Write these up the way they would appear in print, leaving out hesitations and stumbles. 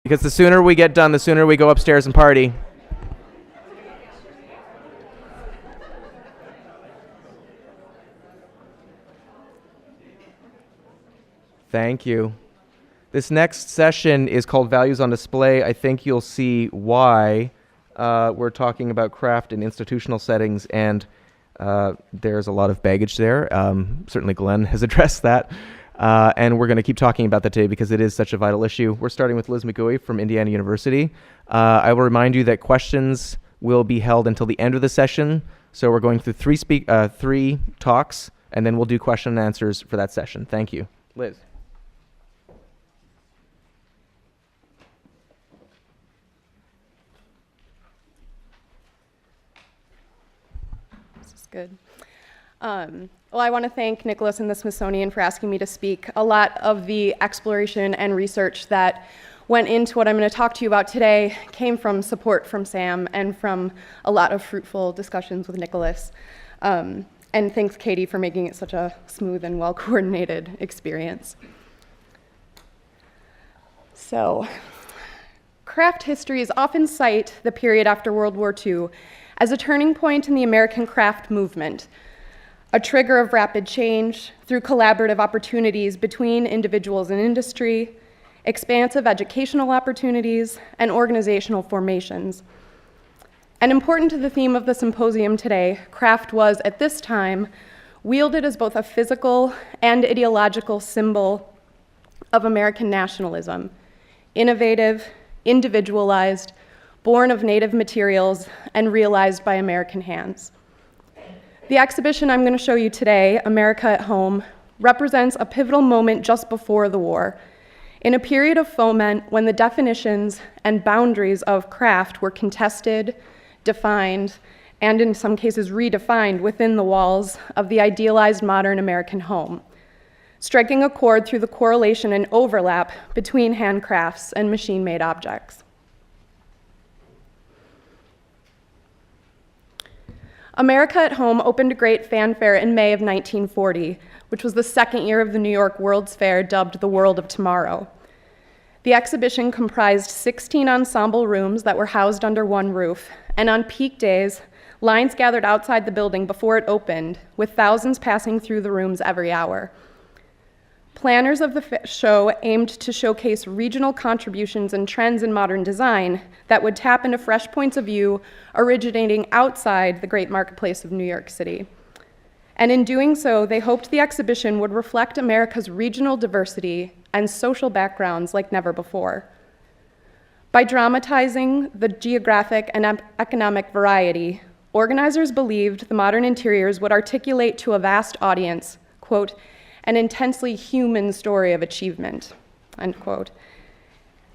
Because the sooner we get done, the sooner we go upstairs and party. Thank you. This next session is called Values on Display. I think you'll see why we're talking about craft in institutional settings, and there's a lot of baggage there. Certainly Glenn has addressed that. And we're going to keep talking about that today because it is such a vital issue. We're starting with Liz McGoey from Indiana University. I will remind you that questions will be held until the end of the session. So we're going through three talks, and then we'll do question and answers for that session. Thank you. Liz. This is good. Well, I want to thank Nicholas and the Smithsonian for asking me to speak. A lot of the exploration and research that went into what I'm going to talk to you about today came from support from Sam and from a lot of fruitful discussions with Nicholas. And thanks, Katie, for making it such a smooth and well-coordinated experience. So, craft histories often cite the period after World War II as a turning point in the American craft movement, a trigger of rapid change through collaborative opportunities between individuals and industry, expansive educational opportunities, and organizational formations. And important to the theme of the symposium today, craft was, at this time, wielded as both a physical and ideological symbol of American nationalism, innovative, individualized, born of native materials, and realized by American hands. The exhibition I'm going to show you today, America at Home, represents a pivotal moment just before the war, in a period of foment when the definitions and boundaries of craft were contested, defined, and in some cases redefined within the walls of the idealized modern American home, striking a chord through the correlation and overlap between handcrafts and machine-made objects. America at Home opened to great fanfare in May of 1940, which was the second year of the New York World's Fair, dubbed the World of Tomorrow. The exhibition comprised 16 ensemble rooms that were housed under one roof, and on peak days, lines gathered outside the building before it opened, with thousands passing through the rooms every hour. Planners of the show aimed to showcase regional contributions and trends in modern design that would tap into fresh points of view originating outside the great marketplace of New York City. And in doing so, they hoped the exhibition would reflect America's regional diversity and social backgrounds like never before. By dramatizing the geographic and economic variety, organizers believed the modern interiors would articulate to a vast audience, quote, an intensely human story of achievement, end quote.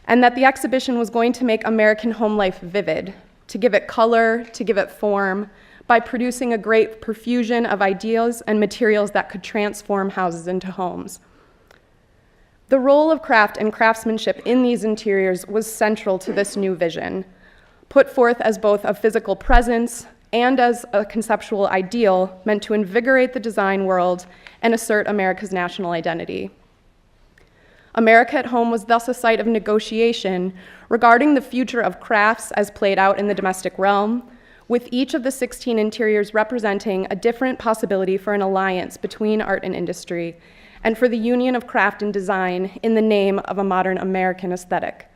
And that the exhibition was going to make American home life vivid, to give it color, to give it form, by producing a great profusion of ideas and materials that could transform houses into homes. The role of craft and craftsmanship in these interiors was central to this new vision, put forth as both a physical presence and as a conceptual ideal meant to invigorate the design world and assert America's national identity. America at Home was thus a site of negotiation regarding the future of crafts as played out in the domestic realm, with each of the 16 interiors representing a different possibility for an alliance between art and industry, and for the union of craft and design in the name of a modern American aesthetic.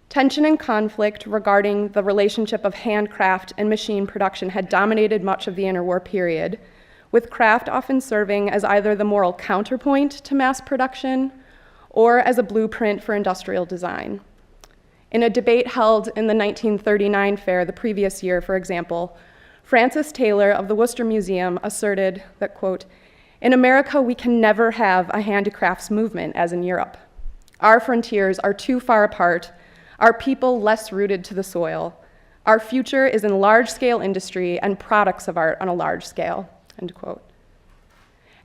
Tension and conflict regarding the relationship of handcraft and machine production had dominated much of the interwar period, with craft often serving as either the moral counterpoint to mass production or as a blueprint for industrial design. In a debate held in the 1939 fair the previous year, for example, Francis Taylor of the Worcester Museum asserted that, quote, in America, we can never have a handicrafts movement as in Europe. Our frontiers are too far apart, our people less rooted to the soil. Our future is in large-scale industry and products of art on a large scale, end quote.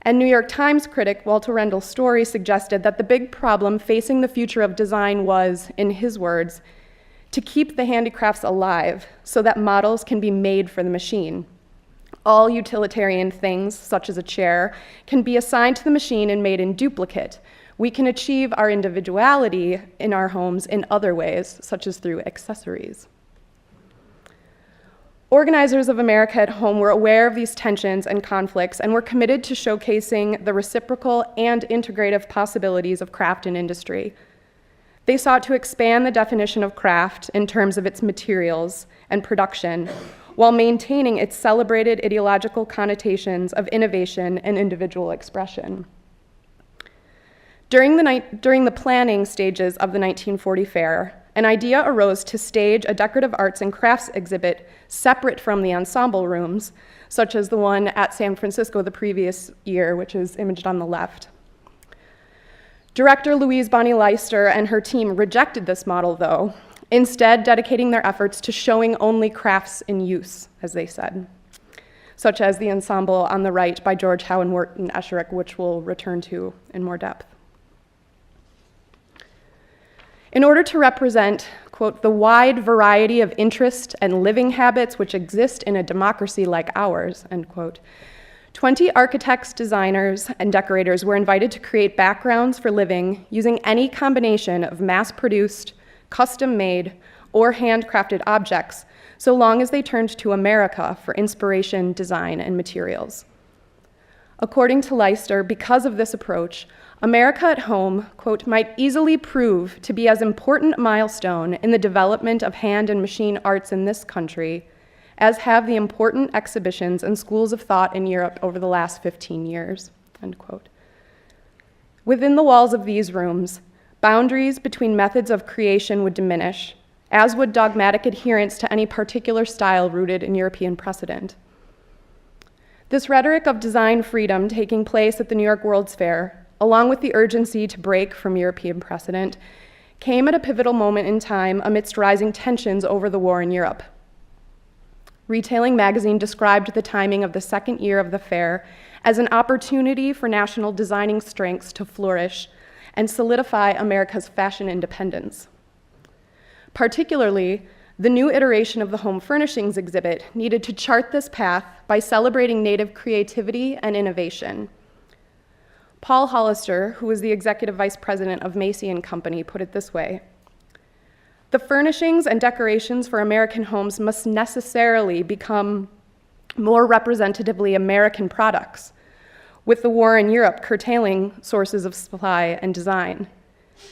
And New York Times critic Walter Rendell Story suggested that the big problem facing the future of design was, in his words, to keep the handicrafts alive so that models can be made for the machine. All utilitarian things, such as a chair, can be assigned to the machine and made in duplicate, we can achieve our individuality in our homes in other ways, such as through accessories. Organizers of America at Home were aware of these tensions and conflicts and were committed to showcasing the reciprocal and integrative possibilities of craft and industry. They sought to expand the definition of craft in terms of its materials and production, while maintaining its celebrated ideological connotations of innovation and individual expression. During the planning stages of the 1940 fair, an idea arose to stage a decorative arts and crafts exhibit separate from the ensemble rooms, such as the one at San Francisco the previous year, which is imaged on the left. Director Louise Bonnie Leister and her team rejected this model, though, instead dedicating their efforts to showing only crafts in use, as they said, such as the ensemble on the right by George Howe and Wharton Esherick, which we'll return to in more depth. In order to represent, quote, the wide variety of interest and living habits which exist in a democracy like ours, end quote, 20 architects, designers, and decorators were invited to create backgrounds for living using any combination of mass-produced, custom-made, or handcrafted objects, so long as they turned to America for inspiration, design, and materials. According to Leister, because of this approach, America at Home, quote, might easily prove to be as important a milestone in the development of hand and machine arts in this country as have the important exhibitions and schools of thought in Europe over the last 15 years, end quote. Within the walls of these rooms, boundaries between methods of creation would diminish, as would dogmatic adherence to any particular style rooted in European precedent. This rhetoric of design freedom taking place at the New York World's Fair, along with the urgency to break from European precedent, came at a pivotal moment in time amidst rising tensions over the war in Europe. Retailing magazine described the timing of the second year of the fair as an opportunity for national designing strengths to flourish and solidify America's fashion independence. Particularly, the new iteration of the home furnishings exhibit needed to chart this path by celebrating native creativity and innovation. Paul Hollister, who was the executive vice president of Macy & Company, put it this way: the furnishings and decorations for American homes must necessarily become more representatively American products, with the war in Europe curtailing sources of supply and design.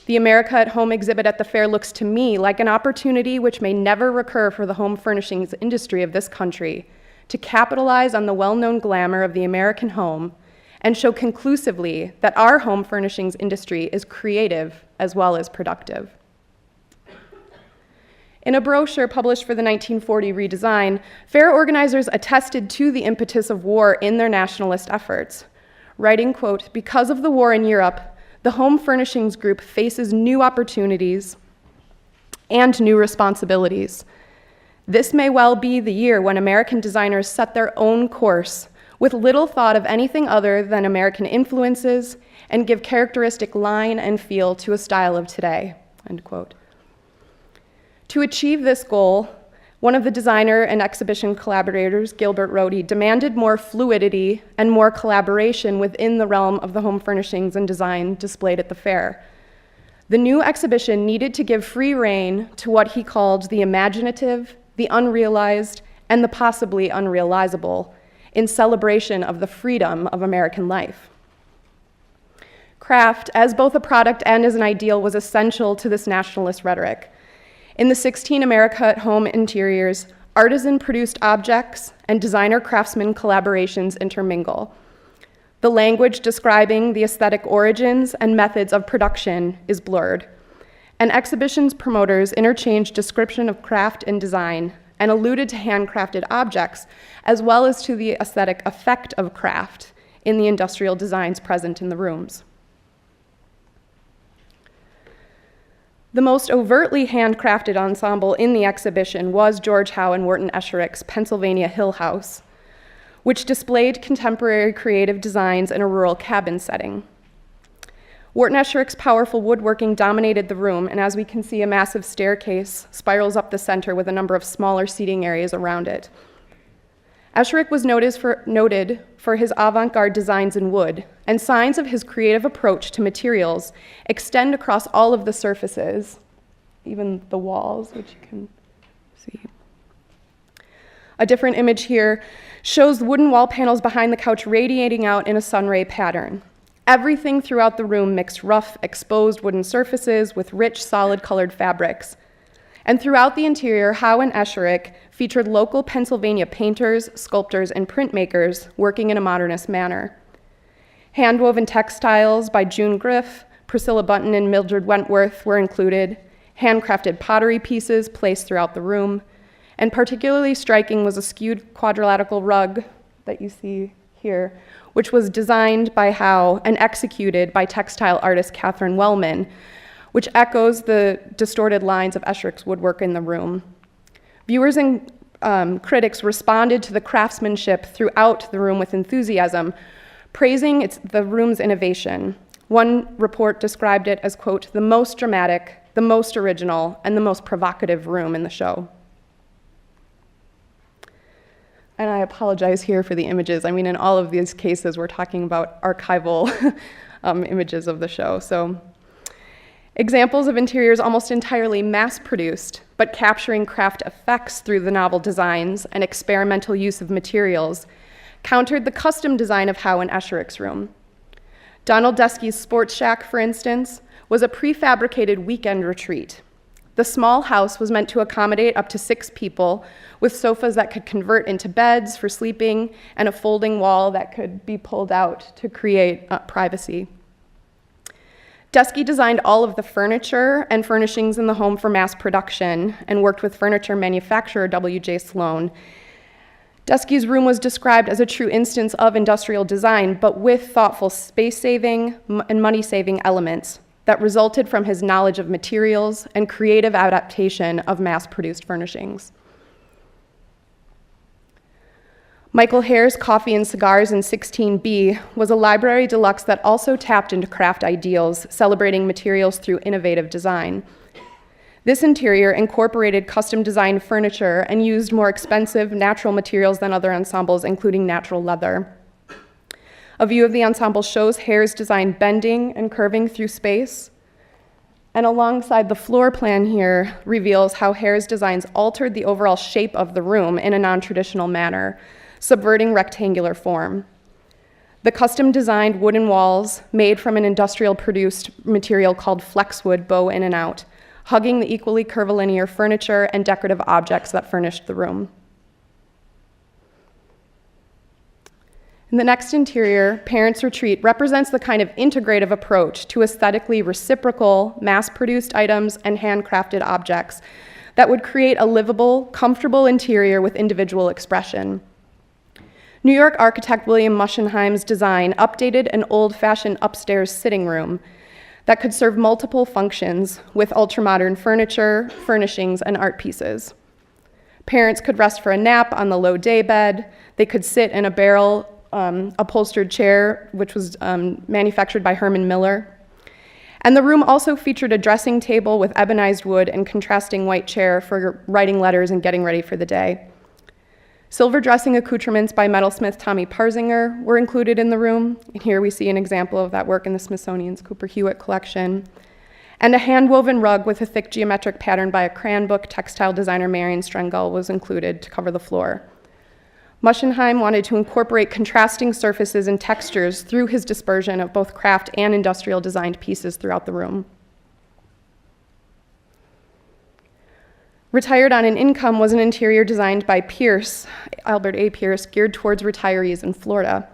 The America at Home exhibit at the fair looks to me like an opportunity which may never recur for the home furnishings industry of this country to capitalize on the well-known glamour of the American home and show conclusively that our home furnishings industry is creative as well as productive. In a brochure published for the 1940 redesign, fair organizers attested to the impetus of war in their nationalist efforts, writing, quote, because of the war in Europe, the home furnishings group faces new opportunities and new responsibilities. This may well be the year when American designers set their own course with little thought of anything other than American influences and give characteristic line and feel to a style of today, end quote. To achieve this goal, one of the designer and exhibition collaborators, Gilbert Rohde, demanded more fluidity and more collaboration within the realm of the home furnishings and design displayed at the fair. The new exhibition needed to give free rein to what he called the imaginative, the unrealized, and the possibly unrealizable, in celebration of the freedom of American life. Craft, as both a product and as an ideal, was essential to this nationalist rhetoric. In the 16 America at Home interiors, artisan-produced objects and designer-craftsman collaborations intermingle. The language describing the aesthetic origins and methods of production is blurred, and exhibitions promoters interchange description of craft and design and alluded to handcrafted objects, as well as to the aesthetic effect of craft in the industrial designs present in the rooms. The most overtly handcrafted ensemble in the exhibition was George Howe and Wharton Esherick's Pennsylvania Hill House, which displayed contemporary creative designs in a rural cabin setting. Wharton Esherick's powerful woodworking dominated the room, and as we can see, a massive staircase spirals up the center with a number of smaller seating areas around it. Esherick was noted for his avant-garde designs in wood and signs of his creative approach to materials extend across all of the surfaces, even the walls, which you can see. A different image here shows the wooden wall panels behind the couch radiating out in a sunray pattern. Everything throughout the room mixed rough, exposed wooden surfaces with rich, solid-colored fabrics. And throughout the interior, Howe and Esherick featured local Pennsylvania painters, sculptors, and printmakers working in a modernist manner. Hand-woven textiles by June Griff, Priscilla Bunton, and Mildred Wentworth were included, handcrafted pottery pieces placed throughout the room, and particularly striking was a skewed quadrilateral rug that you see here, which was designed by Howe and executed by textile artist Catherine Wellman, which echoes the distorted lines of Esherick's woodwork in the room. Viewers and critics responded to the craftsmanship throughout the room with enthusiasm, praising the room's innovation. One report described it as, quote, the most dramatic, the most original, and the most provocative room in the show. And I apologize here for the images. I mean, in all of these cases, we're talking about archival images of the show. So, examples of interiors almost entirely mass-produced, but capturing craft effects through the novel designs and experimental use of materials, countered the custom design of Howe and Esherick's room. Donald Deskey's Sports Shack, for instance, was a prefabricated weekend retreat. The small house was meant to accommodate up to 6 people, with sofas that could convert into beds for sleeping and a folding wall that could be pulled out to create privacy. Deskey designed all of the furniture and furnishings in the home for mass production and worked with furniture manufacturer W.J. Sloan. Deskey's room was described as a true instance of industrial design, but with thoughtful space-saving and money-saving elements that resulted from his knowledge of materials and creative adaptation of mass-produced furnishings. Michael Hare's Coffee and Cigars in 16B was a library deluxe that also tapped into craft ideals, celebrating materials through innovative design. This interior incorporated custom-designed furniture and used more expensive natural materials than other ensembles, including natural leather. A view of the ensemble shows Hare's design bending and curving through space, and alongside the floor plan here reveals how Hare's designs altered the overall shape of the room in a non-traditional manner, subverting rectangular form. The custom-designed wooden walls, made from an industrial-produced material called flexwood, bow in and out, hugging the equally curvilinear furniture and decorative objects that furnished the room. In the next interior, Parents' Retreat represents the kind of integrative approach to aesthetically reciprocal, mass-produced items and handcrafted objects that would create a livable, comfortable interior with individual expression. New York architect William Muschenheim's design updated an old-fashioned upstairs sitting room that could serve multiple functions with ultramodern furniture, furnishings, and art pieces. Parents could rest for a nap on the low day bed. They could sit in a barrel upholstered chair, which was manufactured by Herman Miller. And the room also featured a dressing table with ebonized wood and contrasting white chair for writing letters and getting ready for the day. Silver dressing accoutrements by metalsmith Tommy Parzinger were included in the room. And here we see an example of that work in the Smithsonian's Cooper Hewitt collection. And a hand-woven rug with a thick geometric pattern by a Cranbrook textile designer Marion Strengel was included to cover the floor. Muschenheim wanted to incorporate contrasting surfaces and textures through his dispersion of both craft and industrial designed pieces throughout the room. Retired on an Income was an interior designed by Pierce, Albert A. Pierce, geared towards retirees in Florida.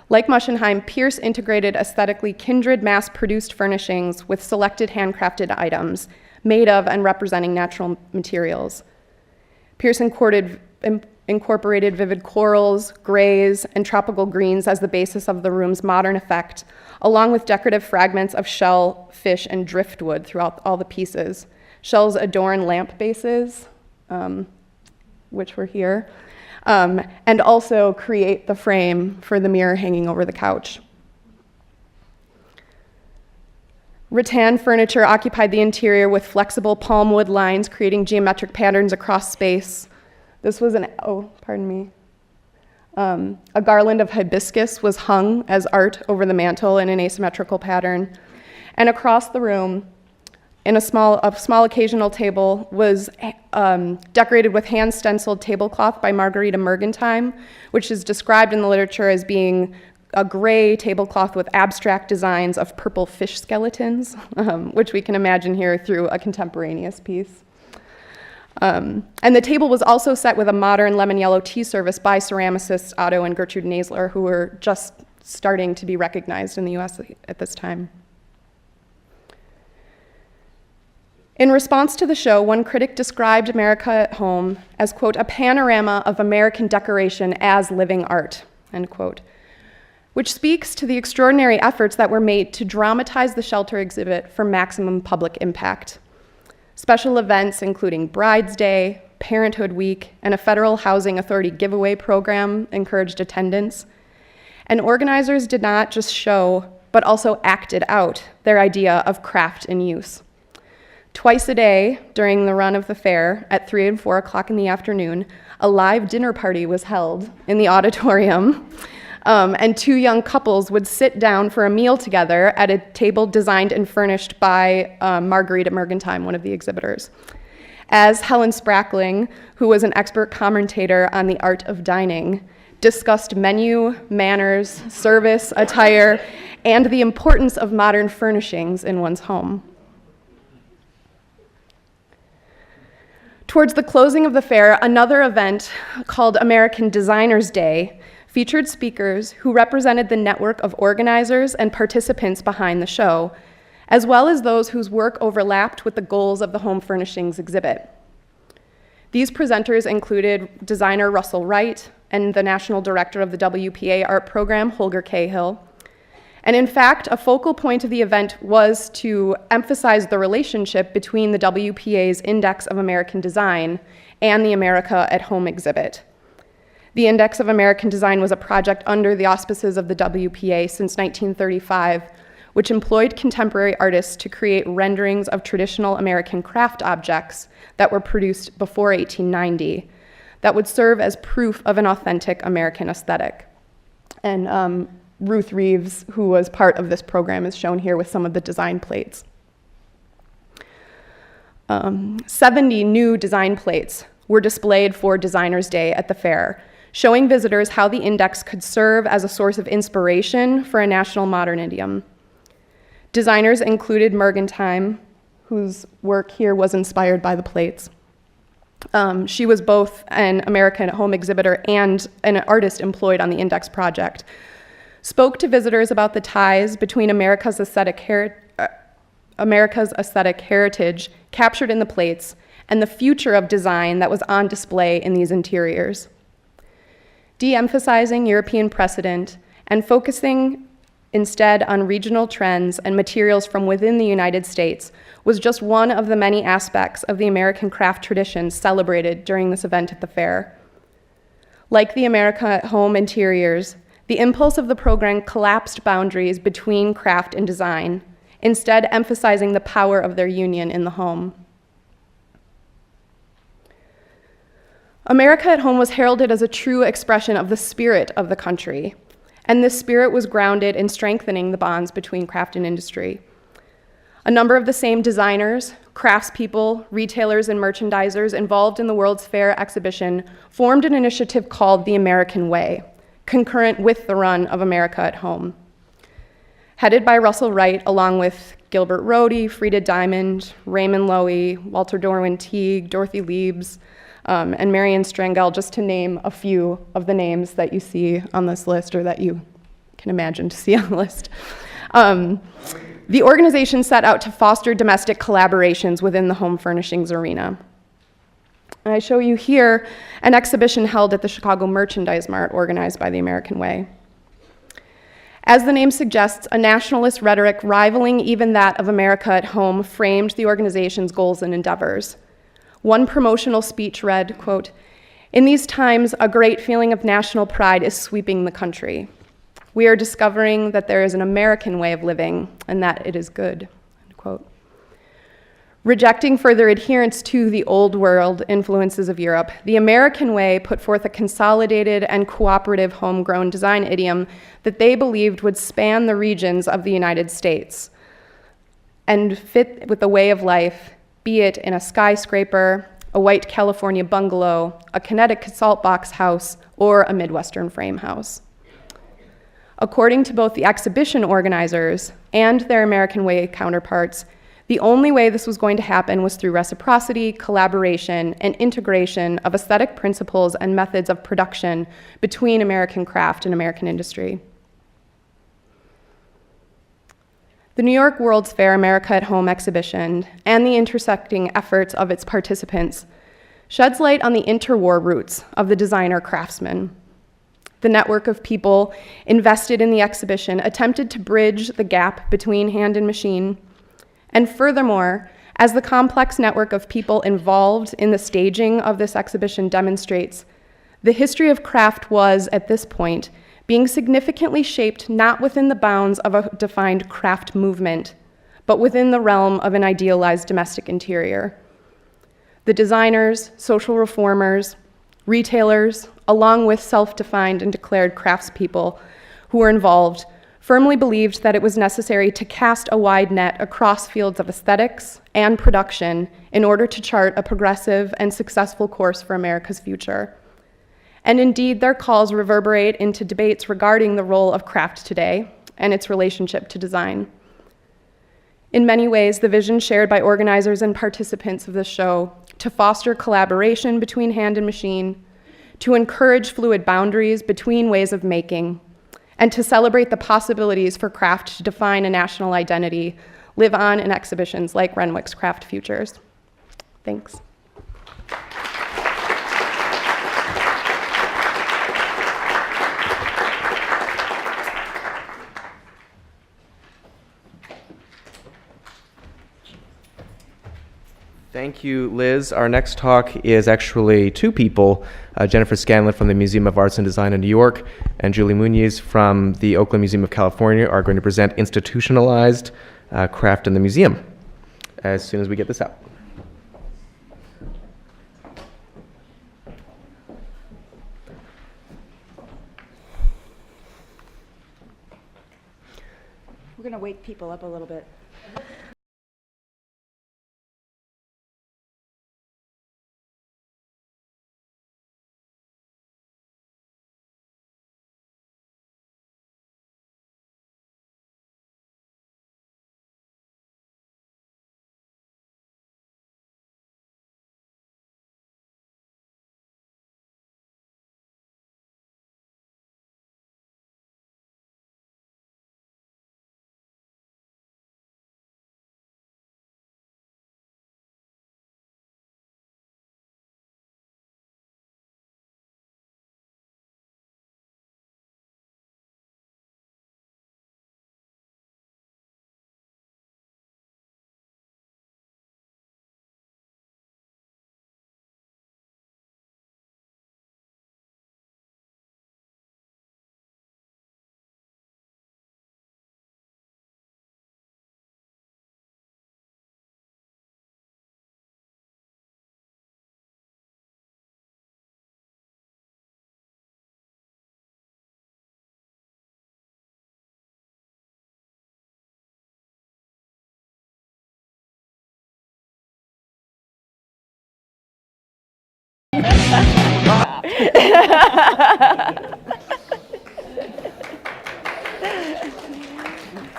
Like Muschenheim, Pierce integrated aesthetically kindred mass-produced furnishings with selected handcrafted items made of and representing natural materials. Pierce incorporated vivid corals, grays, and tropical greens as the basis of the room's modern effect, along with decorative fragments of shell, fish, and driftwood throughout all the pieces. Shells adorn lamp bases, which were here, and also create the frame for the mirror hanging over the couch. Rattan furniture occupied the interior with flexible palm wood lines, creating geometric patterns across space. This was A garland of hibiscus was hung as art over the mantel in an asymmetrical pattern. And across the room, in a small occasional table, was decorated with hand-stenciled tablecloth by Margarita Mergentime, which is described in the literature as being a gray tablecloth with abstract designs of purple fish skeletons, which we can imagine here through a contemporaneous piece. And the table was also set with a modern lemon yellow tea service by ceramicists Otto and Gertrude Nasler, who were just starting to be recognized in the US at this time. In response to the show, one critic described America at Home as, quote, a panorama of American decoration as living art, end quote, which speaks to the extraordinary efforts that were made to dramatize the shelter exhibit for maximum public impact. Special events including Bride's Day, Parenthood Week, and a Federal Housing Authority giveaway program encouraged attendance. And organizers did not just show, but also acted out their idea of craft in use. Twice a day during the run of the fair, at 3 and 4 o'clock in the afternoon, a live dinner party was held in the auditorium, and two young couples would sit down for a meal together at a table designed and furnished by Margarita Mergentime, one of the exhibitors. As Helen Sprackling, who was an expert commentator on the art of dining, discussed menu, manners, service, attire, and the importance of modern furnishings in one's home. Towards the closing of the fair, another event called American Designers Day featured speakers who represented the network of organizers and participants behind the show, as well as those whose work overlapped with the goals of the home furnishings exhibit. These presenters included designer Russell Wright and the national director of the WPA art program, Holger Cahill. And in fact, a focal point of the event was to emphasize the relationship between the WPA's Index of American Design and the America at Home exhibit. The Index of American Design was a project under the auspices of the WPA since 1935, which employed contemporary artists to create renderings of traditional American craft objects that were produced before 1890 that would serve as proof of an authentic American aesthetic. And Ruth Reeves, who was part of this program, is shown here with some of the design plates. 70 new design plates were displayed for Designers Day at the fair, showing visitors how the index could serve as a source of inspiration for a national modern idiom. Designers included Mergentime, whose work here was inspired by the plates. She was both an American at Home exhibitor and an artist employed on the index project. Spoke to visitors about the ties between America's aesthetic heritage captured in the plates and the future of design that was on display in these interiors. De-emphasizing European precedent and focusing instead on regional trends and materials from within the United States was just one of the many aspects of the American craft tradition celebrated during this event at the fair. Like the America at Home interiors, the impulse of the program collapsed boundaries between craft and design, instead emphasizing the power of their union in the home. America at Home was heralded as a true expression of the spirit of the country, and this spirit was grounded in strengthening the bonds between craft and industry. A number of the same designers, craftspeople, retailers, and merchandisers involved in the World's Fair exhibition formed an initiative called The American Way, concurrent with the run of America at Home. Headed by Russell Wright, along with Gilbert Rohde, Frida Diamond, Raymond Loewy, Walter Dorwin Teague, Dorothy Liebs, and Marion Strangel, just to name a few of the names that you see on this list, or that you can imagine to see on the list. The organization set out to foster domestic collaborations within the home furnishings arena. And I show you here an exhibition held at the Chicago Merchandise Mart organized by the American Way. As the name suggests, a nationalist rhetoric rivaling even that of America at Home framed the organization's goals and endeavors. One promotional speech read, quote, "In these times, a great feeling of national pride is sweeping the country. We are discovering that there is an American way of living and that it is good," end quote. Rejecting further adherence to the old world influences of Europe, the American way put forth a consolidated and cooperative homegrown design idiom that they believed would span the regions of the United States and fit with the way of life, be it in a skyscraper, a white California bungalow, a Connecticut salt box house, or a Midwestern frame house. According to both the exhibition organizers and their American way counterparts, the only way this was going to happen was through reciprocity, collaboration, and integration of aesthetic principles and methods of production between American craft and American industry. The New York World's Fair America at Home exhibition and the intersecting efforts of its participants sheds light on the interwar roots of the designer craftsman. The network of people invested in the exhibition attempted to bridge the gap between hand and machine. And furthermore, as the complex network of people involved in the staging of this exhibition demonstrates, the history of craft was, at this point, being significantly shaped not within the bounds of a defined craft movement, but within the realm of an idealized domestic interior. The designers, social reformers, retailers, along with self-defined and declared craftspeople who were involved, firmly believed that it was necessary to cast a wide net across fields of aesthetics and production in order to chart a progressive and successful course for America's future. And indeed, their calls reverberate into debates regarding the role of craft today and its relationship to design. In many ways, the vision shared by organizers and participants of the show to foster collaboration between hand and machine, to encourage fluid boundaries between ways of making, and to celebrate the possibilities for craft to define a national identity live on in exhibitions like Renwick's Craft Futures. Thanks. Thank you, Liz. Our next talk is actually two people, Jennifer Scanlan from the Museum of Arts and Design in New York and Julie Muñiz from the Oakland Museum of California are going to present Institutionalized, Craft in the Museum as soon as we get this out. We're going to wake people up a little bit.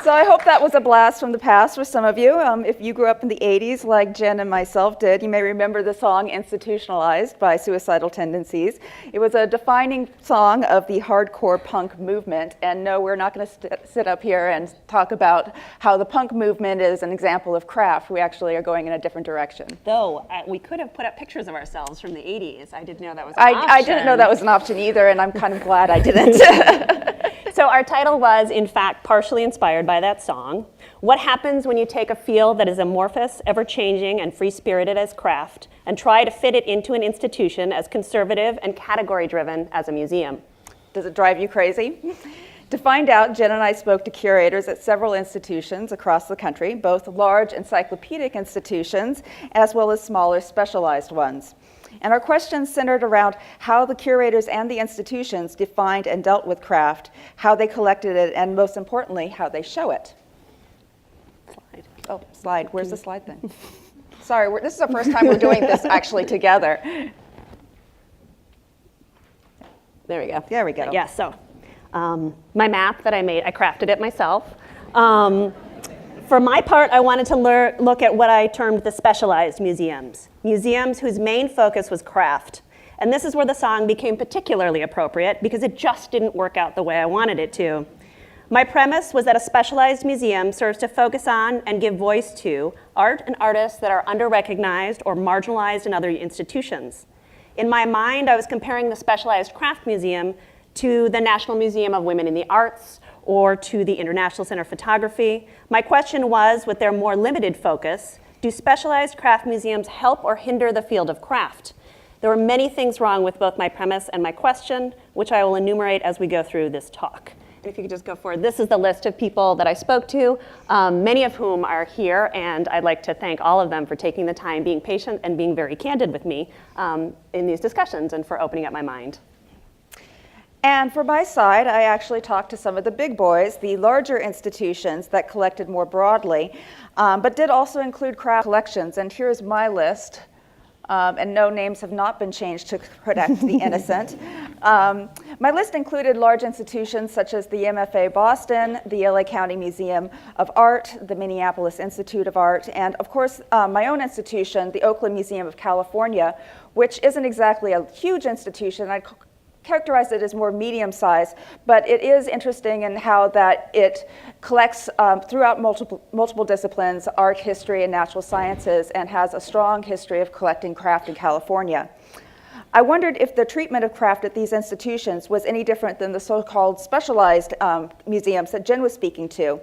So I hope that was a blast from the past for some of you. If you grew up in the 80s like Jen and myself did, you may remember the song Institutionalized by Suicidal Tendencies. It was a defining song of the hardcore punk movement. And no, we're not going to sit up here and talk about how the punk movement is an example of craft. We actually are going in a different direction. Though we could have put up pictures of ourselves from the 80s. I didn't know that was an option. I didn't know that was an option either, and I'm kind of glad I didn't. So our title was, in fact, partially inspired by that song. What happens when you take a field that is amorphous, ever-changing, and free-spirited as craft, and try to fit it into an institution as conservative and category-driven as a museum? Does it drive you crazy? To find out, Jen and I spoke to curators at several institutions across the country, both large encyclopedic institutions as well as smaller specialized ones. And our questions centered around how the curators and the institutions defined and dealt with craft, how they collected it, and most importantly, how they show it. Slide. Oh, slide. Where's the slide then? Sorry, this is the first time we're doing this actually together. There we go. There we go. Yeah, so my map that I made, I crafted it myself. For my part, I wanted to look at what I termed the specialized museums. Museums whose main focus was craft. And this is where the song became particularly appropriate because it just didn't work out the way I wanted it to. My premise was that a specialized museum serves to focus on and give voice to art and artists that are under-recognized or marginalized in other institutions. In my mind, I was comparing the specialized craft museum to the National Museum of Women in the Arts or to the International Center for Photography. My question was, with their more limited focus, do specialized craft museums help or hinder the field of craft? There were many things wrong with both my premise and my question, which I will enumerate as we go through this talk. And if you could just go forward, this is the list of people that I spoke to, many of whom are here, and I'd like to thank all of them for taking the time, being patient, and being very candid with me in these discussions and for opening up my mind. And for my side, I actually talked to some of the big boys, the larger institutions that collected more broadly, but did also include craft collections. And here's my list. And no names have not been changed to protect the innocent. My list included large institutions such as the MFA Boston, the LA County Museum of Art, the Minneapolis Institute of Art, and of course my own institution, the Oakland Museum of California, which isn't exactly a huge institution. I'd characterize it as more medium-sized, but it is interesting in how that it collects throughout multiple disciplines, art, history, and natural sciences, and has a strong history of collecting craft in California. I wondered if the treatment of craft at these institutions was any different than the so-called specialized museums that Jen was speaking to.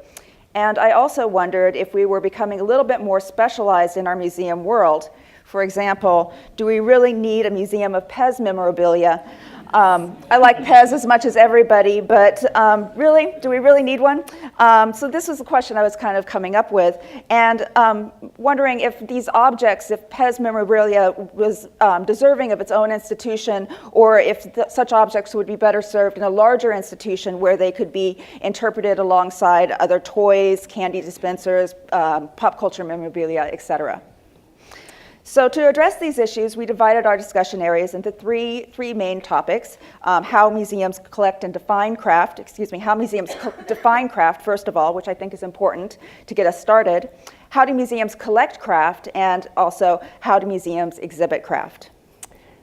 And I also wondered if we were becoming a little bit more specialized in our museum world. For example, do we really need a museum of Pez memorabilia? I like Pez as much as everybody, but really, do we really need one? So this was the question I was kind of coming up with, and wondering if these objects, if Pez memorabilia was deserving of its own institution, or if such objects would be better served in a larger institution where they could be interpreted alongside other toys, candy dispensers, pop culture memorabilia, etc. So to address these issues, we divided our discussion areas into three main topics. How museums collect and define craft, how museums define craft, first of all, which I think is important to get us started. How do museums collect craft, and also how do museums exhibit craft?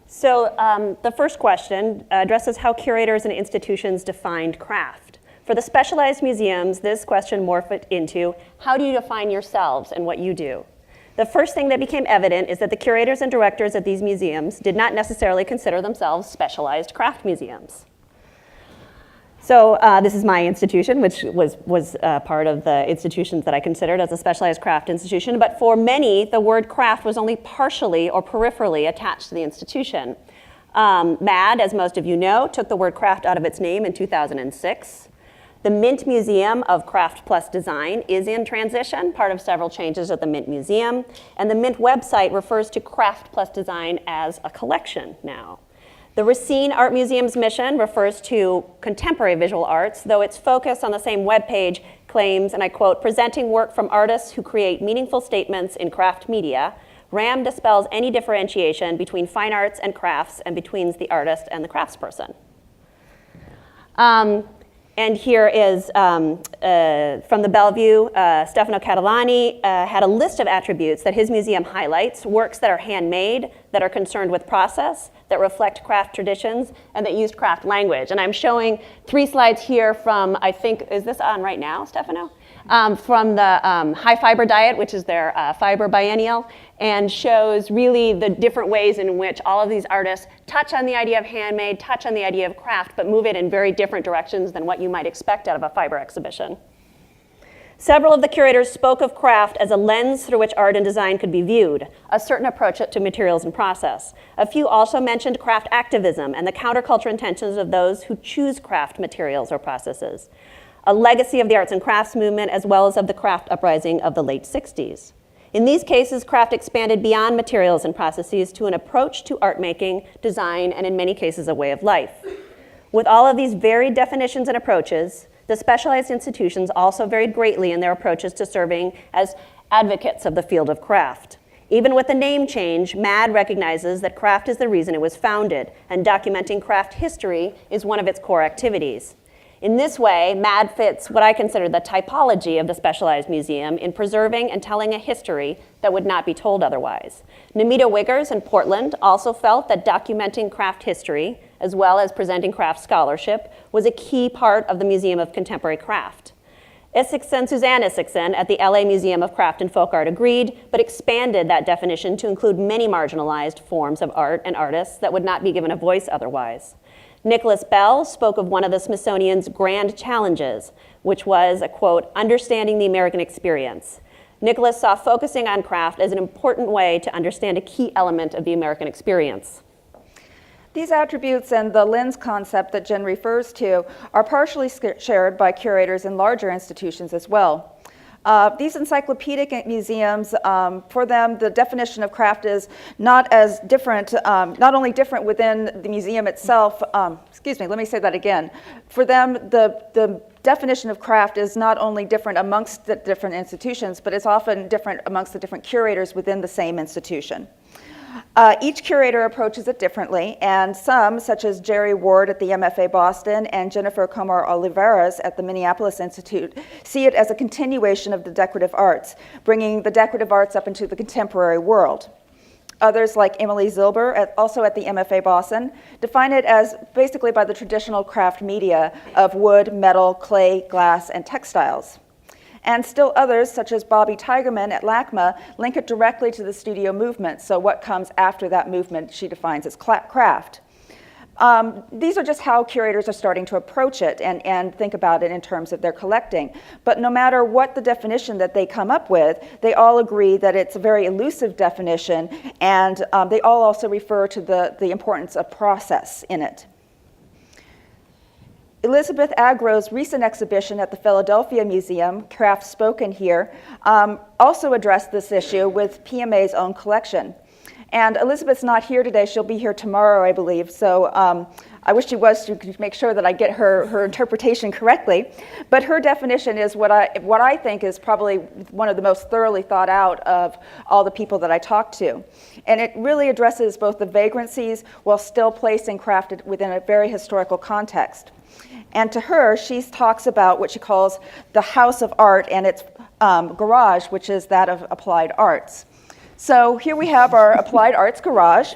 So the first question addresses how curators and institutions defined craft. For the specialized museums, this question morphed into, how do you define yourselves and what you do? The first thing that became evident is that the curators and directors at these museums did not necessarily consider themselves specialized craft museums. So this is my institution, which was part of the institutions that I considered as a specialized craft institution. But for many, the word craft was only partially or peripherally attached to the institution. MAD, as most of you know, took the word craft out of its name in 2006. The Mint Museum of Craft Plus Design is in transition, part of several changes at the Mint Museum. And the Mint website refers to Craft Plus Design as a collection now. The Racine Art Museum's mission refers to contemporary visual arts, though its focus on the same webpage claims, and I quote, presenting work from artists who create meaningful statements in craft media. RAM dispels any differentiation between fine arts and crafts and between the artist and the craftsperson. And here is from the Bellevue, Stefano Catalani had a list of attributes that his museum highlights, works that are handmade, that are concerned with process, that reflect craft traditions, and that used craft language. And I'm showing 3 slides here from, I think, is this on right now, Stefano? From the high fiber diet, which is their fiber biennial, and shows really the different ways in which all of these artists touch on the idea of handmade, touch on the idea of craft, but move it in very different directions than what you might expect out of a fiber exhibition. Several of the curators spoke of craft as a lens through which art and design could be viewed, a certain approach to materials and process. A few also mentioned craft activism and the counterculture intentions of those who choose craft materials or processes, a legacy of the arts and crafts movement as well as of the craft uprising of the late 60s. In these cases, craft expanded beyond materials and processes to an approach to art making, design, and in many cases a way of life. With all of these varied definitions and approaches, the specialized institutions also varied greatly in their approaches to serving as advocates of the field of craft. Even with the name change, MAD recognizes that craft is the reason it was founded, and documenting craft history is one of its core activities. In this way, MAD fits what I consider the typology of the Specialized Museum in preserving and telling a history that would not be told otherwise. Namita Wiggers in Portland also felt that documenting craft history, as well as presenting craft scholarship, was a key part of the Museum of Contemporary Craft. Suzanne Isakson at the LA Museum of Craft and Folk Art agreed, but expanded that definition to include many marginalized forms of art and artists that would not be given a voice otherwise. Nicholas Bell spoke of one of the Smithsonian's grand challenges, which was, a quote, understanding the American experience. Nicholas saw focusing on craft as an important way to understand a key element of the American experience. These attributes and the lens concept that Jen refers to are partially shared by curators in larger institutions as well. These encyclopedic museums, for them, the definition of craft is not as different, not only different within the museum itself, let me say that again. For them, the definition of craft is not only different amongst the different institutions, but it's often different amongst the different curators within the same institution. Each curator approaches it differently, and some, such as Jerry Ward at the MFA Boston and Jennifer Comar Oliveras at the Minneapolis Institute, see it as a continuation of the decorative arts, bringing the decorative arts up into the contemporary world. Others, like Emily Zilber, also at the MFA Boston, define it as basically by the traditional craft media of wood, metal, clay, glass, and textiles. And still others, such as Bobby Tigerman at LACMA, link it directly to the studio movement, so what comes after that movement she defines as craft. These are just how curators are starting to approach it and think about it in terms of their collecting. But no matter what the definition that they come up with, they all agree that it's a very elusive definition, and they all also refer to the importance of process in it. Elizabeth Agro's recent exhibition at the Philadelphia Museum, Craft Spoken Here, also addressed this issue with PMA's own collection. And Elizabeth's not here today. She'll be here tomorrow, I believe. So I wish she was to make sure that I get her interpretation correctly. But her definition is what I think is probably one of the most thoroughly thought out of all the people that I talked to. And it really addresses both the vagrancies while still placing craft within a very historical context. And to her, she talks about what she calls the house of art and its garage, which is that of applied arts. So here we have our applied arts garage.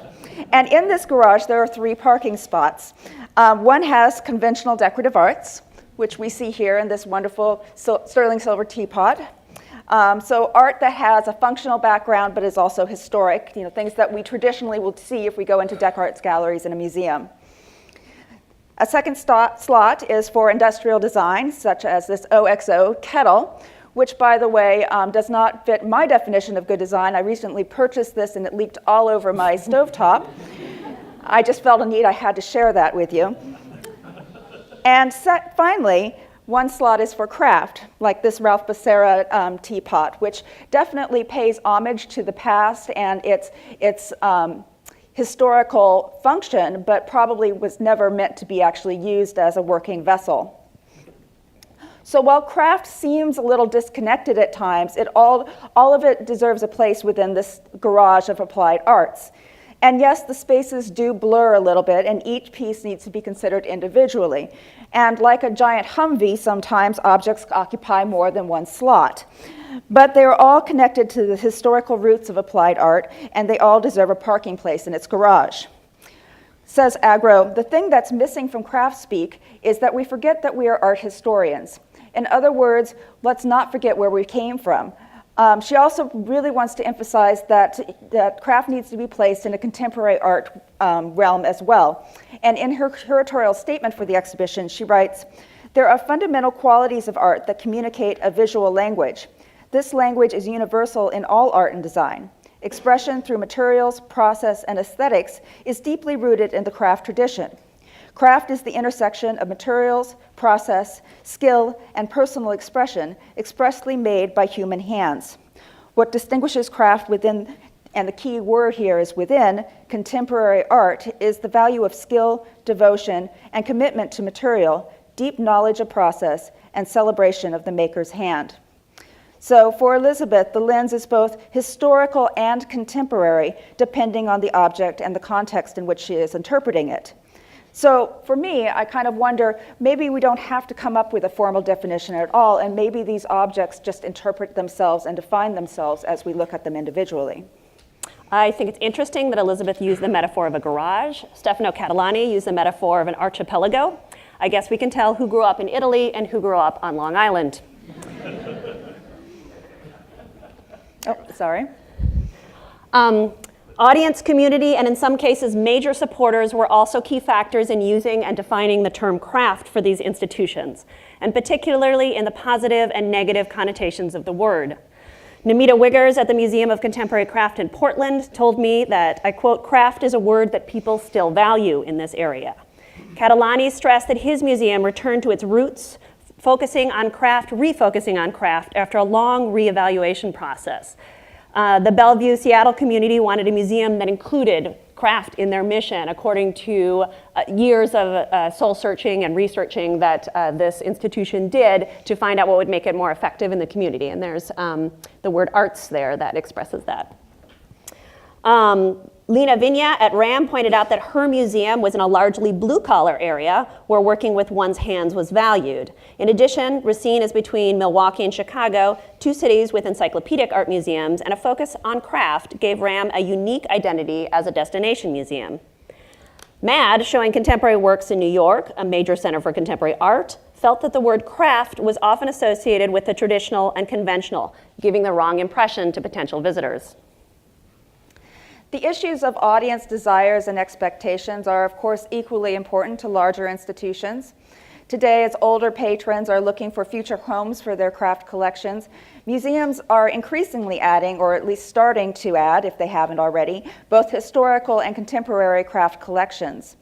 And in this garage, there are 3 parking spots. One has conventional decorative arts, which we see here in this wonderful sterling silver teapot. So art that has a functional background but is also historic, things that we traditionally will see if we go into Dec Arts galleries in a museum. A second slot is for industrial design, such as this OXO kettle, which, by the way, does not fit my definition of good design. I recently purchased this, and it leaked all over my stovetop. I just felt a need. I had to share that with you. And finally, one slot is for craft, like this Ralph Becerra teapot, which definitely pays homage to the past and its historical function, but probably was never meant to be actually used as a working vessel. So while craft seems a little disconnected at times, all of it deserves a place within this garage of applied arts. And yes, the spaces do blur a little bit, and each piece needs to be considered individually. And like a giant Humvee, sometimes objects occupy more than one slot. But they are all connected to the historical roots of applied art, and they all deserve a parking place in its garage. Says Agro, the thing that's missing from craft speak is that we forget that we are art historians. In other words, let's not forget where we came from. She also really wants to emphasize that craft needs to be placed in a contemporary art realm as well. And in her curatorial statement for the exhibition, she writes, There are fundamental qualities of art that communicate a visual language. This language is universal in all art and design. Expression through materials, process, and aesthetics is deeply rooted in the craft tradition. Craft is the intersection of materials, process, skill, and personal expression expressly made by human hands. What distinguishes craft within, and the key word here is within, contemporary art is the value of skill, devotion, and commitment to material, deep knowledge of process, and celebration of the maker's hand. So for Elizabeth, the lens is both historical and contemporary, depending on the object and the context in which she is interpreting it. So for me, I kind of wonder, maybe we don't have to come up with a formal definition at all, and maybe these objects just interpret themselves and define themselves as we look at them individually. I think it's interesting that Elizabeth used the metaphor of a garage. Stefano Catalani used the metaphor of an archipelago. I guess we can tell who grew up in Italy and who grew up on Long Island. Oh, sorry. Audience, community, and in some cases, major supporters were also key factors in using and defining the term craft for these institutions, and particularly in the positive and negative connotations of the word. Namita Wiggers at the Museum of Contemporary Craft in Portland told me that, I quote, "Craft is a word that people still value in this area." Catalani stressed that his museum returned to its roots, refocusing on craft after a long reevaluation process. The Bellevue, Seattle community wanted a museum that included craft in their mission, according to years of soul searching and researching that this institution did to find out what would make it more effective in the community. And there's the word arts there that expresses that. Lena Vigna at RAM pointed out that her museum was in a largely blue-collar area where working with one's hands was valued. In addition, Racine is between Milwaukee and Chicago, two cities with encyclopedic art museums, and a focus on craft gave RAM a unique identity as a destination museum. MAD, showing contemporary works in New York, a major center for contemporary art, felt that the word craft was often associated with the traditional and conventional, giving the wrong impression to potential visitors. The issues of audience desires and expectations are, of course, equally important to larger institutions. Today, as older patrons are looking for future homes for their craft collections, museums are increasingly adding, or at least starting to add, if they haven't already, both historical and contemporary craft collections.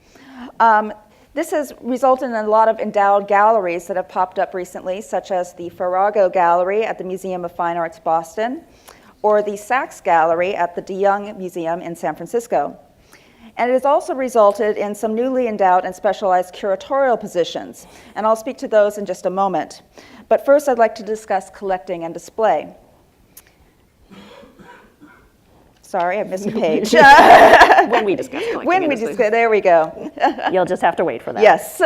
This has resulted in a lot of endowed galleries that have popped up recently, such as the Farrago Gallery at the Museum of Fine Arts, Boston, or the Sachs Gallery at the De Young Museum in San Francisco. And it has also resulted in some newly endowed and specialized curatorial positions, and I'll speak to those in just a moment. But first, I'd like to discuss collecting and display. Sorry, I missed a page. When we discuss collecting When we discuss, there we go. You'll just have to wait for that. Yes.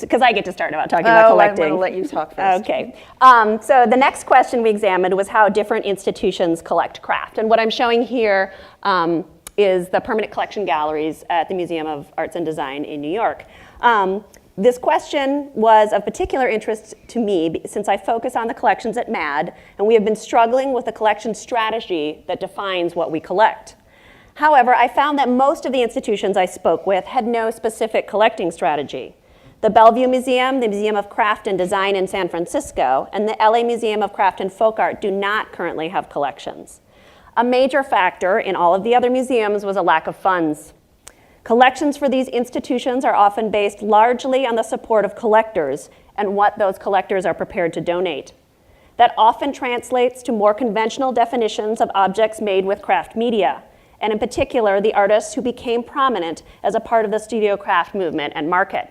Because I get to start about talking about collecting. I'm going to let you talk first. Okay. So the next question we examined was how different institutions collect craft. And what I'm showing here is the permanent collection galleries at the Museum of Arts and Design in New York. This question was of particular interest to me since I focus on the collections at MAD, and we have been struggling with the collection strategy that defines what we collect. However, I found that most of the institutions I spoke with had no specific collecting strategy. The Bellevue Museum, the Museum of Craft and Design in San Francisco, and the LA Museum of Craft and Folk Art do not currently have collections. A major factor in all of the other museums was a lack of funds. Collections for these institutions are often based largely on the support of collectors and what those collectors are prepared to donate. That often translates to more conventional definitions of objects made with craft media, and in particular, the artists who became prominent as a part of the studio craft movement and market.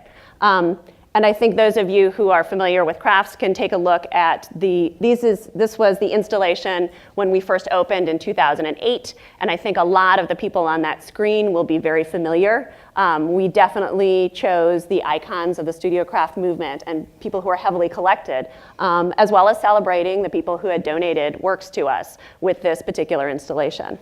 And I think those of you who are familiar with crafts can take a look at this was the installation when we first opened in 2008, and I think a lot of the people on that screen will be very familiar. We definitely chose the icons of the studio craft movement and people who are heavily collected, as well as celebrating the people who had donated works to us with this particular installation.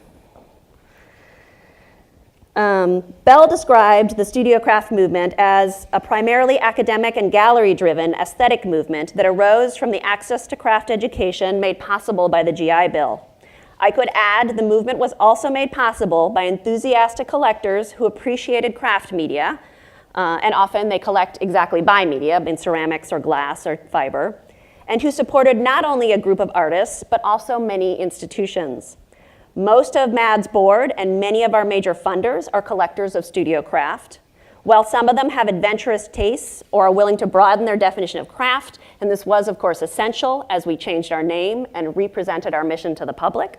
Bell described the studio craft movement as a primarily academic and gallery-driven aesthetic movement that arose from the access to craft education made possible by the GI Bill. I could add the movement was also made possible by enthusiastic collectors who appreciated craft media, and often they collect exactly by media, in ceramics or glass or fiber, and who supported not only a group of artists, but also many institutions. Most of MAD's board and many of our major funders are collectors of studio craft. While some of them have adventurous tastes or are willing to broaden their definition of craft, and this was, of course, essential as we changed our name and represented our mission to the public,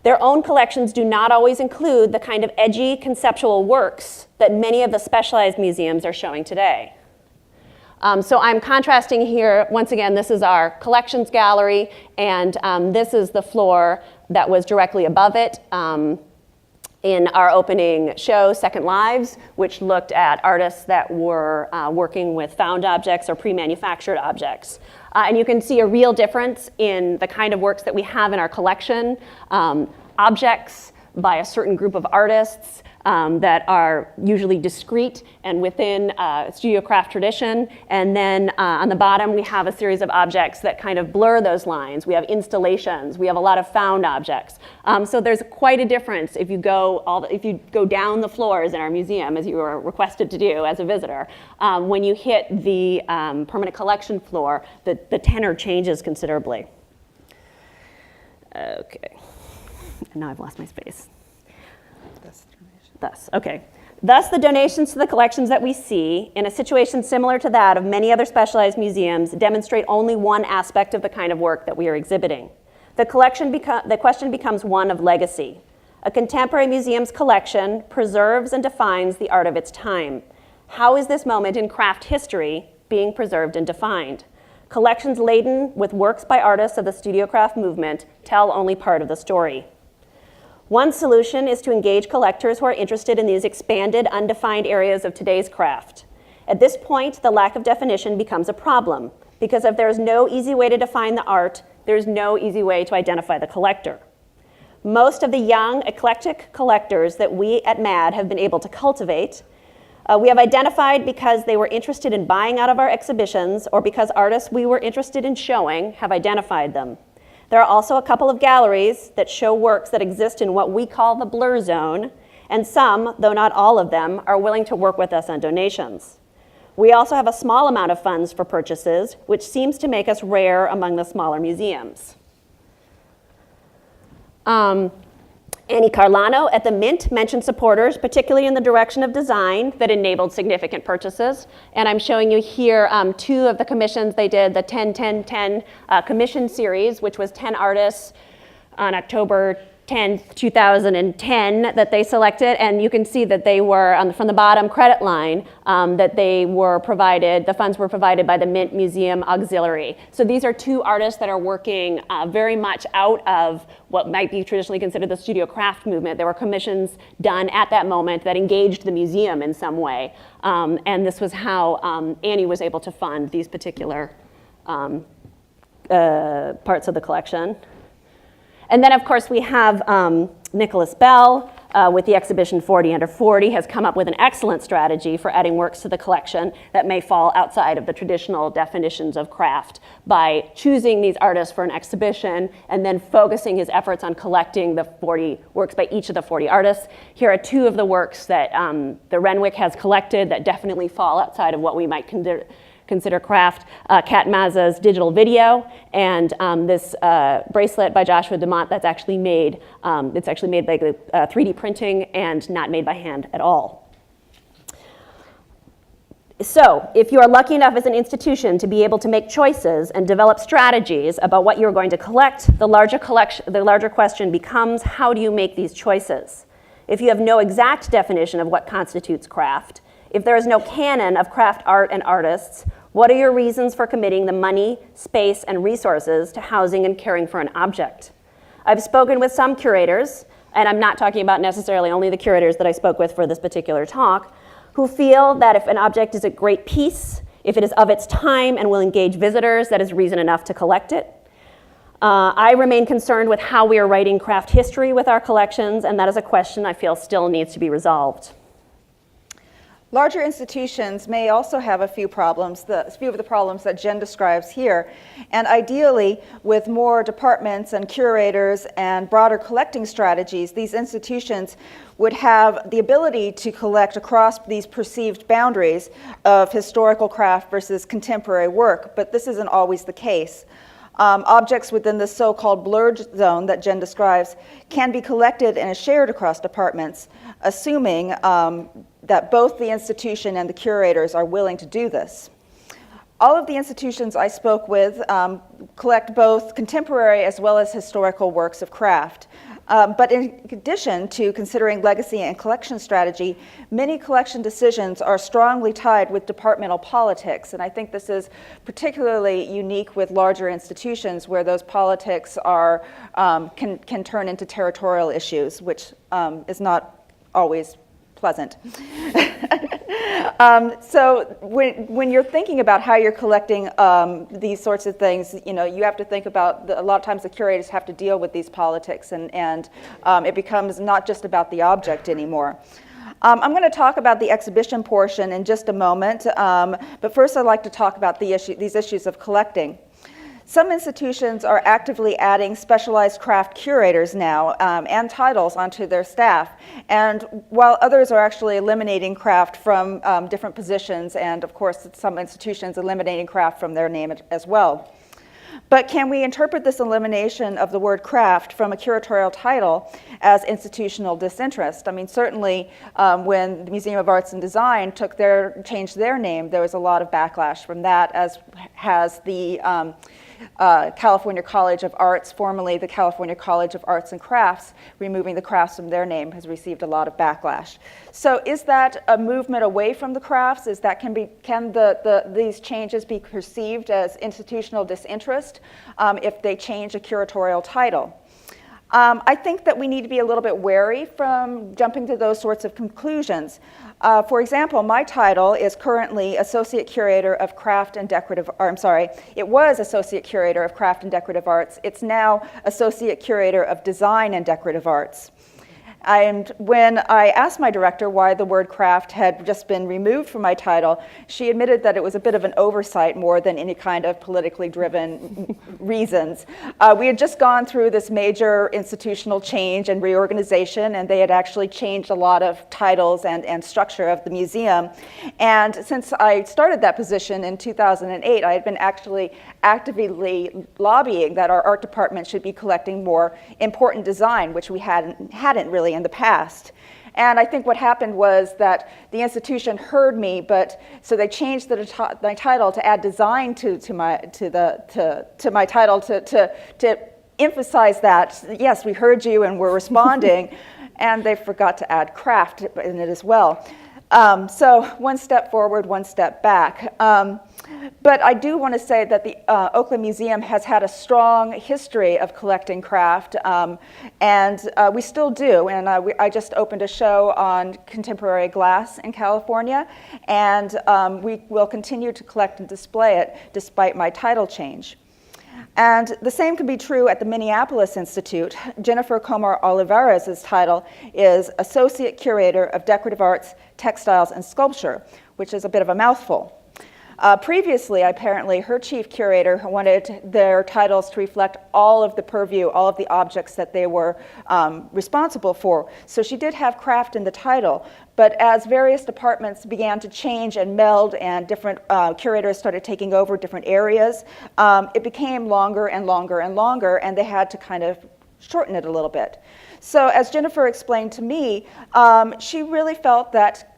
their own collections do not always include the kind of edgy conceptual works that many of the specialized museums are showing today. So I'm contrasting here, once again, this is our collections gallery, and this is the floor that was directly above it in our opening show, Second Lives, which looked at artists that were working with found objects or pre-manufactured objects. And you can see a real difference in the kind of works that we have in our collection, objects by a certain group of artists that are usually discrete and within studio craft tradition. And then on the bottom, we have a series of objects that kind of blur those lines. We have installations. We have a lot of found objects. So there's quite a difference if you go down the floors in our museum, as you were requested to do as a visitor. When you hit the permanent collection floor, the tenor changes considerably. Okay. Now I've lost my space. Thus, the donations to the collections that we see, in a situation similar to that of many other specialized museums, demonstrate only one aspect of the kind of work that we are exhibiting. The question becomes one of legacy. A contemporary museum's collection preserves and defines the art of its time. How is this moment in craft history being preserved and defined? Collections laden with works by artists of the studio craft movement tell only part of the story. One solution is to engage collectors who are interested in these expanded, undefined areas of today's craft. At this point, the lack of definition becomes a problem, because if there is no easy way to define the art, there is no easy way to identify the collector. Most of the young, eclectic collectors that we at MAD have been able to cultivate, we have identified because they were interested in buying out of our exhibitions, or because artists we were interested in showing have identified them. There are also a couple of galleries that show works that exist in what we call the blur zone, and some, though not all of them, are willing to work with us on donations. We also have a small amount of funds for purchases, which seems to make us rare among the smaller museums. Annie Carlano at the Mint mentioned supporters, particularly in the direction of design, that enabled significant purchases. And I'm showing you here two of the commissions they did, the 10-10-10 commission series, which was 10 artists on October 10th, 2010 that they selected. And you can see that they were, from the bottom credit line, that they were provided, the funds were provided by the Mint Museum Auxiliary. So these are two artists that are working very much out of what might be traditionally considered the studio craft movement. There were commissions done at that moment that engaged the museum in some way. And this was how Annie was able to fund these particular parts of the collection. And then, of course, we have Nicholas Bell with the exhibition 40 Under 40 has come up with an excellent strategy for adding works to the collection that may fall outside of the traditional definitions of craft by choosing these artists for an exhibition and then focusing his efforts on collecting the 40 works by each of the 40 artists. Here are two of the works that the Renwick has collected that definitely fall outside of what we might consider craft, Kat Mazza's digital video, and this bracelet by Joshua DeMont that's actually made, it's actually made by 3D printing and not made by hand at all. So, if you are lucky enough as an institution to be able to make choices and develop strategies about what you're going to collect, the larger question becomes, how do you make these choices? If you have no exact definition of what constitutes craft, if there is no canon of craft art and artists, what are your reasons for committing the money, space, and resources to housing and caring for an object? I've spoken with some curators, and I'm not talking about necessarily only the curators that I spoke with for this particular talk, who feel that if an object is a great piece, if it is of its time and will engage visitors, that is reason enough to collect it. I remain concerned with how we are writing craft history with our collections, and that is a question I feel still needs to be resolved. Larger institutions may also have a few problems, a few of the problems that Jen describes here. And ideally, with more departments and curators and broader collecting strategies, these institutions would have the ability to collect across these perceived boundaries of historical craft versus contemporary work, but this isn't always the case. Objects within the so-called blurred zone that Jen describes can be collected and shared across departments, assuming that both the institution and the curators are willing to do this. All of the institutions I spoke with collect both contemporary as well as historical works of craft. But in addition to considering legacy and collection strategy, many collection decisions are strongly tied with departmental politics. And I think this is particularly unique with larger institutions where those politics are, can turn into territorial issues, which is not always pleasant. So when you're thinking about how you're collecting these sorts of things, you have to think about, a lot of times the curators have to deal with these politics, and it becomes not just about the object anymore. I'm going to talk about the exhibition portion in just a moment, but first I'd like to talk about these issues of collecting. Some institutions are actively adding specialized craft curators now and titles onto their staff, and while others are actually eliminating craft from different positions, and of course some institutions eliminating craft from their name as well. But can we interpret this elimination of the word craft from a curatorial title as institutional disinterest? I mean, certainly when the Museum of Arts and Design changed their name, there was a lot of backlash from that, as has the California College of Arts, formerly the California College of Arts and Crafts, removing the crafts from their name has received a lot of backlash. So is that a movement away from the crafts? Can these changes be perceived as institutional disinterest if they change a curatorial title? I think that we need to be a little bit wary from jumping to those sorts of conclusions. For example, my title is currently Associate Curator of Craft and Decorative Art. I'm sorry, it was Associate Curator of Craft and Decorative Arts. It's now Associate Curator of Design and Decorative Arts. And when I asked my director why the word craft had just been removed from my title, she admitted that it was a bit of an oversight more than any kind of politically driven reasons. We had just gone through this major institutional change and reorganization, and they had actually changed a lot of titles and structure of the museum. And since I started that position in 2008, I had been actually actively lobbying that our art department should be collecting more important design, which we hadn't really in the past. And I think what happened was that the institution heard me, but so they changed my title to add design to my title to emphasize that, yes, we heard you and we're responding, and they forgot to add craft in it as well. So one step forward, one step back. But I do want to say that the Oakland Museum has had a strong history of collecting craft, and we still do. And I just opened a show on contemporary glass in California, and we will continue to collect and display it despite my title change. And the same can be true at the Minneapolis Institute. Jennifer Comar Olivares' title is Associate Curator of Decorative Arts, Textiles, and Sculpture, which is a bit of a mouthful. Previously, apparently, her chief curator wanted their titles to reflect all of the purview, all of the objects that they were responsible for. So she did have craft in the title, but as various departments began to change and meld and different curators started taking over different areas, it became longer and longer and longer, and they had to kind of shorten it a little bit. So as Jennifer explained to me, she really felt that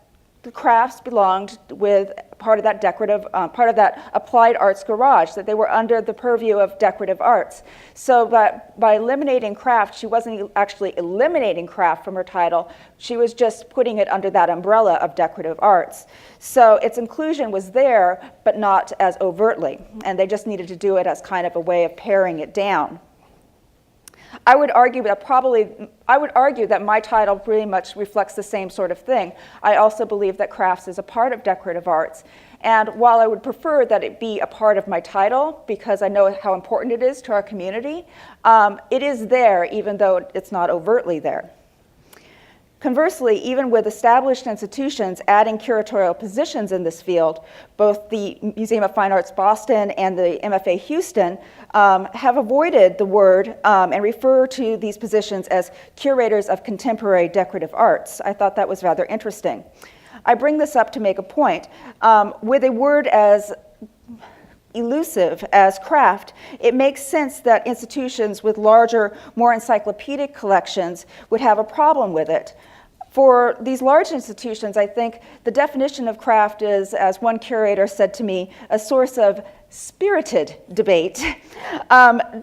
the crafts belonged with part of that decorative, part of that applied arts garage, that they were under the purview of decorative arts. So by eliminating craft, she wasn't actually eliminating craft from her title, she was just putting it under that umbrella of decorative arts. So its inclusion was there, but not as overtly, and they just needed to do it as kind of a way of paring it down. I would argue that my title pretty much reflects the same sort of thing. I also believe that crafts is a part of decorative arts. And while I would prefer that it be a part of my title, because I know how important it is to our community, it is there even though it's not overtly there. Conversely, even with established institutions adding curatorial positions in this field, both the Museum of Fine Arts Boston and the MFA Houston have avoided the word and refer to these positions as curators of contemporary decorative arts. I thought that was rather interesting. I bring this up to make a point. With a word as elusive as craft, it makes sense that institutions with larger, more encyclopedic collections would have a problem with it. For these large institutions, I think the definition of craft is, as one curator said to me, a source of spirited debate.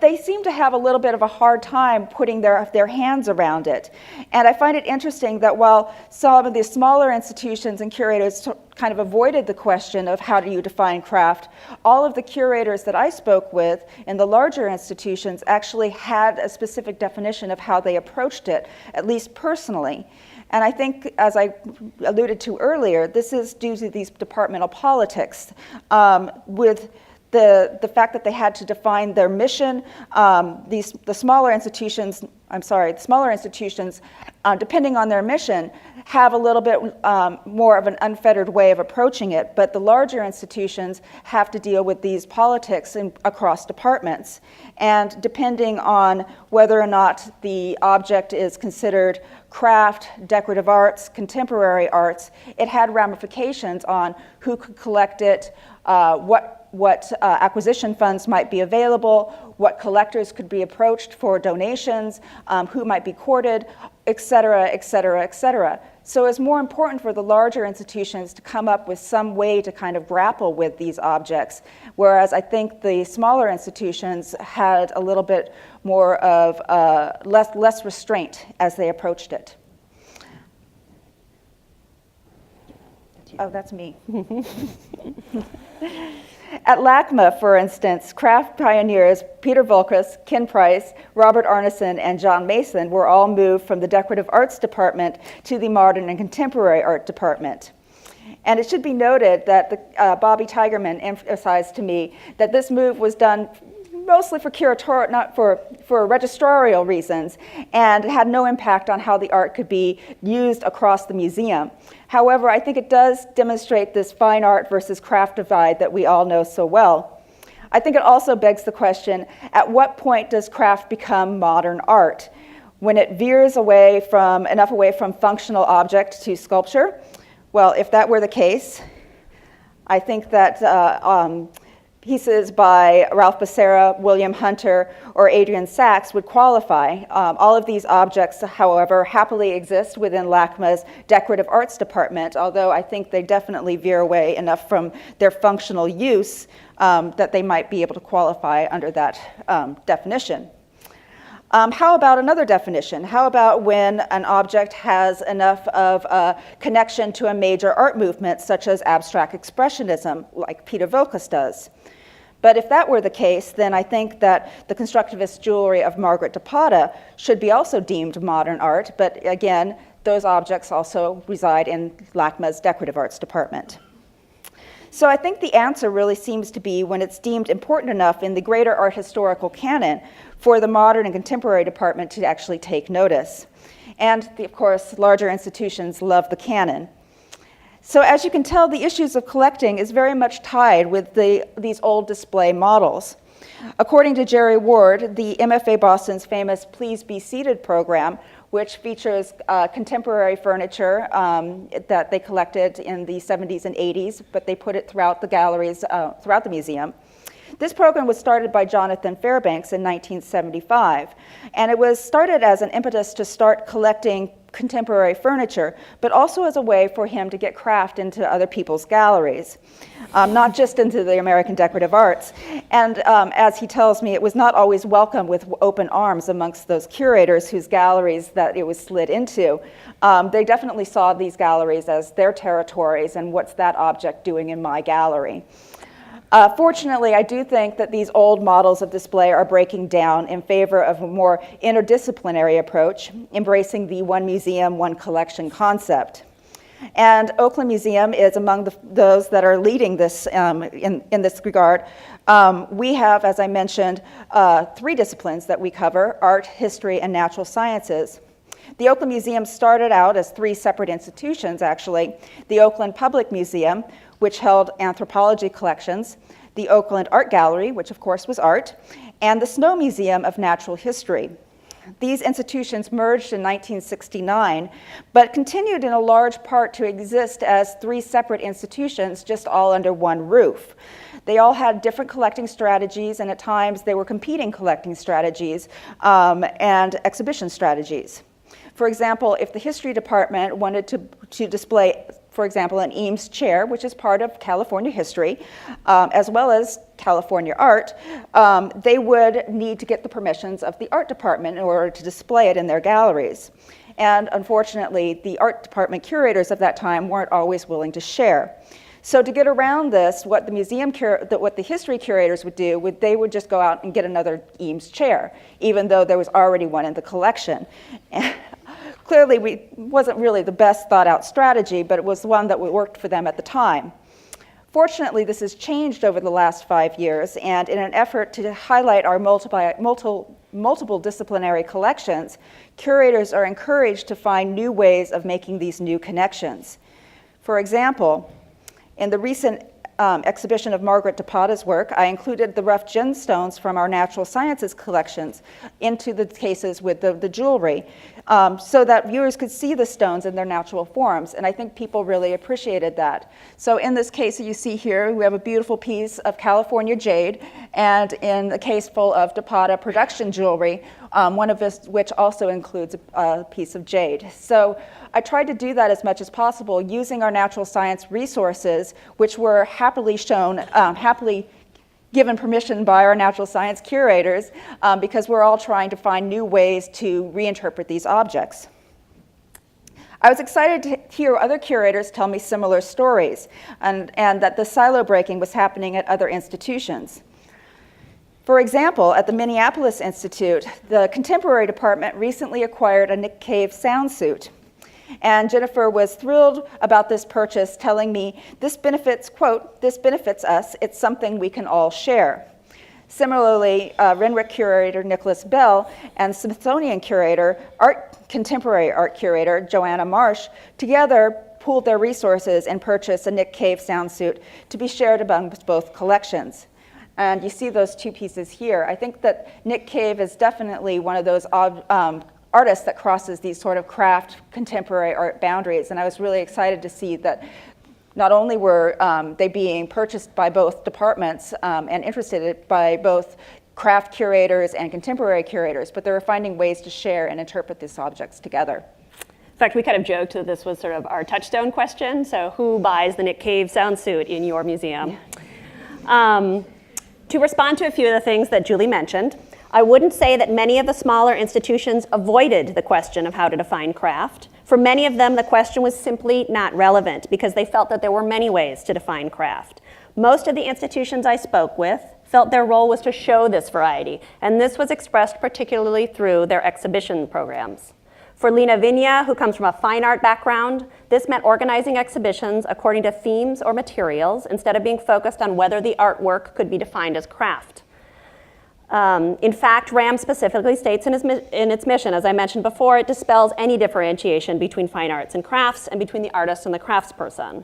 They seem to have a little bit of a hard time putting their hands around it. And I find it interesting that while some of the smaller institutions and curators kind of avoided the question of how do you define craft, all of the curators that I spoke with in the larger institutions actually had a specific definition of how they approached it, at least personally. And I think, as I alluded to earlier, this is due to these departmental politics. With the fact that they had to define their mission, the smaller institutions, depending on their mission, have a little bit more of an unfettered way of approaching it, but the larger institutions have to deal with these politics across departments. And depending on whether or not the object is considered craft, decorative arts, contemporary arts, it had ramifications on who could collect it, what acquisition funds might be available, what collectors could be approached for donations, who might be courted, et cetera, et cetera, et cetera. So it's more important for the larger institutions to come up with some way to kind of grapple with these objects, whereas I think the smaller institutions had a little bit more of less restraint as they approached it. Oh, that's me. At LACMA, for instance, craft pioneers Peter Volkes, Ken Price, Robert Arneson, and John Mason were all moved from the Decorative Arts Department to the Modern and Contemporary Art Department. And it should be noted that Bobby Tigerman emphasized to me that this move was done mostly for curatorial, not for registrarial reasons, and it had no impact on how the art could be used across the museum. However, I think it does demonstrate this fine art versus craft divide that we all know so well. I think it also begs the question, at what point does craft become modern art? When it veers enough away from functional object to sculpture? Well, if that were the case, I think that pieces by Ralph Becerra, William Hunter, or Adrian Sachs would qualify. All of these objects, however, happily exist within LACMA's Decorative Arts Department, although I think they definitely veer away enough from their functional use that they might be able to qualify under that definition. How about another definition? How about when an object has enough of a connection to a major art movement, such as abstract expressionism, like Peter Volkes does? But if that were the case, then I think that the constructivist jewelry of Margaret DePata should be also deemed modern art, but again, those objects also reside in LACMA's Decorative Arts Department. So I think the answer really seems to be when it's deemed important enough in the greater art historical canon for the modern and contemporary department to actually take notice. And of course, larger institutions love the canon. So as you can tell, the issues of collecting is very much tied with these old display models. According to Jerry Ward, the MFA Boston's famous Please Be Seated program, which features contemporary furniture that they collected in the 70s and 80s, but they put it throughout the galleries, throughout the museum. This program was started by Jonathan Fairbanks in 1975, and it was started as an impetus to start collecting contemporary furniture, but also as a way for him to get craft into other people's galleries, not just into the American decorative arts. And as he tells me, it was not always welcome with open arms amongst those curators whose galleries that it was slid into. They definitely saw these galleries as their territories and what's that object doing in my gallery. Fortunately, I do think that these old models of display are breaking down in favor of a more interdisciplinary approach, embracing the one museum, one collection concept. And Oakland Museum is among those that are leading this in this regard. We have, as I mentioned, 3 disciplines that we cover: art, history, and natural sciences. The Oakland Museum started out as 3 separate institutions, actually. The Oakland Public Museum, which held anthropology collections, the Oakland Art Gallery, which of course was art, and the Snow Museum of Natural History. These institutions merged in 1969, but continued in a large part to exist as 3 separate institutions, just all under one roof. They all had different collecting strategies, and at times they were competing collecting strategies and exhibition strategies. For example, if the history department wanted to display, for example, an Eames chair, which is part of California history, as well as California art, they would need to get the permissions of the art department in order to display it in their galleries. And unfortunately, the art department curators of that time weren't always willing to share. So to get around this, what the history curators would do, they would just go out and get another Eames chair, even though there was already one in the collection. Clearly, it wasn't really the best thought out strategy, but it was one that worked for them at the time. Fortunately, this has changed over the last 5 years, and in an effort to highlight our multiple disciplinary collections, curators are encouraged to find new ways of making these new connections. For example, in the recent exhibition of Margaret DePata's work, I included the rough gemstones from our natural sciences collections into the cases with the jewelry, so that viewers could see the stones in their natural forms, and I think people really appreciated that. So in this case that you see here, we have a beautiful piece of California jade, and in a case full of DePata production jewelry, one of which also includes a piece of jade. So I tried to do that as much as possible using our natural science resources, which were happily given permission by our natural science curators, because we're all trying to find new ways to reinterpret these objects. I was excited to hear other curators tell me similar stories, and that the silo breaking was happening at other institutions. For example, at the Minneapolis Institute, the Contemporary Department recently acquired a Nick Cave sound suit. And Jennifer was thrilled about this purchase, telling me, this benefits, quote, "this benefits us, it's something we can all share." Similarly, Renwick curator Nicholas Bell and Smithsonian curator, contemporary art curator Joanna Marsh, together pooled their resources and purchased a Nick Cave sound suit to be shared among both collections. And you see those 2 pieces here. I think that Nick Cave is definitely one of those artists that crosses these sort of craft contemporary art boundaries, and I was really excited to see that not only were they being purchased by both departments and interested by both craft curators and contemporary curators, but they were finding ways to share and interpret these objects together. In fact, we kind of joked that this was sort of our touchstone question, so who buys the Nick Cave sound suit in your museum? To respond to a few of the things that Julie mentioned, I wouldn't say that many of the smaller institutions avoided the question of how to define craft. For many of them, the question was simply not relevant because they felt that there were many ways to define craft. Most of the institutions I spoke with felt their role was to show this variety, and this was expressed particularly through their exhibition programs. For Lena Vigna, who comes from a fine art background, this meant organizing exhibitions according to themes or materials instead of being focused on whether the artwork could be defined as craft. In fact, RAM specifically states in its mission, as I mentioned before, it dispels any differentiation between fine arts and crafts and between the artist and the craftsperson.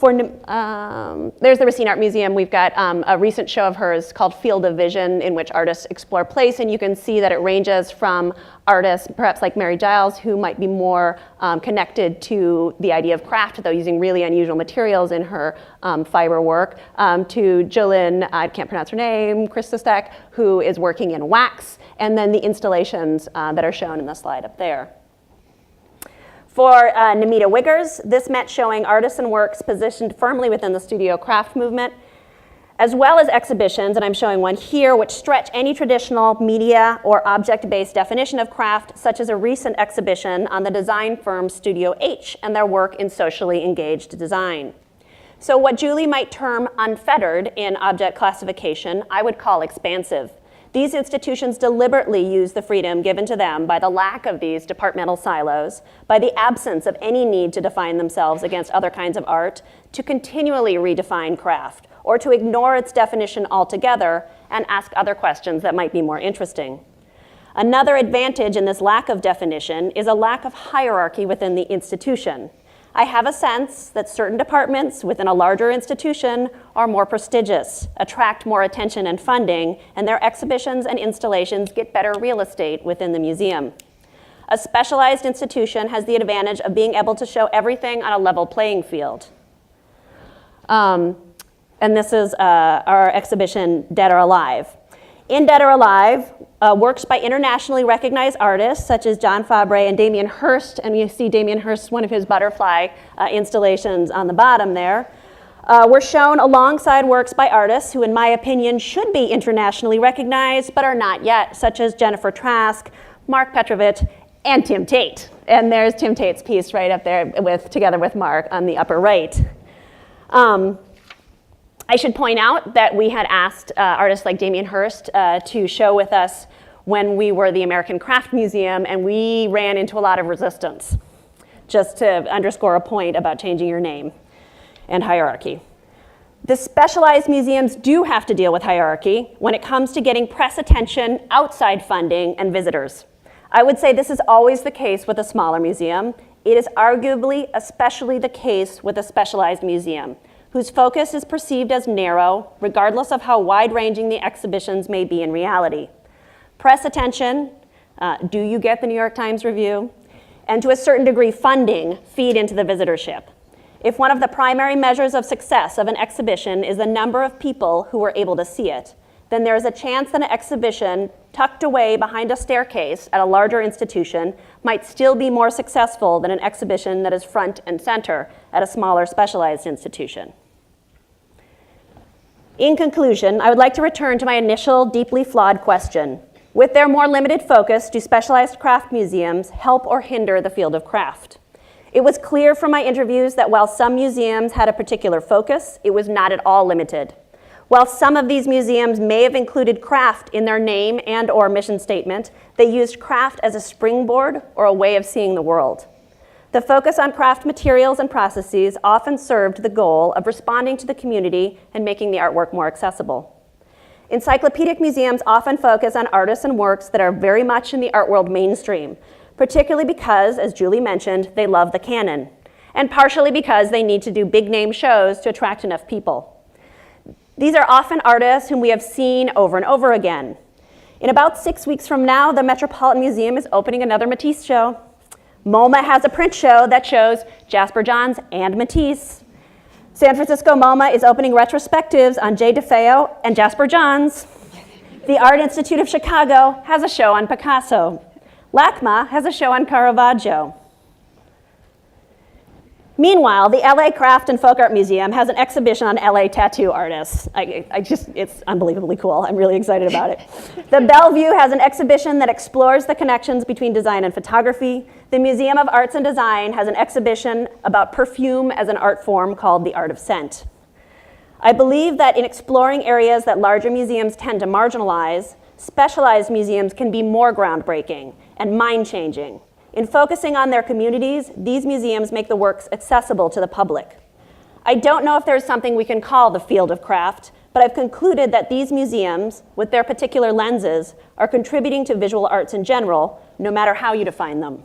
There's the Racine Art Museum. We've got a recent show of hers called Field of Vision, in which artists explore place, and you can see that it ranges from artists, perhaps like Mary Giles, who might be more connected to the idea of craft, though using really unusual materials in her fiber work, to Jolyn, I can't pronounce her name, Christostek, who is working in wax, and then the installations that are shown in the slide up there. For Namita Wiggers, this meant showing artisan works positioned firmly within the studio craft movement, as well as exhibitions, and I'm showing one here, which stretch any traditional media or object-based definition of craft, such as a recent exhibition on the design firm Studio H and their work in socially engaged design. So what Julie might term unfettered in object classification, I would call expansive. These institutions deliberately use the freedom given to them by the lack of these departmental silos, by the absence of any need to define themselves against other kinds of art, to continually redefine craft, or to ignore its definition altogether and ask other questions that might be more interesting. Another advantage in this lack of definition is a lack of hierarchy within the institution. I have a sense that certain departments within a larger institution are more prestigious, attract more attention and funding, and their exhibitions and installations get better real estate within the museum. A specialized institution has the advantage of being able to show everything on a level playing field. And this is our exhibition, Dead or Alive. In Dead or Alive, works by internationally recognized artists such as John Fabre and Damien Hirst, and you see Damien Hirst, one of his butterfly installations on the bottom there, were shown alongside works by artists who, in my opinion, should be internationally recognized, but are not yet, such as Jennifer Trask, Mark Petrovich, and Tim Tate. And there's Tim Tate's piece right up there together with Mark on the upper right. I should point out that we had asked artists like Damien Hirst to show with us when we were the American Craft Museum, and we ran into a lot of resistance, just to underscore a point about changing your name and hierarchy. The specialized museums do have to deal with hierarchy when it comes to getting press attention, outside funding, and visitors. I would say this is always the case with a smaller museum. It is arguably especially the case with a specialized museum, whose focus is perceived as narrow, regardless of how wide-ranging the exhibitions may be in reality. Press attention, do you get the New York Times review? And to a certain degree, funding feed into the visitorship. If one of the primary measures of success of an exhibition is the number of people who were able to see it, then there is a chance that an exhibition tucked away behind a staircase at a larger institution might still be more successful than an exhibition that is front and center at a smaller specialized institution. In conclusion, I would like to return to my initial deeply flawed question. With their more limited focus, do specialized craft museums help or hinder the field of craft? It was clear from my interviews that while some museums had a particular focus, it was not at all limited. While some of these museums may have included craft in their name and or mission statement, they used craft as a springboard or a way of seeing the world. The focus on craft materials and processes often served the goal of responding to the community and making the artwork more accessible. Encyclopedic museums often focus on artists and works that are very much in the art world mainstream, particularly because, as Julie mentioned, they love the canon, and partially because they need to do big name shows to attract enough people. These are often artists whom we have seen over and over again. In about 6 weeks from now, the Metropolitan Museum is opening another Matisse show. MoMA has a print show that shows Jasper Johns and Matisse. San Francisco MoMA is opening retrospectives on Jay DeFeo and Jasper Johns. The Art Institute of Chicago has a show on Picasso. LACMA has a show on Caravaggio. Meanwhile, the LA Craft and Folk Art Museum has an exhibition on LA tattoo artists. It's unbelievably cool. I'm really excited about it. The Bellevue has an exhibition that explores the connections between design and photography. The Museum of Arts and Design has an exhibition about perfume as an art form called The Art of Scent. I believe that in exploring areas that larger museums tend to marginalize, specialized museums can be more groundbreaking and mind-changing. In focusing on their communities, these museums make the works accessible to the public. I don't know if there's something we can call the field of craft, but I've concluded that these museums, with their particular lenses, are contributing to visual arts in general, no matter how you define them.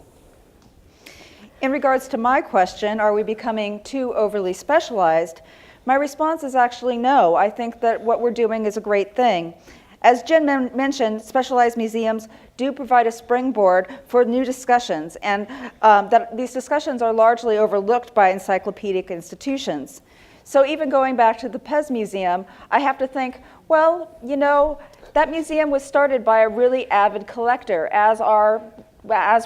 In regards to my question, are we becoming too overly specialized? My response is actually no. I think that what we're doing is a great thing. As Jen mentioned, specialized museums do provide a springboard for new discussions, and that these discussions are largely overlooked by encyclopedic institutions. So even going back to the Pez Museum, I have to think, well, you know, that museum was started by a really avid collector, as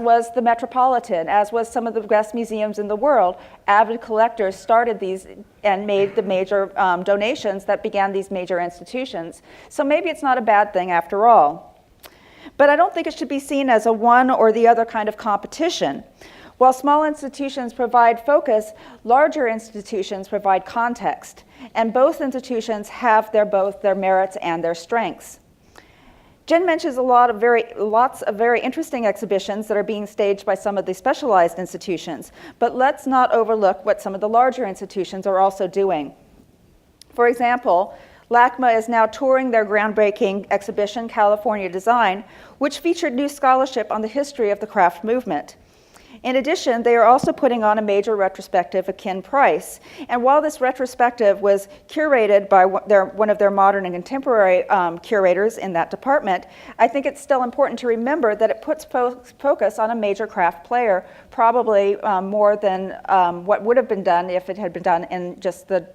was the Metropolitan, as was some of the best museums in the world. Avid collectors started these and made the major donations that began these major institutions. So maybe it's not a bad thing after all. But I don't think it should be seen as a one or the other kind of competition. While small institutions provide focus, larger institutions provide context. And both institutions have both their merits and their strengths. Jen mentions lots of very interesting exhibitions that are being staged by some of the specialized institutions, but let's not overlook what some of the larger institutions are also doing. For example, LACMA is now touring their groundbreaking exhibition, California Design, which featured new scholarship on the history of the craft movement. In addition, they are also putting on a major retrospective of Ken Price. And while this retrospective was curated by one of their modern and contemporary curators in that department, I think it's still important to remember that it puts focus on a major craft player, probably more than what would have been done if it had been done in just the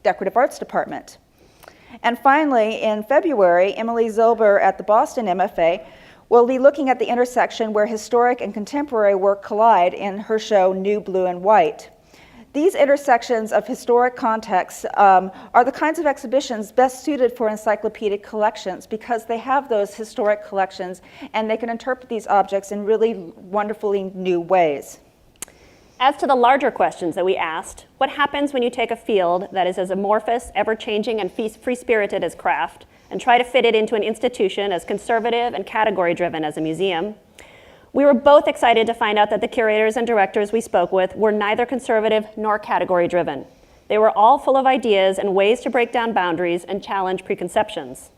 Decorative Arts department. And finally, in February, Emily Zilber at the Boston MFA will be looking at the intersection where historic and contemporary work collide in her show, New Blue and White. These intersections of historic contexts are the kinds of exhibitions best suited for encyclopedic collections because they have those historic collections and they can interpret these objects in really wonderfully new ways. As to the larger questions that we asked, what happens when you take a field that is as amorphous, ever-changing, and free-spirited as craft, and try to fit it into an institution as conservative and category-driven as a museum? We were both excited to find out that the curators and directors we spoke with were neither conservative nor category-driven. They were all full of ideas and ways to break down boundaries and challenge preconceptions.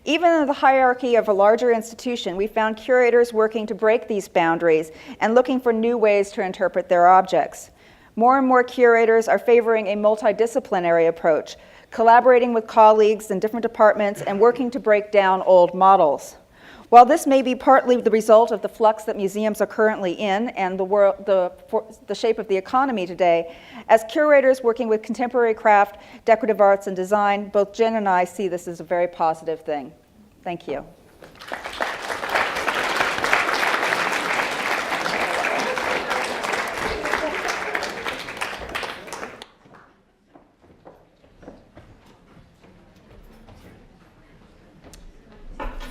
Even in the hierarchy of a larger institution, we found curators working to break these boundaries and looking for new ways to interpret their objects. More and more curators are favoring a multidisciplinary approach, collaborating with colleagues in different departments and working to break down old models. While this may be partly the result of the flux that museums are currently in and the shape of the economy today, as curators working with contemporary craft, decorative arts, and design, both Jen and I see this as a very positive thing. Thank you.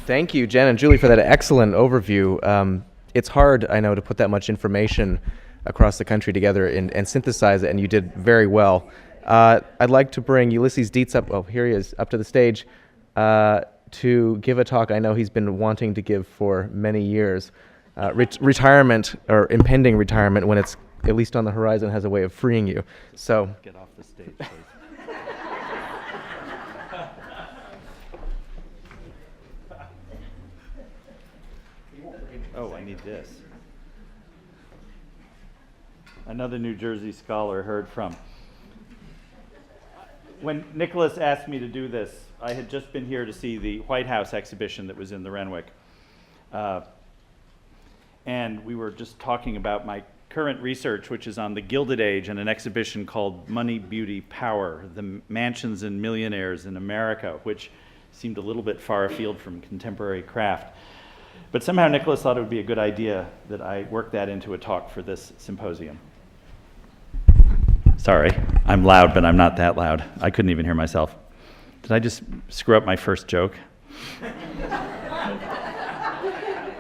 Thank you, Jen and Julie, for that excellent overview. It's hard, I know, to put that much information across the country together and synthesize it, and you did very well. I'd like to bring Ulysses Dietz up, oh, here he is, up to the stage to give a talk I know he's been wanting to give for many years. Retirement, or impending retirement, when it's at least on the horizon, has a way of freeing you. So, get off the stage, please. Oh, I need this. Another New Jersey scholar heard from. When Nicholas asked me to do this, I had just been here to see the White House exhibition that was in the Renwick. And we were just talking about my current research, which is on the Gilded Age and an exhibition called Money, Beauty, Power, the Mansions and Millionaires in America, which seemed a little bit far afield from contemporary craft. But somehow Nicholas thought it would be a good idea that I work that into a talk for this symposium. Sorry, I'm loud, but I'm not that loud. I couldn't even hear myself. Did I just screw up my first joke?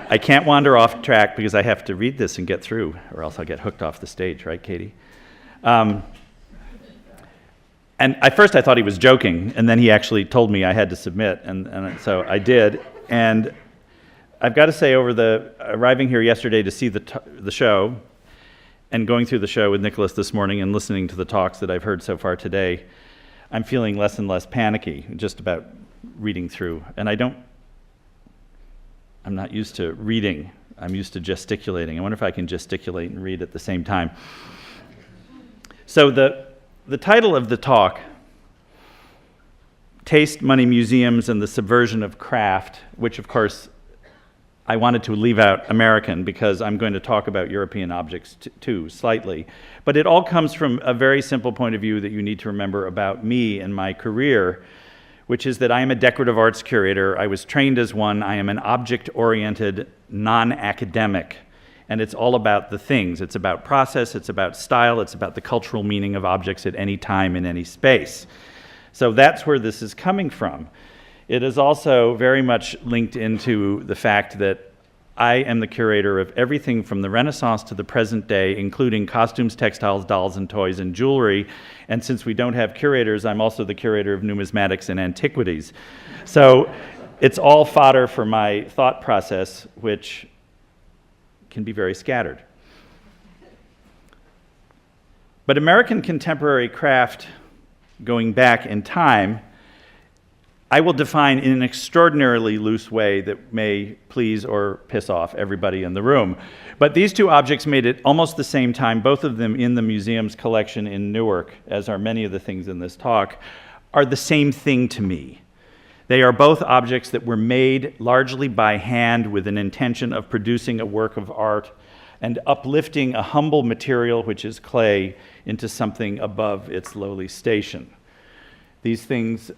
I can't wander off track because I have to read this and get through, or else I'll get hooked off the stage, right, Katie? And at first I thought he was joking, and then he actually told me I had to submit, and so I did. And I've got to say, arriving here yesterday to see the show, and going through the show with Nicholas this morning and listening to the talks that I've heard so far today, I'm feeling less and less panicky just about reading through. And I'm not used to reading. I'm used to gesticulating. I wonder if I can gesticulate and read at the same time. So the title of the talk, Taste, Money, Museums, and the Subversion of Craft, which of course I wanted to leave out American because I'm going to talk about European objects too, slightly. But it all comes from a very simple point of view that you need to remember about me and my career, which is that I am a decorative arts curator. I was trained as one. I am an object-oriented, non-academic. And it's all about the things. It's about process, it's about style, it's about the cultural meaning of objects at any time in any space. So that's where this is coming from. It is also very much linked into the fact that I am the curator of everything from the Renaissance to the present day, including costumes, textiles, dolls, and toys, and jewelry. And since we don't have curators, I'm also the curator of numismatics and antiquities. So it's all fodder for my thought process, which can be very scattered. But American contemporary craft going back in time, I will define in an extraordinarily loose way that may please or piss off everybody in the room. But these two objects made at almost the same time, both of them in the museum's collection in Newark, as are many of the things in this talk, are the same thing to me. They are both objects that were made largely by hand with an intention of producing a work of art and uplifting a humble material, which is clay, into something above its lowly station. These things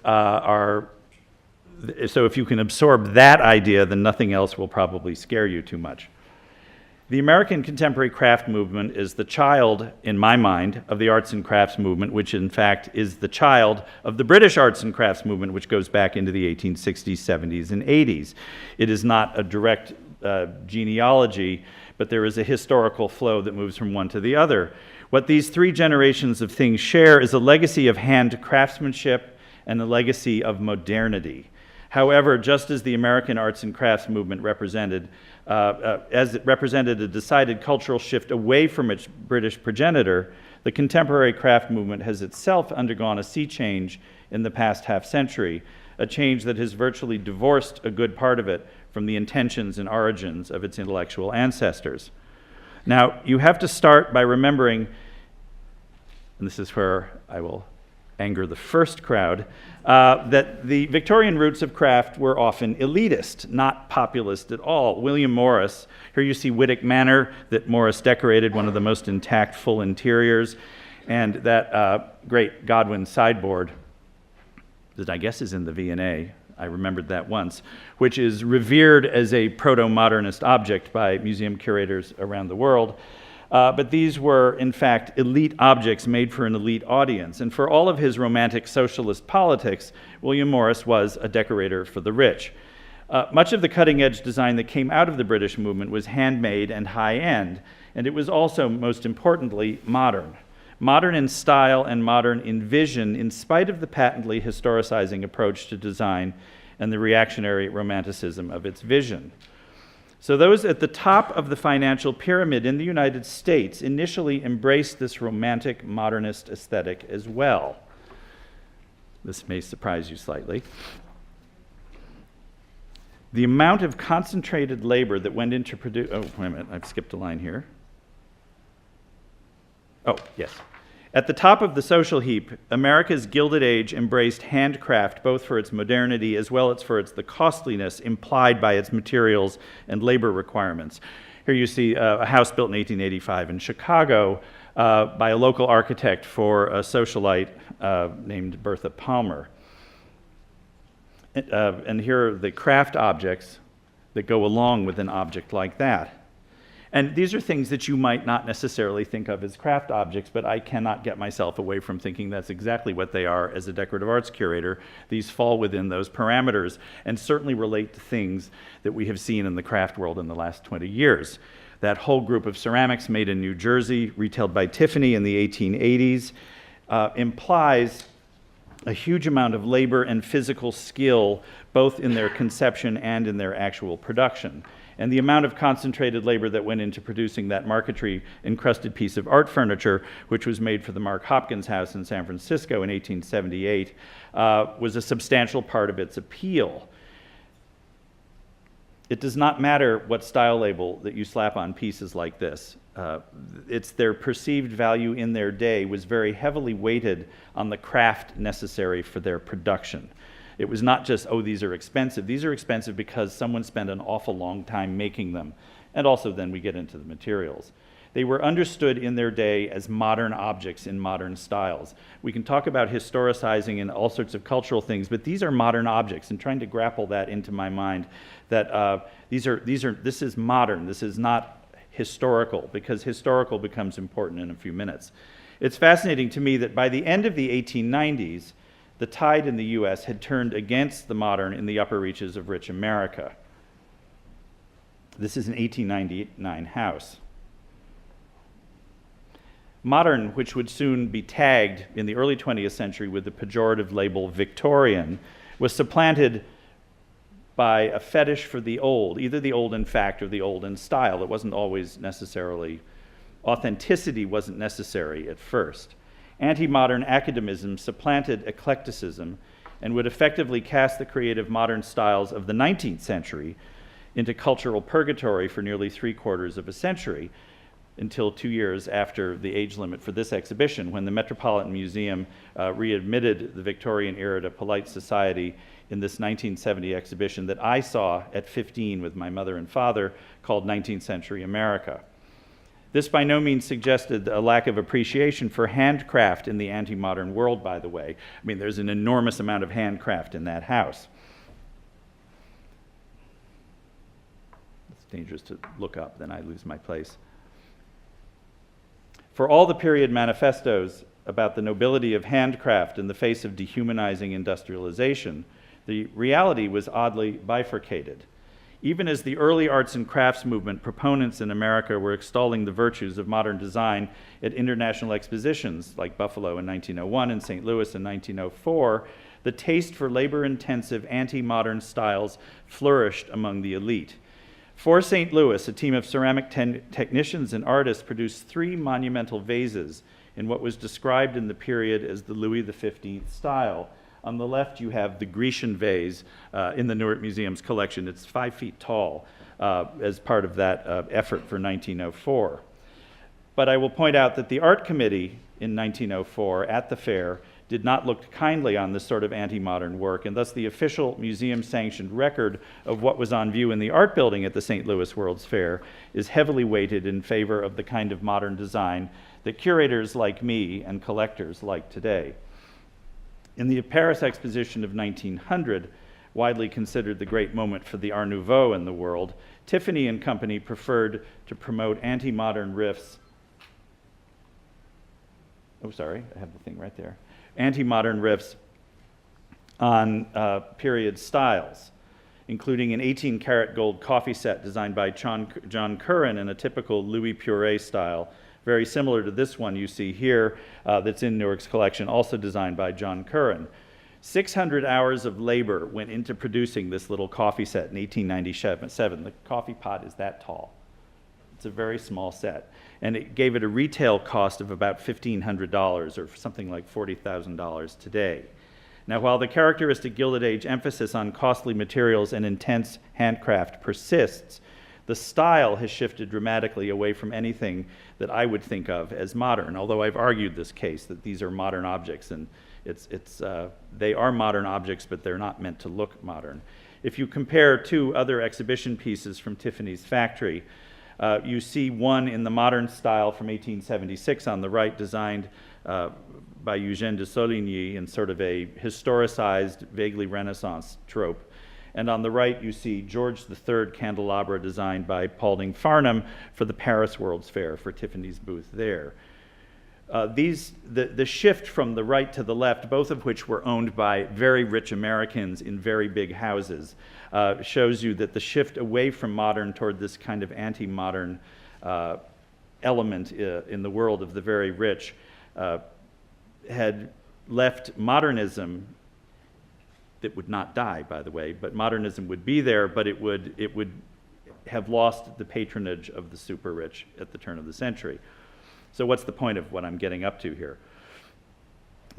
so if you can absorb that idea, then nothing else will probably scare you too much. The American contemporary craft movement is the child, in my mind, of the arts and crafts movement, which in fact is the child of the British arts and crafts movement, which goes back into the 1860s, 70s, and 80s. It is not a direct genealogy, but there is a historical flow that moves from one to the other. What these three generations of things share is a legacy of hand craftsmanship and a legacy of modernity. However, just as the American arts and crafts movement represented a decided cultural shift away from its British progenitor, the contemporary craft movement has itself undergone a sea change in the past half-century, a change that has virtually divorced a good part of it from the intentions and origins of its intellectual ancestors. Now, you have to start by remembering, and this is where I will anger the first crowd, that the Victorian roots of craft were often elitist, not populist at all. William Morris, here you see Whittock Manor that Morris decorated, one of the most intact full interiors, and that great Godwin sideboard that I guess is in the V&A, I remembered that once, which is revered as a proto-modernist object by museum curators around the world. But these were, in fact, elite objects made for an elite audience. And for all of his romantic socialist politics, William Morris was a decorator for the rich. Much of the cutting-edge design that came out of the British movement was handmade and high-end, and it was also, most importantly, modern. Modern in style and modern in vision, in spite of the patently historicizing approach to design and the reactionary romanticism of its vision. So those at the top of the financial pyramid in the United States initially embraced this romantic modernist aesthetic as well. This may surprise you slightly. The amount of concentrated labor that went into produce, oh, wait a minute, I've skipped a line here. Oh, yes. At the top of the social heap, America's Gilded Age embraced handcraft both for its modernity as well as for the costliness implied by its materials and labor requirements. Here you see a house built in 1885 in Chicago by a local architect for a socialite named Bertha Palmer. And here are the craft objects that go along with an object like that. And these are things that you might not necessarily think of as craft objects, but I cannot get myself away from thinking that's exactly what they are as a decorative arts curator. These fall within those parameters and certainly relate to things that we have seen in the craft world in the last 20 years. That whole group of ceramics made in New Jersey, retailed by Tiffany in the 1880s, implies a huge amount of labor and physical skill, both in their conception and in their actual production. And the amount of concentrated labor that went into producing that marquetry-encrusted piece of art furniture, which was made for the Mark Hopkins House in San Francisco in 1878, was a substantial part of its appeal. It does not matter what style label that you slap on pieces like this. It's their perceived value in their day was very heavily weighted on the craft necessary for their production. It was not just, oh, these are expensive. These are expensive because someone spent an awful long time making them. And also then we get into the materials. They were understood in their day as modern objects in modern styles. We can talk about historicizing and all sorts of cultural things, but these are modern objects, and trying to grapple that into my mind that this is modern, this is not historical, because historical becomes important in a few minutes. It's fascinating to me that by the end of the 1890s, the tide in the US had turned against the modern in the upper reaches of rich America. This is an 1899 house. Modern, which would soon be tagged in the early 20th century with the pejorative label Victorian, was supplanted by a fetish for the old, either the old in fact or the old in style. It wasn't always necessarily, authenticity wasn't necessary at first. anti-modern academicism supplanted eclecticism and would effectively cast the creative modern styles of the 19th century into cultural purgatory for nearly 3/4 of a century, until 2 years after the age limit for this exhibition, when the Metropolitan Museum readmitted the Victorian era to polite society in this 1970 exhibition that I saw at 15 with my mother and father, called 19th Century America. This by no means suggested a lack of appreciation for handcraft in the anti-modern world, by the way. I mean, there's an enormous amount of handcraft in that house. It's dangerous to look up, then I lose my place. For all the period manifestos about the nobility of handcraft in the face of dehumanizing industrialization, the reality was oddly bifurcated. Even as the early arts and crafts movement proponents in America were extolling the virtues of modern design at international expositions like Buffalo in 1901 and St. Louis in 1904, the taste for labor-intensive anti-modern styles flourished among the elite. For St. Louis, a team of ceramic technicians and artists produced 3 monumental vases in what was described in the period as the Louis XV style. On the left, you have the Grecian vase in the Newark Museum's collection. It's 5 feet tall as part of that effort for 1904. But I will point out that the art committee in 1904 at the fair did not look kindly on this sort of anti-modern work, and thus the official museum-sanctioned record of what was on view in the art building at the St. Louis World's Fair is heavily weighted in favor of the kind of modern design that curators like me and collectors like today. In the Paris exposition of 1900, widely considered the great moment for the Art Nouveau in the world, Tiffany and company preferred to promote anti-modern riffs. Oh, sorry, I have the thing right there. Anti-modern riffs on period styles, including an 18-karat gold coffee set designed by John Curran in a typical Louis Purée style, very similar to this one you see here that's in Newark's collection, also designed by John Curran. 600 hours of labor went into producing this little coffee set in 1897. The coffee pot is that tall. It's a very small set. And it gave it a retail cost of about $1,500 or something like $40,000 today. Now, while the characteristic Gilded Age emphasis on costly materials and intense handcraft persists, the style has shifted dramatically away from anything that I would think of as modern, although I've argued this case that these are modern objects, and they are modern objects, but they're not meant to look modern. If you compare 2 other exhibition pieces from Tiffany's factory, you see one in the modern style from 1876 on the right, designed by Eugène de Soligny in sort of a historicized, vaguely Renaissance trope. And on the right, you see George III candelabra designed by Paulding Farnham for the Paris World's Fair, for Tiffany's booth there. The shift from the right to the left, both of which were owned by very rich Americans in very big houses, shows you that the shift away from modern toward this kind of anti-modern element in the world of the very rich had left modernism, that would not die, by the way, but modernism would be there, but it would have lost the patronage of the super rich at the turn of the century. So what's the point of what I'm getting up to here?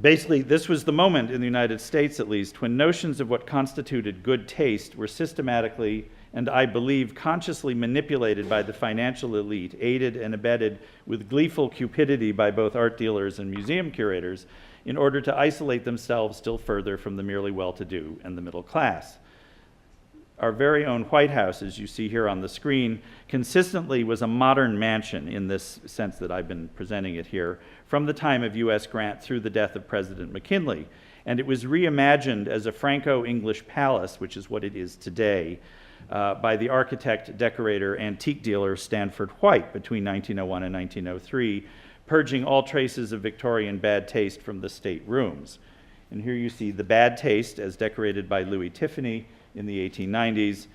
Basically, this was the moment in the United States, at least, when notions of what constituted good taste were systematically, and I believe consciously, manipulated by the financial elite, aided and abetted with gleeful cupidity by both art dealers and museum curators, in order to isolate themselves still further from the merely well-to-do and the middle class. Our very own White House, as you see here on the screen, consistently was a modern mansion in this sense that I've been presenting it here, from the time of U.S. Grant through the death of President McKinley. And it was reimagined as a Franco-English palace, which is what it is today, by the architect, decorator, antique dealer Stanford White between 1901 and 1903, purging all traces of Victorian bad taste from the state rooms. And here you see the bad taste as decorated by Louis Tiffany in the 1890s,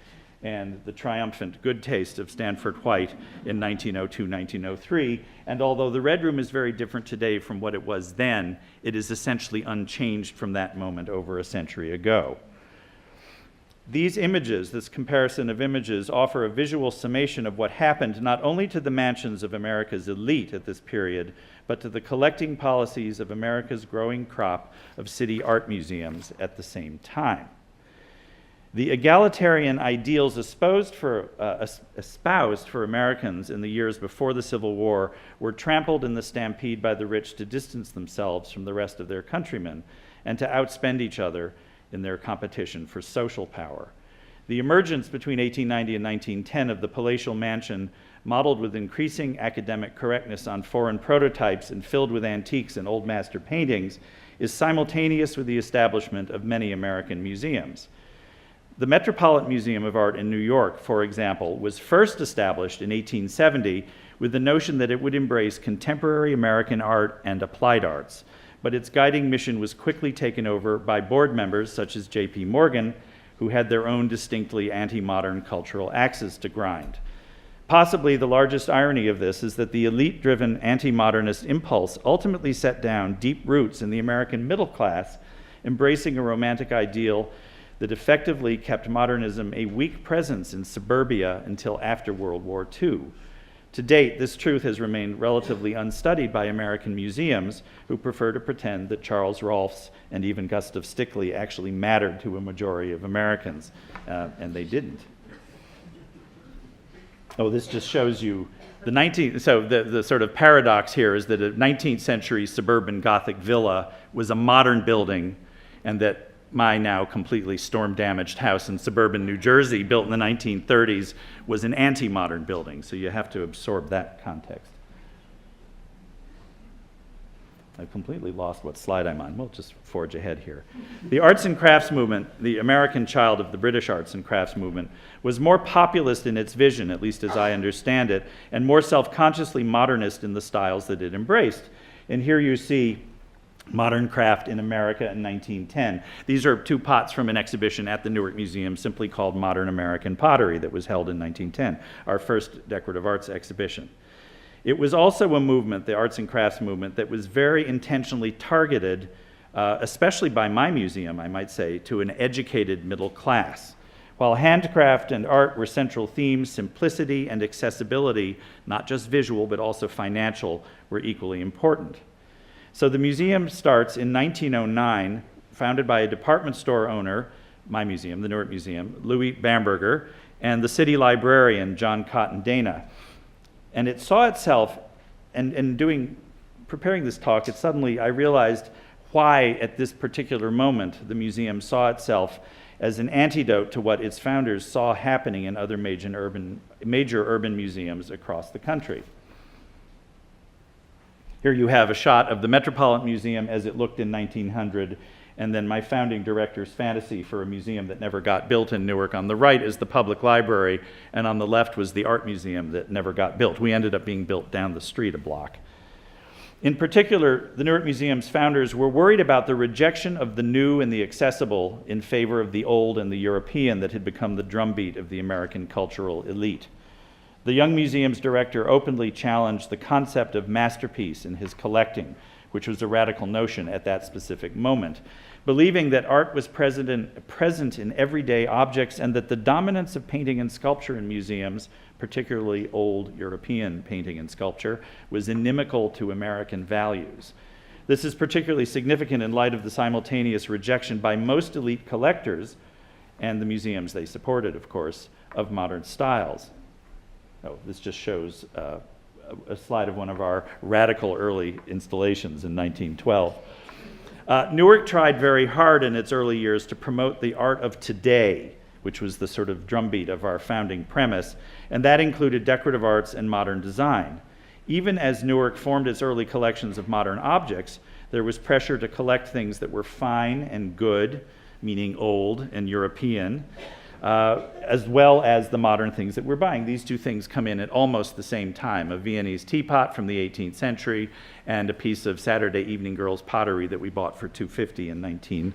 and the triumphant good taste of Stanford White in 1902, 1903. And although the Red Room is very different today from what it was then, it is essentially unchanged from that moment over a century ago. These images, this comparison of images, offer a visual summation of what happened not only to the mansions of America's elite at this period, but to the collecting policies of America's growing crop of city art museums at the same time. The egalitarian ideals espoused for Americans in the years before the Civil War were trampled in the stampede by the rich to distance themselves from the rest of their countrymen and to outspend each other in their competition for social power. The emergence between 1890 and 1910 of the palatial mansion, modeled with increasing academic correctness on foreign prototypes and filled with antiques and old master paintings, is simultaneous with the establishment of many American museums. The Metropolitan Museum of Art in New York, for example, was first established in 1870 with the notion that it would embrace contemporary American art and applied arts, but its guiding mission was quickly taken over by board members such as J.P. Morgan, who had their own distinctly anti-modern cultural axes to grind. Possibly the largest irony of this is that the elite-driven anti-modernist impulse ultimately set down deep roots in the American middle class, embracing a romantic ideal that effectively kept modernism a weak presence in suburbia until after World War II. To date, this truth has remained relatively unstudied by American museums, who prefer to pretend that Charles Rolfs and even Gustav Stickley actually mattered to a majority of Americans, and they didn't. Oh, this just shows you the sort of paradox here is that a 19th century suburban Gothic villa was a modern building, and that my now completely storm-damaged house in suburban New Jersey, built in the 1930s, was an anti-modern building, so you have to absorb that context. I've completely lost what slide I'm on. We'll just forge ahead here. The arts and crafts movement, the American child of the British arts and crafts movement, was more populist in its vision, at least as I understand it, and more self-consciously modernist in the styles that it embraced. And here you see modern craft in America in 1910. These are two pots from an exhibition at the Newark Museum simply called Modern American Pottery that was held in 1910, our first decorative arts exhibition. It was also a movement, the arts and crafts movement, that was very intentionally targeted, especially by my museum, I might say, to an educated middle class. While handcraft and art were central themes, simplicity and accessibility, not just visual but also financial, were equally important. So the museum starts in 1909, founded by a department store owner, my museum, the Newark Museum, Louis Bamberger, and the city librarian, John Cotton Dana. And it saw itself, and preparing this talk, I realized why at this particular moment the museum saw itself as an antidote to what its founders saw happening in other major urban museums across the country. Here you have a shot of the Metropolitan Museum as it looked in 1900, and then my founding director's fantasy for a museum that never got built in Newark. On the right is the public library, and on the left was the art museum that never got built. We ended up being built down the street a block. In particular, the Newark Museum's founders were worried about the rejection of the new and the accessible in favor of the old and the European that had become the drumbeat of the American cultural elite. The young museum's director openly challenged the concept of masterpiece in his collecting, which was a radical notion at that specific moment, believing that art was present in everyday objects and that the dominance of painting and sculpture in museums, particularly old European painting and sculpture, was inimical to American values. This is particularly significant in light of the simultaneous rejection by most elite collectors, and the museums they supported, of course, of modern styles. Oh, this just shows a slide of one of our radical early installations in 1912. Newark tried very hard in its early years to promote the art of today, which was the sort of drumbeat of our founding premise, and that included decorative arts and modern design. Even as Newark formed its early collections of modern objects, there was pressure to collect things that were fine and good, meaning old and European, as well as the modern things that we're buying. These two things come in at almost the same time, a Viennese teapot from the 18th century and a piece of Saturday Evening Girls pottery that we bought for $2.50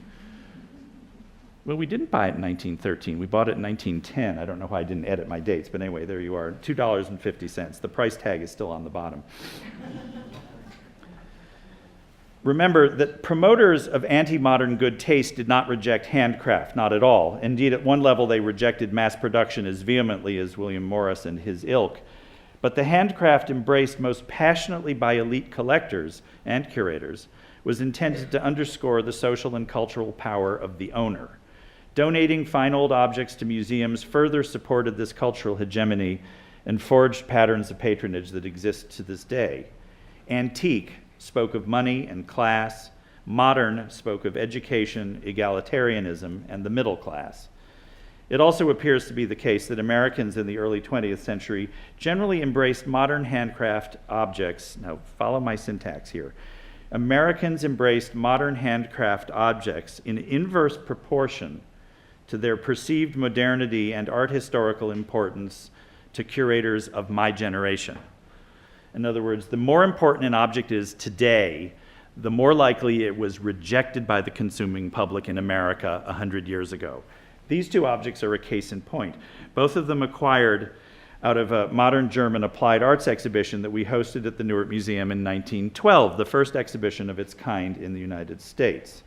well, we didn't buy it in 1913. We bought it in 1910. I don't know why I didn't edit my dates, but anyway, there you are, $2.50. The price tag is still on the bottom. Remember that promoters of anti-modern good taste did not reject handcraft, not at all. Indeed, at one level, they rejected mass production as vehemently as William Morris and his ilk. But the handcraft embraced most passionately by elite collectors and curators was intended to underscore the social and cultural power of the owner. Donating fine old objects to museums further supported this cultural hegemony and forged patterns of patronage that exist to this day. Antique spoke of money and class. Modern spoke of education, egalitarianism, and the middle class. It also appears to be the case that Americans in the early 20th century generally embraced modern handcraft objects. Now, follow my syntax here. Americans embraced modern handcraft objects in inverse proportion to their perceived modernity and art historical importance to curators of my generation. In other words, the more important an object is today, the more likely it was rejected by the consuming public in America 100 years ago. These two objects are a case in point. Both of them acquired out of a modern German applied arts exhibition that we hosted at the Newark Museum in 1912, the first exhibition of its kind in the United States.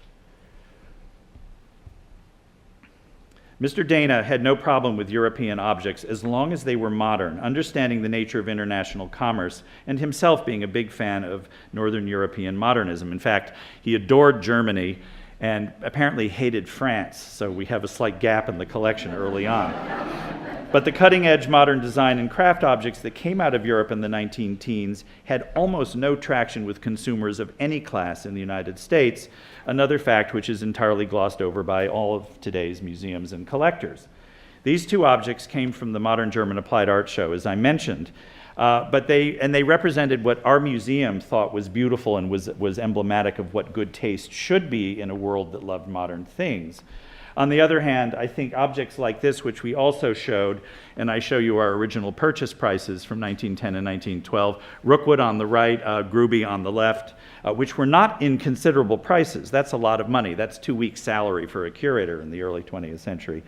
Mr. Dana had no problem with European objects as long as they were modern, understanding the nature of international commerce, and himself being a big fan of Northern European modernism. In fact, he adored Germany and apparently hated France, so we have a slight gap in the collection early on. But the cutting-edge modern design and craft objects that came out of Europe in the 19-teens had almost no traction with consumers of any class in the United States, another fact which is entirely glossed over by all of today's museums and collectors. These two objects came from the Modern German Applied Art Show, as I mentioned, but they represented what our museum thought was beautiful and was emblematic of what good taste should be in a world that loved modern things. On the other hand, I think objects like this, which we also showed, and I show you our original purchase prices from 1910 and 1912, Rookwood on the right, Gruby on the left, which were not inconsiderable prices. That's a lot of money. That's 2 weeks' salary for a curator in the early 20th century.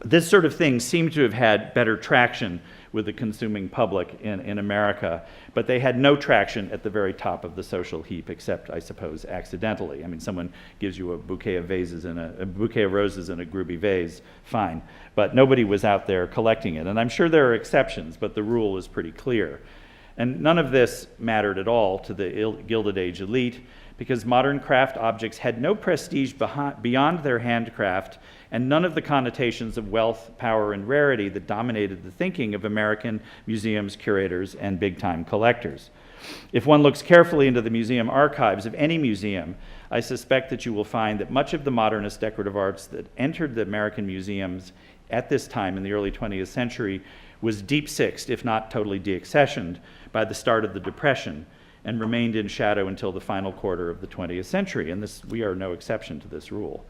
This sort of thing seemed to have had better traction with the consuming public in America, but they had no traction at the very top of the social heap, except, I suppose, accidentally. I mean, someone gives you a bouquet of roses in a Gruby vase, fine, but nobody was out there collecting it. And I'm sure there are exceptions, but the rule is pretty clear. And none of this mattered at all to the Gilded Age elite, because modern craft objects had no prestige beyond their handcraft and none of the connotations of wealth, power, and rarity that dominated the thinking of American museums, curators, and big-time collectors. If one looks carefully into the museum archives of any museum, I suspect that you will find that much of the modernist decorative arts that entered the American museums at this time in the early 20th century was deep-sixed, if not totally deaccessioned, by the start of the Depression, and remained in shadow until the final quarter of the 20th century, and we are no exception to this rule.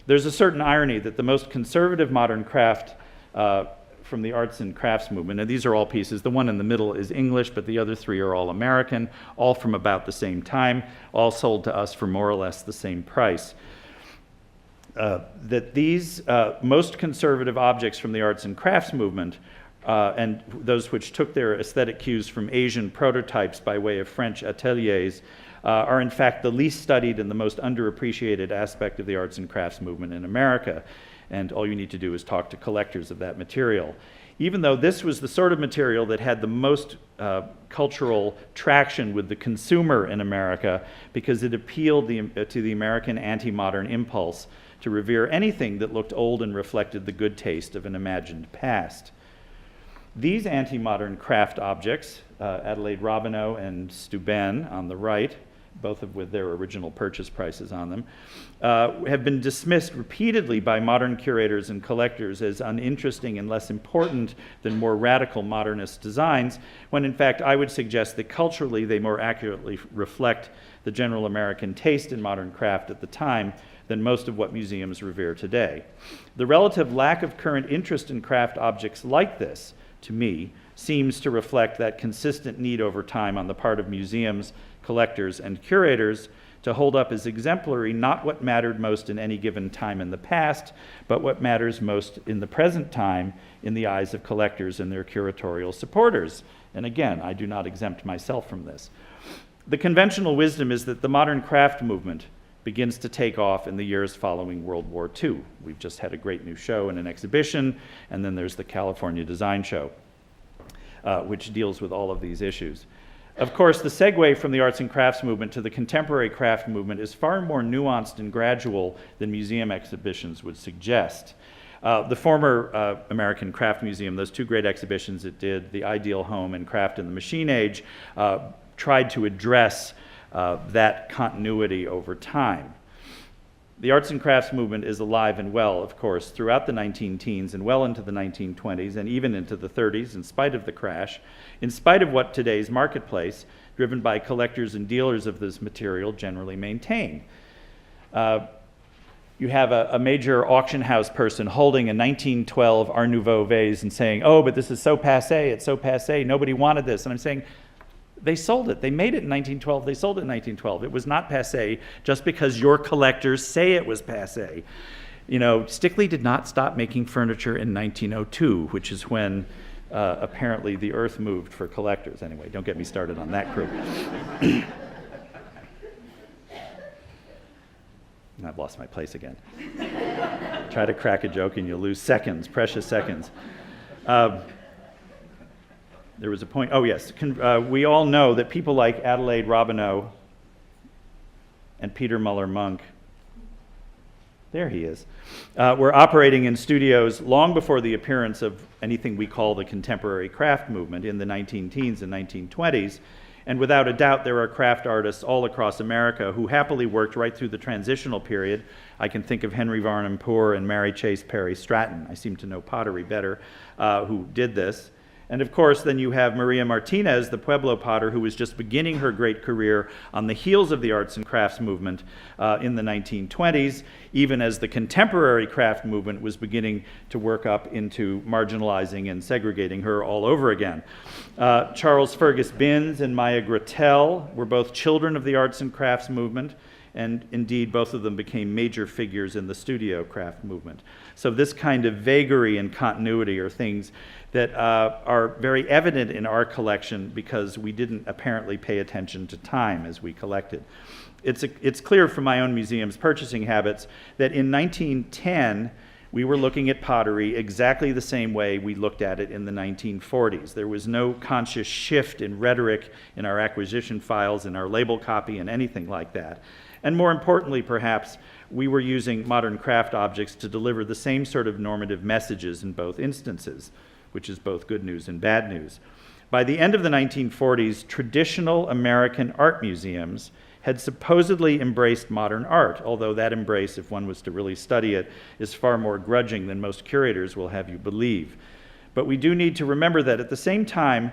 There's a certain irony that the most conservative modern craft from the arts and crafts movement, and these are all pieces, the one in the middle is English, but the other three are all American, all from about the same time, all sold to us for more or less the same price. That these most conservative objects from the arts and crafts movement and those which took their aesthetic cues from Asian prototypes by way of French ateliers are in fact the least studied and the most underappreciated aspect of the arts and crafts movement in America. And all you need to do is talk to collectors of that material. Even though this was the sort of material that had the most cultural traction with the consumer in America, because it appealed to the American anti-modern impulse to revere anything that looked old and reflected the good taste of an imagined past. These anti-modern craft objects, Adelaide Robineau and Steuben on the right, both with their original purchase prices on them, have been dismissed repeatedly by modern curators and collectors as uninteresting and less important than more radical modernist designs, when in fact I would suggest that culturally they more accurately reflect the general American taste in modern craft at the time than most of what museums revere today. The relative lack of current interest in craft objects like this, to me, seems to reflect that consistent need over time on the part of museums, collectors, and curators to hold up as exemplary not what mattered most in any given time in the past, but what matters most in the present time in the eyes of collectors and their curatorial supporters. And again, I do not exempt myself from this. The conventional wisdom is that the modern craft movement begins to take off in the years following World War II. We've just had a great new show and an exhibition, and then there's the California Design Show, which deals with all of these issues. Of course, the segue from the arts and crafts movement to the contemporary craft movement is far more nuanced and gradual than museum exhibitions would suggest. The former American Craft Museum, those two great exhibitions it did, The Ideal Home and Craft in the Machine Age, tried to address that continuity over time. The arts and crafts movement is alive and well, of course, throughout the 19-teens and well into the 1920s and even into the 30s, in spite of the crash, in spite of what today's marketplace, driven by collectors and dealers of this material, generally maintain. You have a major auction house person holding a 1912 Art Nouveau vase and saying, oh, but this is so passé, it's so passé, nobody wanted this. And I'm saying, they sold it. They made it in 1912. They sold it in 1912. It was not passé just because your collectors say it was passé. You know, Stickley did not stop making furniture in 1902, which is when apparently the earth moved for collectors. Anyway, don't get me started on that group. I've lost my place again. Try to crack a joke and you lose seconds, precious seconds. There was a point, oh yes, we all know that people like Adelaide Robineau and Peter Muller-Monk, there he is, were operating in studios long before the appearance of anything we call the contemporary craft movement in the 19-teens and 1920s. And without a doubt, there are craft artists all across America who happily worked right through the transitional period. I can think of Henry Varnum Poor and Mary Chase Perry Stratton. I seem to know pottery better, who did this. And of course, then you have Maria Martinez, the Pueblo potter, who was just beginning her great career on the heels of the arts and crafts movement in the 1920s, even as the contemporary craft movement was beginning to work up into marginalizing and segregating her all over again. Charles Fergus Binns and Maya Grattel were both children of the arts and crafts movement, and indeed both of them became major figures in the studio craft movement. So this kind of vagary and continuity are things that are very evident in our collection because we didn't apparently pay attention to time as we collected. It's clear from my own museum's purchasing habits that in 1910, we were looking at pottery exactly the same way we looked at it in the 1940s. There was no conscious shift in rhetoric in our acquisition files, in our label copy, and anything like that. And more importantly, perhaps, we were using modern craft objects to deliver the same sort of normative messages in both instances, which is both good news and bad news. By the end of the 1940s, traditional American art museums had supposedly embraced modern art, although that embrace, if one was to really study it, is far more grudging than most curators will have you believe. But we do need to remember that at the same time,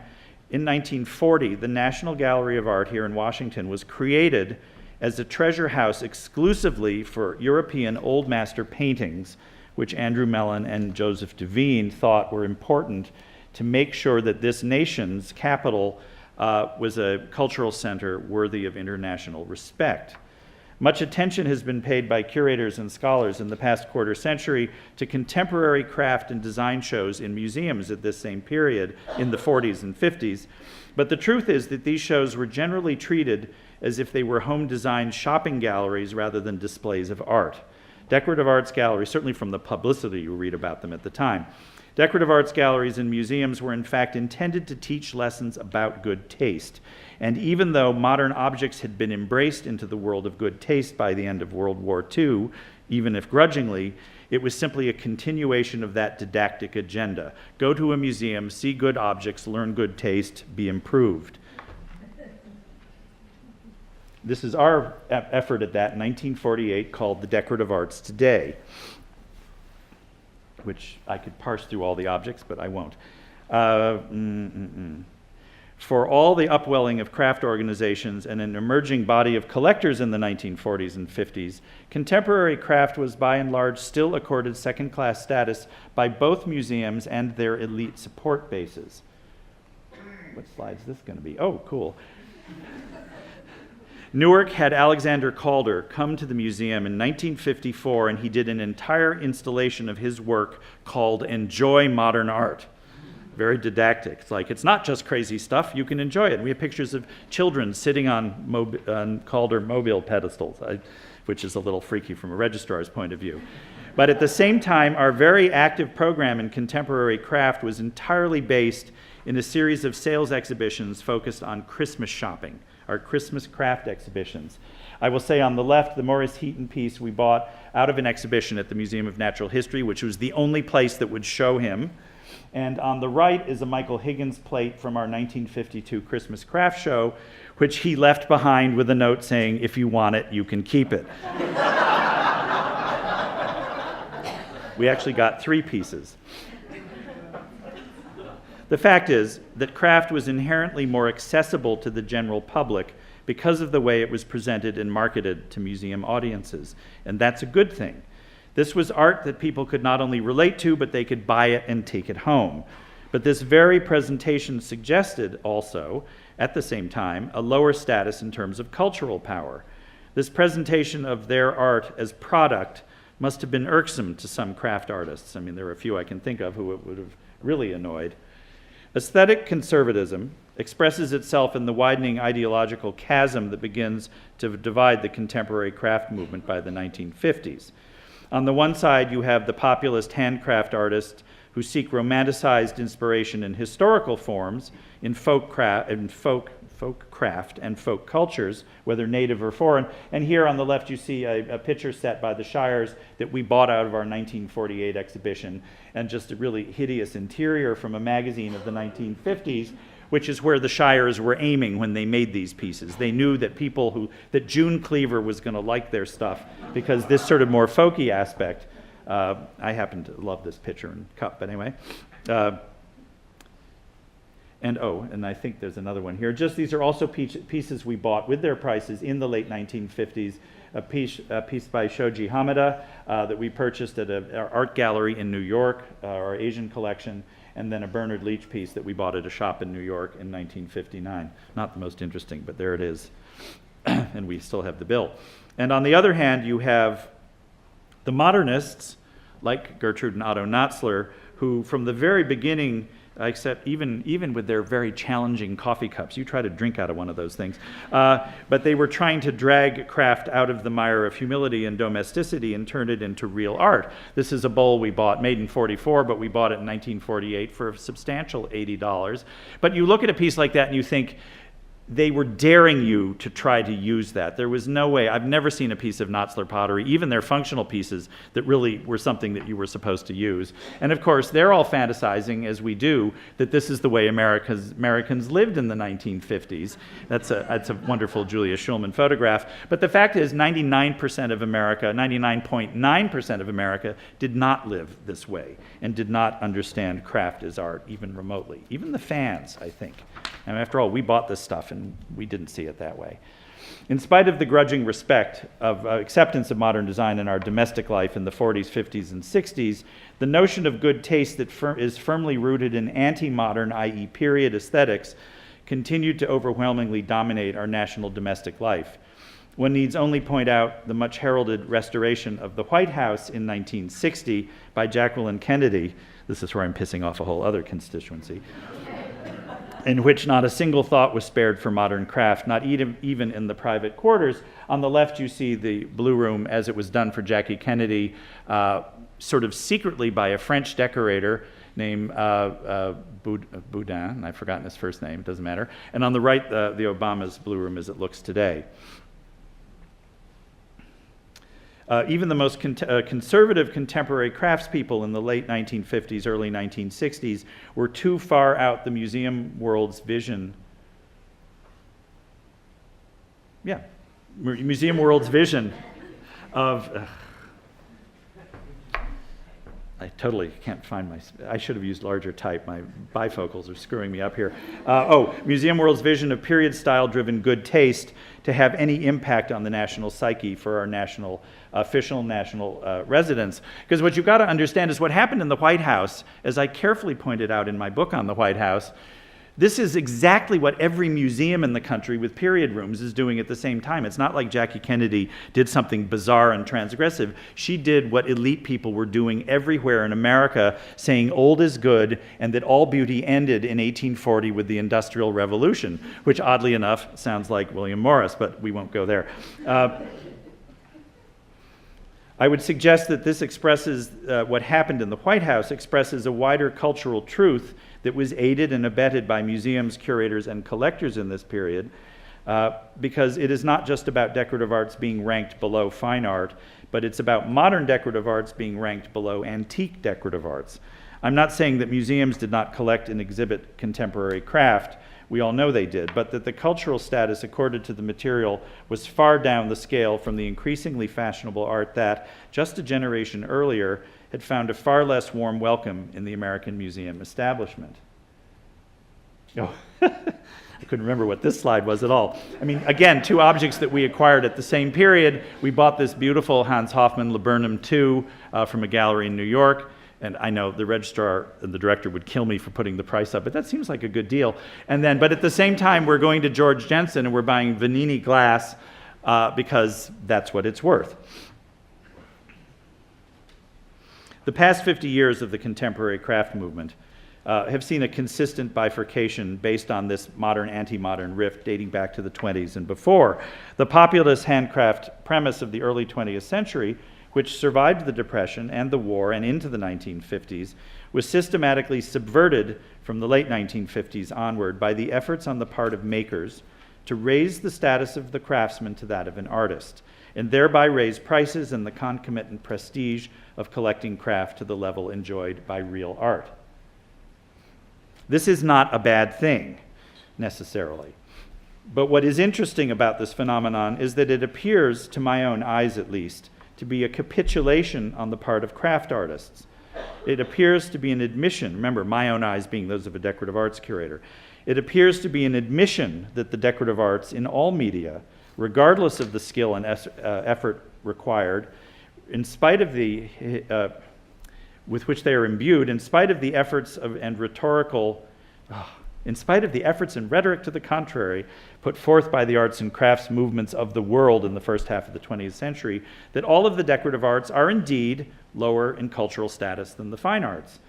in 1940, the National Gallery of Art here in Washington was created as a treasure house exclusively for European Old Master paintings, which Andrew Mellon and Joseph Devine thought were important to make sure that this nation's capital was a cultural center worthy of international respect. Much attention has been paid by curators and scholars in the past quarter century to contemporary craft and design shows in museums at this same period in the 40s and 50s. But the truth is that these shows were generally treated as if they were home design shopping galleries rather than displays of art. Decorative arts galleries, certainly from the publicity you read about them at the time, decorative arts galleries and museums were in fact intended to teach lessons about good taste. And even though modern objects had been embraced into the world of good taste by the end of World War II, even if grudgingly, it was simply a continuation of that didactic agenda. Go to a museum, see good objects, learn good taste, be improved. This is our effort at that in 1948 called The Decorative Arts Today, which I could parse through all the objects, but I won't. For all the upwelling of craft organizations and an emerging body of collectors in the 1940s and 50s, contemporary craft was by and large still accorded second-class status by both museums and their elite support bases. What slide is this going to be? Oh, cool. Newark had Alexander Calder come to the museum in 1954, and he did an entire installation of his work called Enjoy Modern Art. very didactic. It's like, it's not just crazy stuff, you can enjoy it. And we have pictures of children sitting on Calder mobile pedestals, which is a little freaky from a registrar's point of view. But at the same time, our very active program in contemporary craft was entirely based in a series of sales exhibitions focused on Christmas shopping, our Christmas craft exhibitions. I will say on the left, the Maurice Heaton piece we bought out of an exhibition at the Museum of Natural History, which was the only place that would show him. And on the right is a Michael Higgins plate from our 1952 Christmas craft show, which he left behind with a note saying, "If you want it, you can keep it." We actually got 3 pieces. The fact is that craft was inherently more accessible to the general public because of the way it was presented and marketed to museum audiences, and that's a good thing. This was art that people could not only relate to, but they could buy it and take it home. But this very presentation suggested also, at the same time, a lower status in terms of cultural power. This presentation of their art as product must have been irksome to some craft artists. I mean, there are a few I can think of who it would have really annoyed. Aesthetic conservatism expresses itself in the widening ideological chasm that begins to divide the contemporary craft movement by the 1950s. On the one side, you have the populist handcraft artists who seek romanticized inspiration in historical forms, in folk craft and folk cultures, whether native or foreign. And here on the left, you see a picture set by the Shires that we bought out of our 1948 exhibition, and just a really hideous interior from a magazine of the 1950s, which is where the Shires were aiming when they made these pieces. They knew that that June Cleaver was going to like their stuff because this sort of more folky aspect. I happen to love this picture and cup, but anyway. And I think there's another one here. These are also pieces we bought with their prices in the late 1950s. A piece by Shoji Hamada that we purchased at an art gallery in New York, our Asian collection, and then a Bernard Leach piece that we bought at a shop in New York in 1959. Not the most interesting, but there it is. And we still have the bill. And on the other hand, you have the modernists, like Gertrude and Otto Knotzler, who from the very beginning, except even with their very challenging coffee cups, you try to drink out of one of those things, but they were trying to drag craft out of the mire of humility and domesticity and turn it into real art. This is a bowl we bought, made in '44, but we bought it in 1948 for a substantial $80. But you look at a piece like that and you think, they were daring you to try to use that. There was no way. I've never seen a piece of Knotzler pottery, even their functional pieces, that really were something that you were supposed to use. And of course, they're all fantasizing, as we do, that this is the way Americans lived in the 1950s. That's a wonderful Julia Schulman photograph. But the fact is, 99% of America, 99.9% of America did not live this way and did not understand craft as art, even remotely. Even the fans, I think. And after all, we bought this stuff and we didn't see it that way. In spite of the grudging respect of acceptance of modern design in our domestic life in the 40s, 50s, and 60s, the notion of good taste that is firmly rooted in anti-modern, i.e. period aesthetics, continued to overwhelmingly dominate our national domestic life. One needs only point out the much heralded restoration of the White House in 1960 by Jacqueline Kennedy. This is where I'm pissing off a whole other constituency. In which not a single thought was spared for modern craft, not even in the private quarters. On the left, you see the Blue Room as it was done for Jackie Kennedy, sort of secretly by a French decorator named Boudin, and I've forgotten his first name, it doesn't matter. And on the right, the Obama's Blue Room as it looks today. Even the most conservative contemporary craftspeople in the late 1950s, early 1960s were too far out the museum world's vision. Yeah, museum world's vision of. I totally can't find I should have used larger type. My bifocals are screwing me up here. Museum world's vision of period style driven good taste to have any impact on the national psyche for our official national residents. Because what you've got to understand is what happened in the White House, as I carefully pointed out in my book on the White House, This is exactly what every museum in the country with period rooms is doing at the same time. It's not like Jackie Kennedy did something bizarre and transgressive. She did what elite people were doing everywhere in America, saying old is good and that all beauty ended in 1840 with the Industrial Revolution, which oddly enough sounds like William Morris, but we won't go there. I would suggest that this expresses, what happened in the White House expresses a wider cultural truth that was aided and abetted by museums, curators, and collectors in this period, because it is not just about decorative arts being ranked below fine art, but it's about modern decorative arts being ranked below antique decorative arts. I'm not saying that museums did not collect and exhibit contemporary craft. We all know they did, but that the cultural status accorded to the material was far down the scale from the increasingly fashionable art that, just a generation earlier, had found a far less warm welcome in the American museum establishment. Oh, I couldn't remember what this slide was at all. I mean, again, two objects that we acquired at the same period. We bought this beautiful Hans Hofmann Laburnum II from a gallery in New York. And I know the registrar and the director would kill me for putting the price up, but that seems like a good deal. And then, but at the same time, we're going to George Jensen and we're buying Vanini glass because that's what it's worth. The past 50 years of the contemporary craft movement have seen a consistent bifurcation based on this modern, anti-modern rift dating back to the 20s and before. The populist handcraft premise of the early 20th century, which survived the Depression and the war and into the 1950s, was systematically subverted from the late 1950s onward by the efforts on the part of makers to raise the status of the craftsman to that of an artist, and thereby raise prices and the concomitant prestige of collecting craft to the level enjoyed by real art. This is not a bad thing, necessarily. But what is interesting about this phenomenon is that it appears, to my own eyes at least, to be a capitulation on the part of craft artists. It appears to be an admission, remember, my own eyes being those of a decorative arts curator, it appears to be an admission that the decorative arts in all media, regardless of the skill and effort required, in spite of the, with which they are imbued, in spite of the efforts and rhetorical, in spite of the efforts and rhetoric to the contrary put forth by the arts and crafts movements of the world in the first half of the 20th century, that all of the decorative arts are indeed lower in cultural status than the fine arts.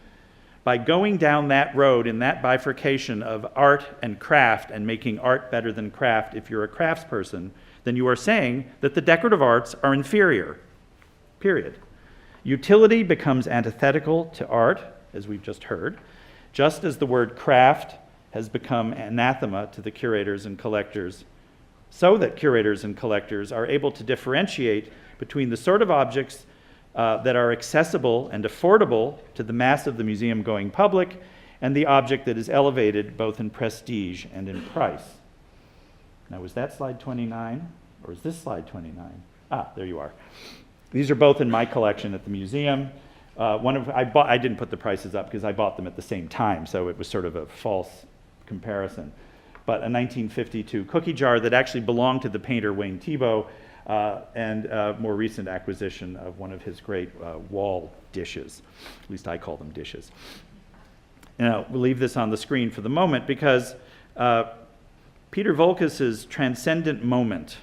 By going down that road in that bifurcation of art and craft and making art better than craft if you're a craftsperson, then you are saying that the decorative arts are inferior, period. Utility becomes antithetical to art, as we've just heard, just as the word craft has become anathema to the curators and collectors, so that curators and collectors are able to differentiate between the sort of objects that are accessible and affordable to the mass of the museum-going public and the object that is elevated both in prestige and in price. Now, was that slide 29, or is this slide 29? Ah, there you are. These are both in my collection at the museum. I didn't put the prices up because I bought them at the same time, so it was sort of a false comparison. But a 1952 cookie jar that actually belonged to the painter Wayne Thiebaud, and a more recent acquisition of one of his great wall dishes. At least I call them dishes. Now, we'll leave this on the screen for the moment because Peter Voulkos's transcendent moment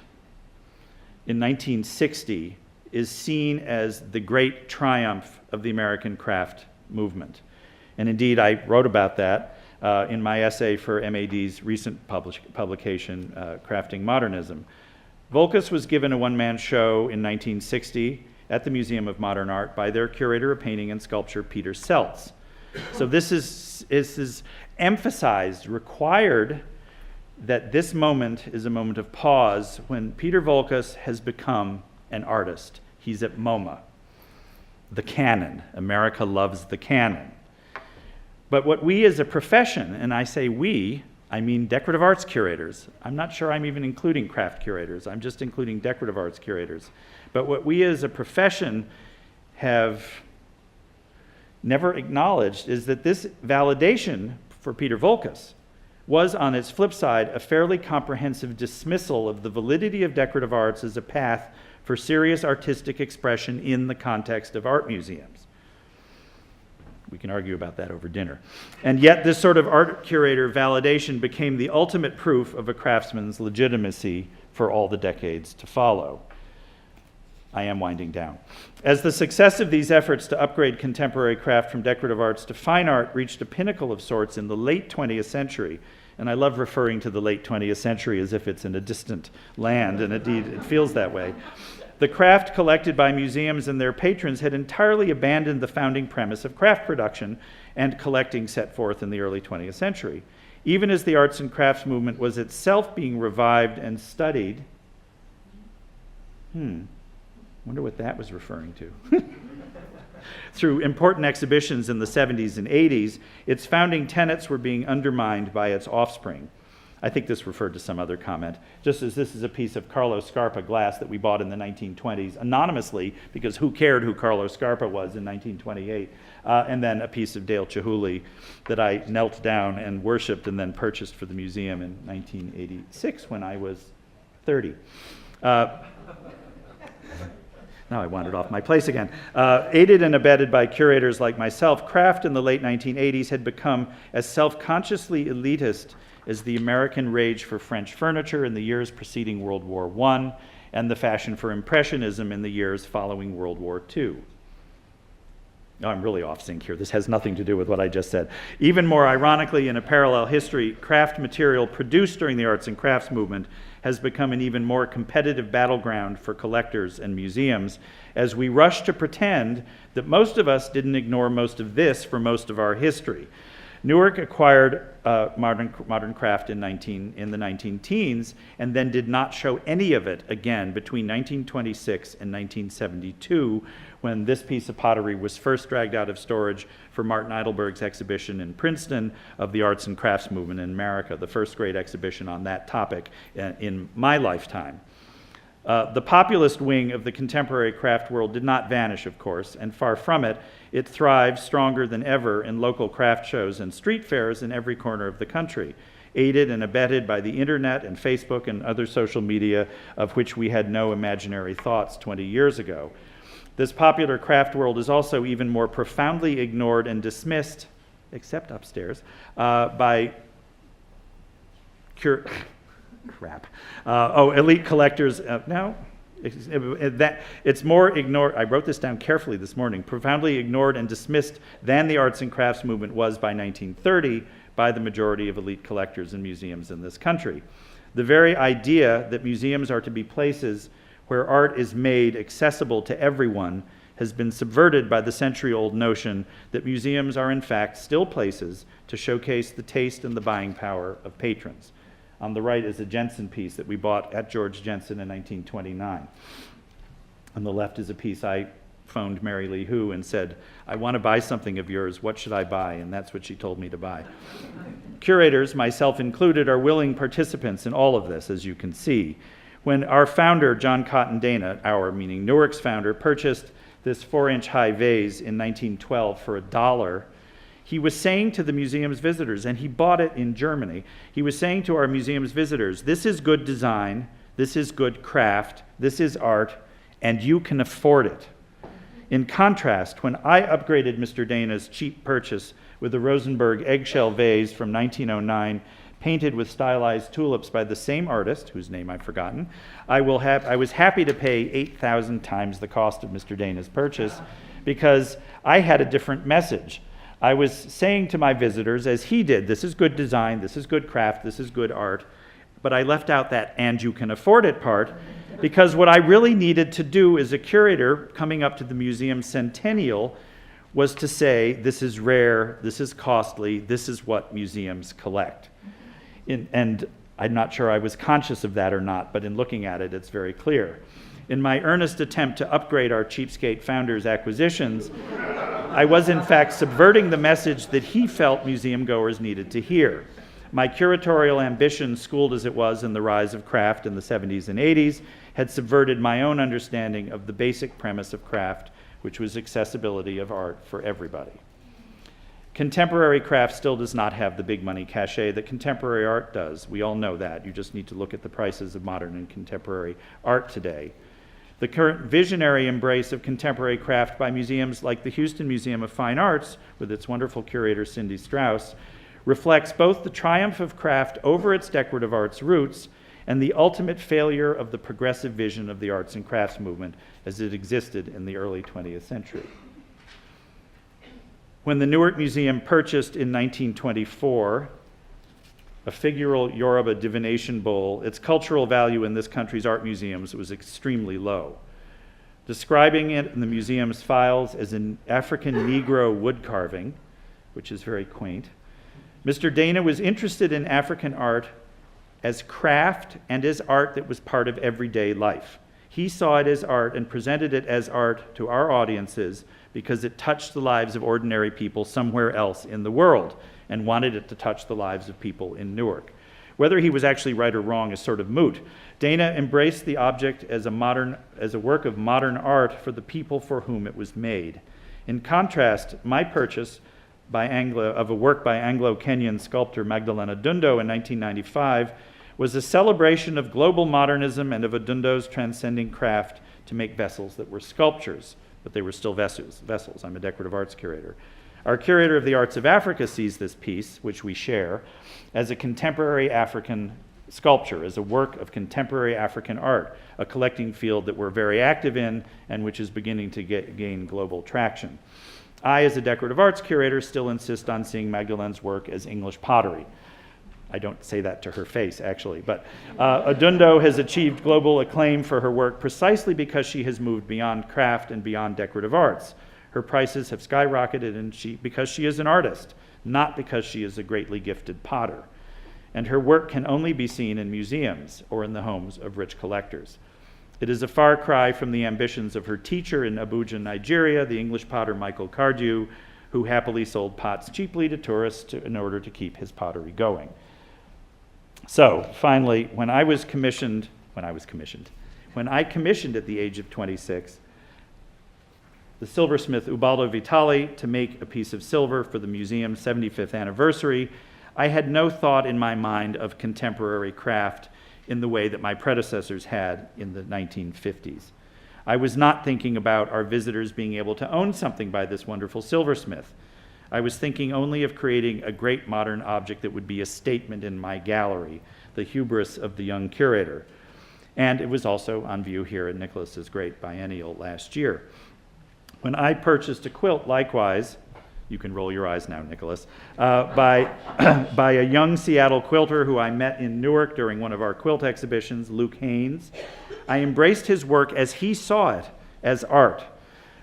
in 1960 is seen as the great triumph of the American craft movement. And indeed, I wrote about that in my essay for MAD's recent publication, Crafting Modernism. Voulkos was given a one-man show in 1960 at the Museum of Modern Art by their curator of painting and sculpture, Peter Seltz. So this is emphasized, required, that this moment is a moment of pause when Peter Voulkos has become an artist. He's at MoMA, the canon. America loves the canon. But what we as a profession, and I say we, I mean decorative arts curators. I'm not sure I'm even including craft curators. I'm just including decorative arts curators. But what we as a profession have never acknowledged is that this validation for Peter Voulkos was, on its flip side, a fairly comprehensive dismissal of the validity of decorative arts as a path for serious artistic expression in the context of art museums. We can argue about that over dinner. And yet this sort of art curator validation became the ultimate proof of a craftsman's legitimacy for all the decades to follow. I am winding down. As the success of these efforts to upgrade contemporary craft from decorative arts to fine art reached a pinnacle of sorts in the late 20th century, and I love referring to the late 20th century as if it's in a distant land, and indeed it feels that way, the craft collected by museums and their patrons had entirely abandoned the founding premise of craft production and collecting set forth in the early 20th century. Even as the arts and crafts movement was itself being revived and studied, wonder what that was referring to. Through important exhibitions in the 70s and 80s, its founding tenets were being undermined by its offspring. I think this referred to some other comment, just as this is a piece of Carlo Scarpa glass that we bought in the 1920s anonymously, because who cared who Carlo Scarpa was in 1928, and then a piece of Dale Chihuly that I knelt down and worshipped and then purchased for the museum in 1986 when I was 30. Now I wandered off my place again. Aided and abetted by curators like myself, craft in the late 1980s had become as self-consciously elitist as the American rage for French furniture in the years preceding World War I and the fashion for Impressionism in the years following World War II. No, I'm really off sync here. This has nothing to do with what I just said. Even more ironically, in a parallel history, craft material produced during the arts and crafts movement has become an even more competitive battleground for collectors and museums as we rush to pretend that most of us didn't ignore most of this for most of our history. Newark acquired modern craft in the 19-teens and then did not show any of it again between 1926 and 1972, when this piece of pottery was first dragged out of storage for Martin Eidelberg's exhibition in Princeton of the arts and crafts movement in America, the first great exhibition on that topic in my lifetime. The populist wing of the contemporary craft world did not vanish, of course, and far from it. It thrives stronger than ever in local craft shows and street fairs in every corner of the country, aided and abetted by the internet and Facebook and other social media of which we had no imaginary thoughts 20 years ago. This popular craft world is also even more profoundly ignored and dismissed, except upstairs, by elite collectors. It's more ignored. I wrote this down carefully this morning. Profoundly ignored and dismissed than the arts and crafts movement was by 1930 by the majority of elite collectors and museums in this country. The very idea that museums are to be places where art is made accessible to everyone has been subverted by the century-old notion that museums are in fact still places to showcase the taste and the buying power of patrons. On the right is a Jensen piece that we bought at George Jensen in 1929. On the left is a piece I phoned Mary Lee Hu and said, I want to buy something of yours, what should I buy? And that's what she told me to buy. Curators, myself included, are willing participants in all of this, as you can see. When our founder, John Cotton Dana, our meaning Newark's founder, purchased this 4-inch high vase in 1912 for $1, he was saying to the museum's visitors, and he bought it in Germany, he was saying to our museum's visitors, this is good design, this is good craft, this is art, and you can afford it. In contrast, when I upgraded Mr. Dana's cheap purchase with a Rosenberg eggshell vase from 1909, painted with stylized tulips by the same artist, whose name I've forgotten, I was happy to pay 8,000 times the cost of Mr. Dana's purchase because I had a different message. I was saying to my visitors, as he did, this is good design, this is good craft, this is good art, but I left out that and you can afford it part because what I really needed to do as a curator coming up to the museum centennial was to say, this is rare, this is costly, this is what museums collect. And I'm not sure I was conscious of that or not, but in looking at it, it's very clear. In my earnest attempt to upgrade our cheapskate founder's acquisitions, I was in fact subverting the message that he felt museum goers needed to hear. My curatorial ambition, schooled as it was in the rise of craft in the 70s and 80s, had subverted my own understanding of the basic premise of craft, which was accessibility of art for everybody. Contemporary craft still does not have the big money cachet that contemporary art does. We all know that. You just need to look at the prices of modern and contemporary art today. The current visionary embrace of contemporary craft by museums like the Houston Museum of Fine Arts, with its wonderful curator Cindy Strauss, reflects both the triumph of craft over its decorative arts roots and the ultimate failure of the progressive vision of the arts and crafts movement as it existed in the early 20th century. When the Newark Museum purchased in 1924 a figural Yoruba divination bowl, its cultural value in this country's art museums was extremely low. Describing it in the museum's files as an African Negro wood carving, which is very quaint, Mr. Dana was interested in African art as craft and as art that was part of everyday life. He saw it as art and presented it as art to our audiences because it touched the lives of ordinary people somewhere else in the world, and wanted it to touch the lives of people in Newark. Whether he was actually right or wrong is sort of moot. Dana embraced the object as a work of modern art for the people for whom it was made. In contrast, my purchase of a work by Anglo-Kenyan sculptor Magdalena Dundo in 1995 was a celebration of global modernism and of Adundo's transcending craft to make vessels that were sculptures, but they were still vessels. I'm a decorative arts curator. Our curator of the arts of Africa sees this piece, which we share, as a contemporary African sculpture, as a work of contemporary African art, a collecting field that we're very active in and which is beginning to gain global traction. I, as a decorative arts curator, still insist on seeing Magdalene's work as English pottery. I don't say that to her face, actually, but Adundo has achieved global acclaim for her work precisely because she has moved beyond craft and beyond decorative arts. Her prices have skyrocketed because she is an artist, not because she is a greatly gifted potter. And her work can only be seen in museums or in the homes of rich collectors. It is a far cry from the ambitions of her teacher in Abuja, Nigeria, the English potter Michael Cardew, who happily sold pots cheaply to tourists in order to keep his pottery going. So, finally, when I commissioned at the age of 26, the silversmith Ubaldo Vitali to make a piece of silver for the museum's 75th anniversary, I had no thought in my mind of contemporary craft in the way that my predecessors had in the 1950s. I was not thinking about our visitors being able to own something by this wonderful silversmith. I was thinking only of creating a great modern object that would be a statement in my gallery, the hubris of the young curator. And it was also on view here at Nicholas's great biennial last year. When I purchased a quilt, likewise, you can roll your eyes now, Nicholas, by a young Seattle quilter who I met in Newark during one of our quilt exhibitions, Luke Haynes, I embraced his work as he saw it, as art.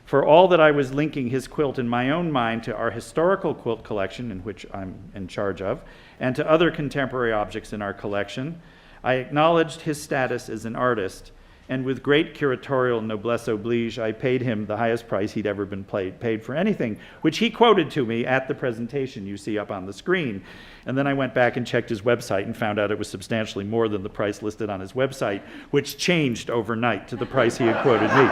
For all that I was linking his quilt in my own mind to our historical quilt collection, in which I'm in charge of, and to other contemporary objects in our collection, I acknowledged his status as an artist, and with great curatorial noblesse oblige, I paid him the highest price he'd ever been paid for anything, which he quoted to me at the presentation you see up on the screen. And then I went back and checked his website and found out it was substantially more than the price listed on his website, which changed overnight to the price he had quoted me.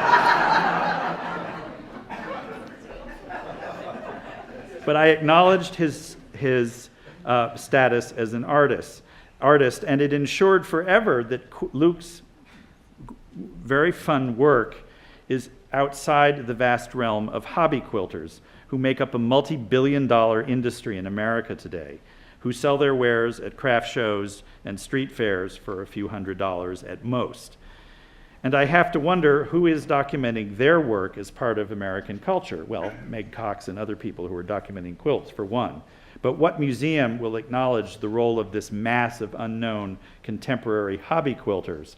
But I acknowledged his status as an artist, and it ensured forever that Luke's very fun work is outside the vast realm of hobby quilters who make up a multi-billion-dollar industry in America today, who sell their wares at craft shows and street fairs for a few $100s at most. And I have to wonder who is documenting their work as part of American culture. Well, Meg Cox and other people who are documenting quilts, for one. But what museum will acknowledge the role of this mass of unknown contemporary hobby quilters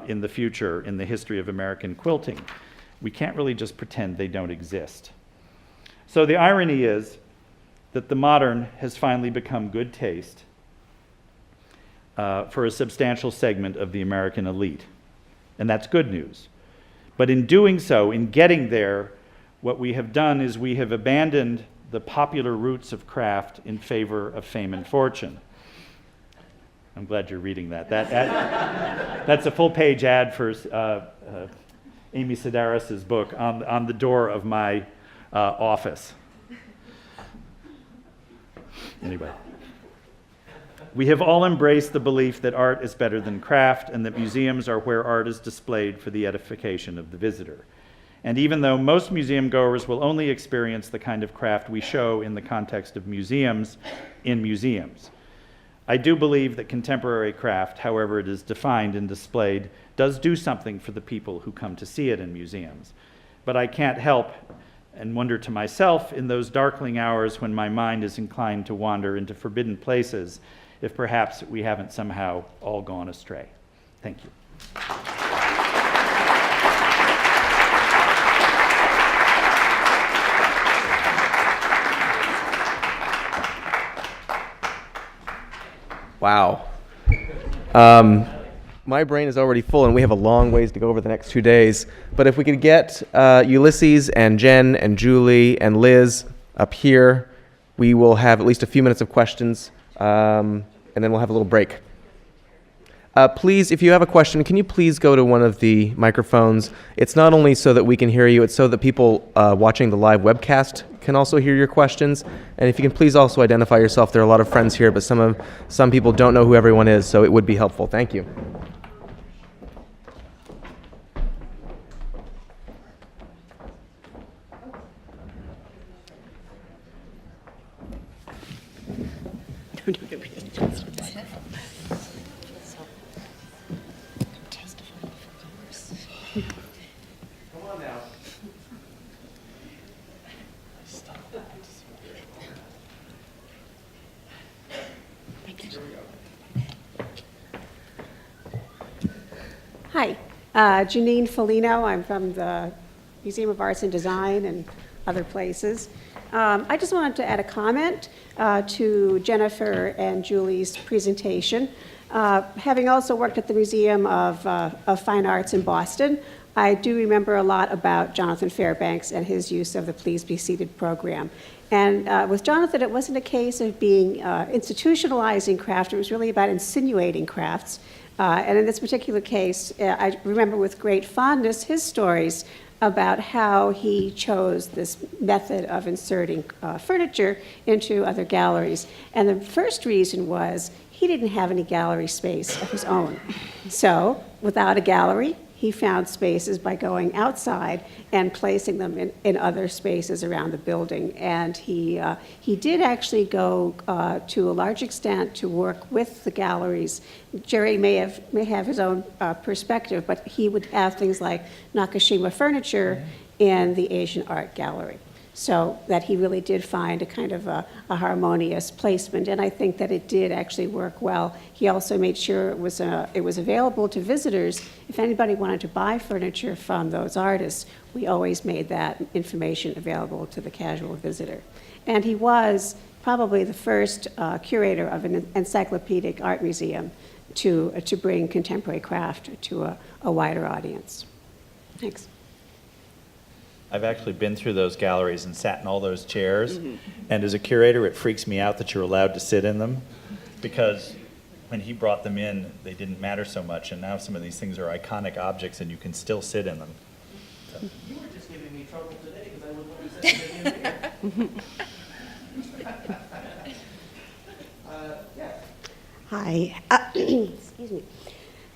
in the future, in the history of American quilting? We can't really just pretend they don't exist. So the irony is that the modern has finally become good taste for a substantial segment of the American elite. And that's good news. But in doing so, in getting there, what we have done is we have abandoned the popular roots of craft in favor of fame and fortune. I'm glad you're reading that. That's a full-page ad for Amy Sedaris's book on the door of my office. Anyway. We have all embraced the belief that art is better than craft and that museums are where art is displayed for the edification of the visitor. And even though most museum goers will only experience the kind of craft we show in the context of museums, in museums, I do believe that contemporary craft, however it is defined and displayed, does do something for the people who come to see it in museums. But I can't help and wonder to myself in those darkling hours when my mind is inclined to wander into forbidden places, if perhaps we haven't somehow all gone astray. Thank you. Wow. My brain is already full, and we have a long ways to go over the next 2 days. But if we could get Ulysses and Jen and Julie and Liz up here, we will have at least a few minutes of questions, and then we'll have a little break. Please, if you have a question, can you please go to one of the microphones? It's not only so that we can hear you, it's so that people watching the live webcast can also hear your questions. And if you can please also identify yourself. There are a lot of friends here, but some people don't know who everyone is, so it would be helpful. Thank you. Hi, Janine Folino. I'm from the Museum of Arts and Design and other places. I just wanted to add a comment to Jennifer and Julie's presentation. Having also worked at the Museum of Fine Arts in Boston, I do remember a lot about Jonathan Fairbanks and his use of the Please Be Seated program. And with Jonathan, it wasn't a case of being institutionalizing craft, it was really about insinuating crafts. And in this particular case, I remember with great fondness his stories about how he chose this method of inserting furniture into other galleries. And the first reason was he didn't have any gallery space of his own. So without a gallery, he found spaces by going outside and placing them in other spaces around the building. And he did actually go to a large extent to work with the galleries. Jerry may have his own perspective, but he would have things like Nakashima furniture in the Asian Art Gallery. So that he really did find a kind of a harmonious placement, and I think that it did actually work well. He also made sure it was available to visitors. If anybody wanted to buy furniture from those artists, we always made that information available to the casual visitor. And he was probably the first curator of an encyclopedic art museum to bring contemporary craft to a wider audience. Thanks. I've actually been through those galleries and sat in all those chairs. And as a curator, it freaks me out that you're allowed to sit in them, because when he brought them in, they didn't matter so much. And now some of these things are iconic objects and you can still sit in them. So. You were just giving me trouble today because I wouldn't let you sit in here. Yes. Hi. Excuse me.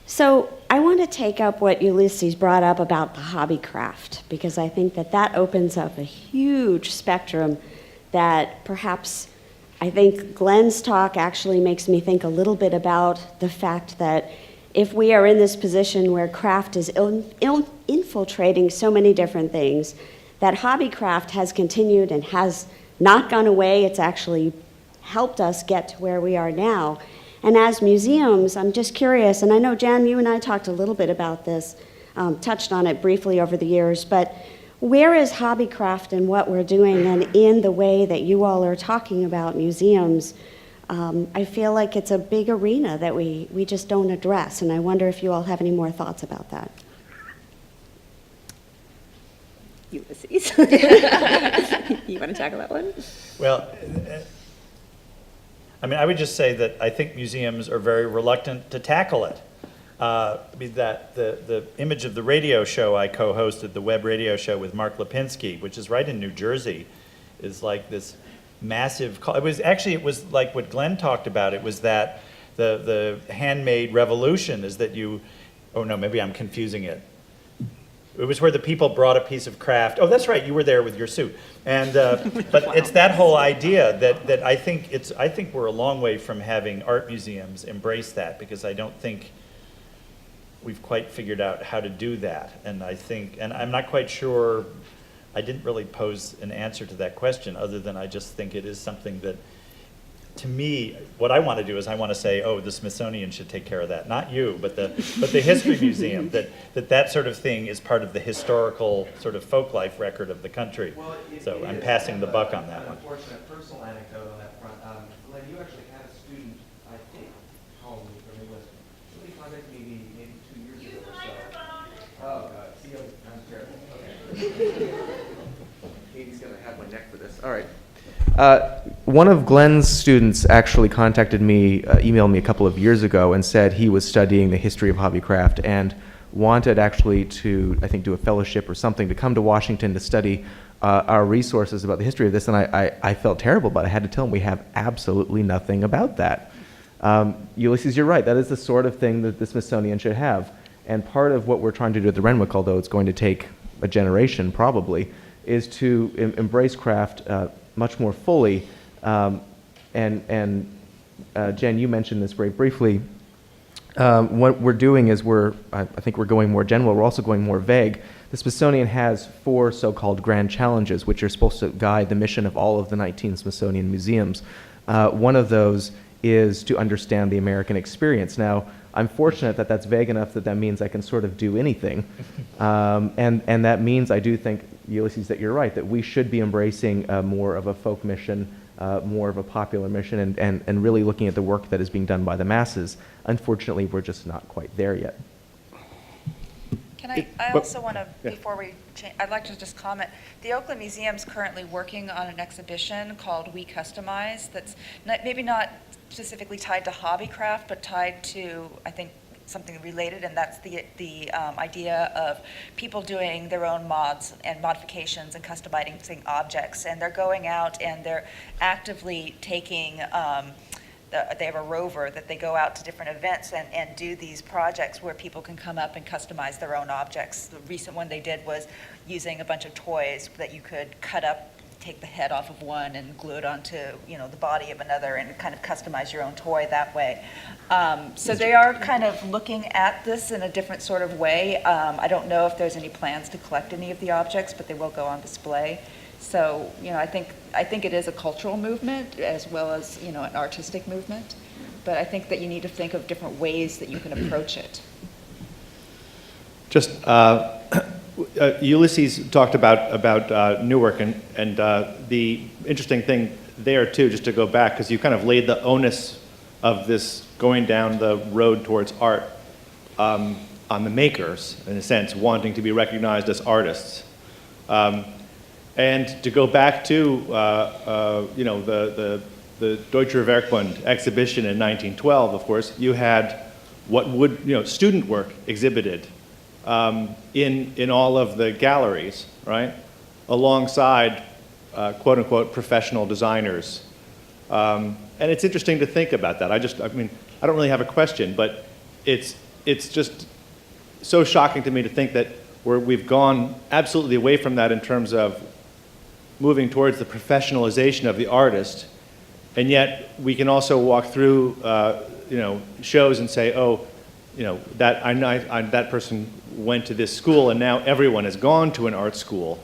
So I want to take up what Ulysses brought up about the hobby craft, because I think that opens up a huge spectrum that perhaps I think Glenn's talk actually makes me think a little bit about the fact that if we are in this position where craft is infiltrating so many different things, that hobby craft has continued and has not gone away. It's actually helped us get to where we are now. And as museums, I'm just curious, and I know, Jan, you and I talked a little bit about this, touched on it briefly over the years, but where is hobbycraft and what we're doing, and in the way that you all are talking about museums? I feel like it's a big arena that we just don't address, and I wonder if you all have any more thoughts about that. Ulysses. You want to tackle that one? Well, I mean, I would just say that I think museums are very reluctant to tackle it. I mean, that the image of the radio show I co-hosted, the web radio show with Mark Lipinski, which is right in New Jersey, is like this massive, it was like what Glenn talked about. It was that the handmade revolution is that you, oh no, maybe I'm confusing it. It was where the people brought a piece of craft. Oh, that's right, you were there with your suit. And but it's that whole idea that I think we're a long way from having art museums embrace that, because I don't think we've quite figured out how to do that. And I think, and I'm not quite sure, I didn't really pose an answer to that question other than I just think it is something that, to me, what I want to do is I want to say, oh, the Smithsonian should take care of that. Not you, but the History Museum, that sort of thing is part of the historical sort of folk life record of the country. Well, so I'm passing the buck on that one. Unfortunate personal anecdote on that front. Glenn, you actually had a student, I think, home from English. Somebody contacted me maybe 2 years ago or so. Oh, God. See, I'm terrible. Okay. Katie's going to have my neck for this. All right. One of Glenn's students actually contacted me, emailed me a couple of years ago and said he was studying the history of hobbycraft and wanted actually to, I think, do a fellowship or something to come to Washington to study our resources about the history of this, and I felt terrible, but I had to tell him we have absolutely nothing about that. Ulysses, you're right, that is the sort of thing that the Smithsonian should have, and part of what we're trying to do at the Renwick, although it's going to take a generation probably, is to embrace craft much more fully. And Jen, you mentioned this very briefly. What we're doing is I think we're going more general. We're also going more vague. The Smithsonian has 4 so-called grand challenges, which are supposed to guide the mission of all of the 19 Smithsonian museums. One of those is to understand the American experience. Now, I'm fortunate that that's vague enough that means I can sort of do anything. And that means I do think, Ulysses, that you're right, that we should be embracing more of a folk mission, more of a popular mission, and really looking at the work that is being done by the masses. Unfortunately, we're just not quite there yet. Can I also want to, before we change, I'd like to just comment. The Oakland Museum's currently working on an exhibition called We Customize that's maybe not specifically tied to hobbycraft, but tied to, I think, something related, and that's the idea of people doing their own mods and modifications and customizing objects. And they're going out and they're actively taking, they have a rover that they go out to different events and do these projects where people can come up and customize their own objects. The recent one they did was using a bunch of toys that you could cut up, take the head off of one and glue it onto, the body of another, and kind of customize your own toy that way. So they are kind of looking at this in a different sort of way. I don't know if there's any plans to collect any of the objects, but they will go on display. So, I think it is a cultural movement as well as, an artistic movement. But I think that you need to think of different ways that you can approach it. Just Ulysses talked about Newark, and the interesting thing there too, just to go back, because you kind of laid the onus of this going down the road towards art on the makers, in a sense, wanting to be recognized as artists. And to go back to the Deutscher Werkbund exhibition in 1912, of course, you had what would student work exhibited in all of the galleries, right, alongside quote unquote professional designers. And it's interesting to think about that. I don't really have a question, but it's just so shocking to me to think that we've gone absolutely away from that in terms of moving towards the professionalization of the artist, and yet we can also walk through shows and say, oh, that person went to this school and now everyone has gone to an art school.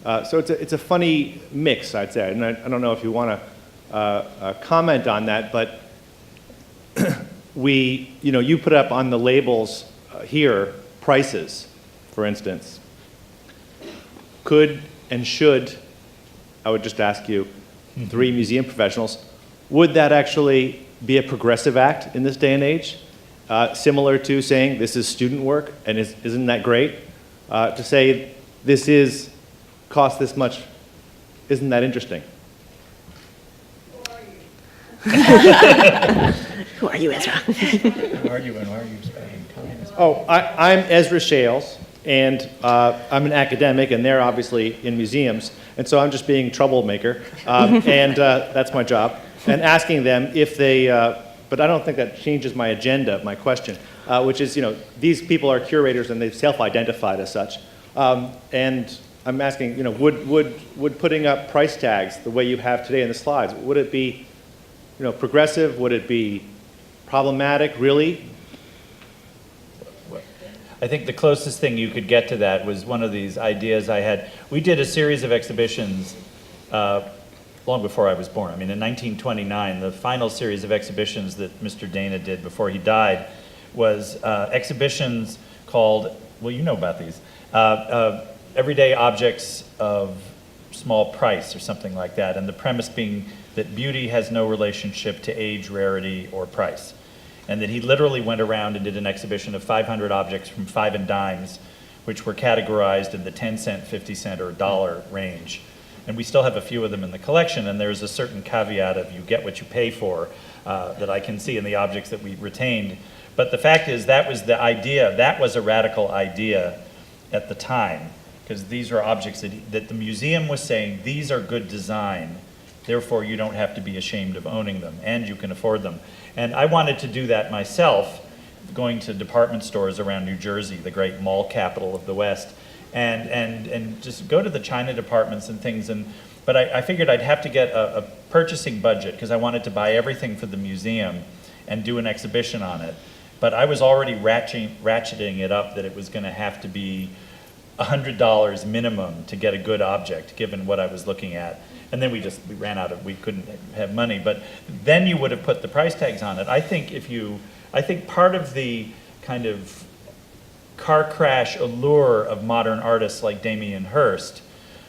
So it's a funny mix, I'd say, and I don't know if you want to comment on that, but you put up on the labels here prices, for instance. Could and should, I would just ask you, 3 museum professionals, would that actually be a progressive act in this day and age? Similar to saying this is student work, and isn't that great? To say this costs this much, isn't that interesting? Who are you, Ezra? Who are you and why are you spending time? Oh, I'm Ezra Shales, and I'm an academic, and they're obviously in museums, and so I'm just being troublemaker, and that's my job, and asking them if they but I don't think that changes my agenda, my question, which is, these people are curators and they've self-identified as such. And I'm asking, would putting up price tags the way you have today in the slides, would it be, progressive? Would it be problematic, really? I think the closest thing you could get to that was one of these ideas I had. We did a series of exhibitions long before I was born. I mean, in 1929, the final series of exhibitions that Mr. Dana did before he died was exhibitions called, well, you know about these, Everyday Objects of Small Price or something like that, and the premise being that beauty has no relationship to age, rarity, or price. And that he literally went around and did an exhibition of 500 objects from 5 and dimes, which were categorized in the 10 cent, 50 cent, or $1 range. And we still have a few of them in the collection, and there's a certain caveat of you get what you pay for that I can see in the objects that we retained. But the fact is, that was the idea, that was a radical idea at the time, because these are objects that the museum was saying, these are good design, therefore you don't have to be ashamed of owning them, and you can afford them. And I wanted to do that myself, going to department stores around New Jersey, the great mall capital of the West, and just go to the China departments and things. But I figured I'd have to get a purchasing budget because I wanted to buy everything for the museum and do an exhibition on it. But I was already ratcheting it up that it was going to have to be $100 minimum to get a good object, given what I was looking at. And then we ran out of, we couldn't have money. But then you would have put the price tags on it. I think part of the kind of car crash allure of modern artists like Damien Hirst,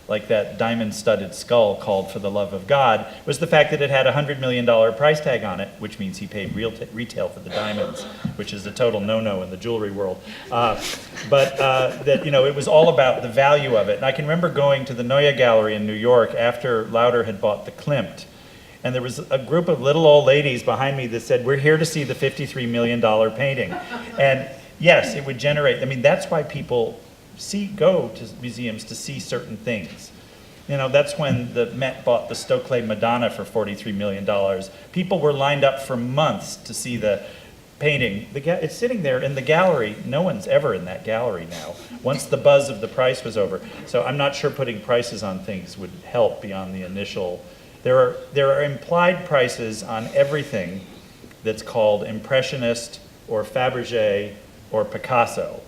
like that diamond-studded skull called For the Love of God, was the fact that it had a $100 million price tag on it, which means he paid retail for the diamonds, which is a total no-no in the jewelry world. That it was all about the value of it. And I can remember going to the Neue Gallery in New York after Lauder had bought the Klimt, and there was a group of little old ladies behind me that said, "We're here to see the $53 million painting." And yes, it would generate, I mean, that's why people go to museums to see certain things. That's when the Met bought the Stokely Madonna for $43 million. People were lined up for months to see the painting. It's sitting there in the gallery. No one's ever in that gallery now, once the buzz of the price was over. So I'm not sure putting prices on things would help beyond the initial. There are implied prices on everything that's called Impressionist or Fabergé or Picasso.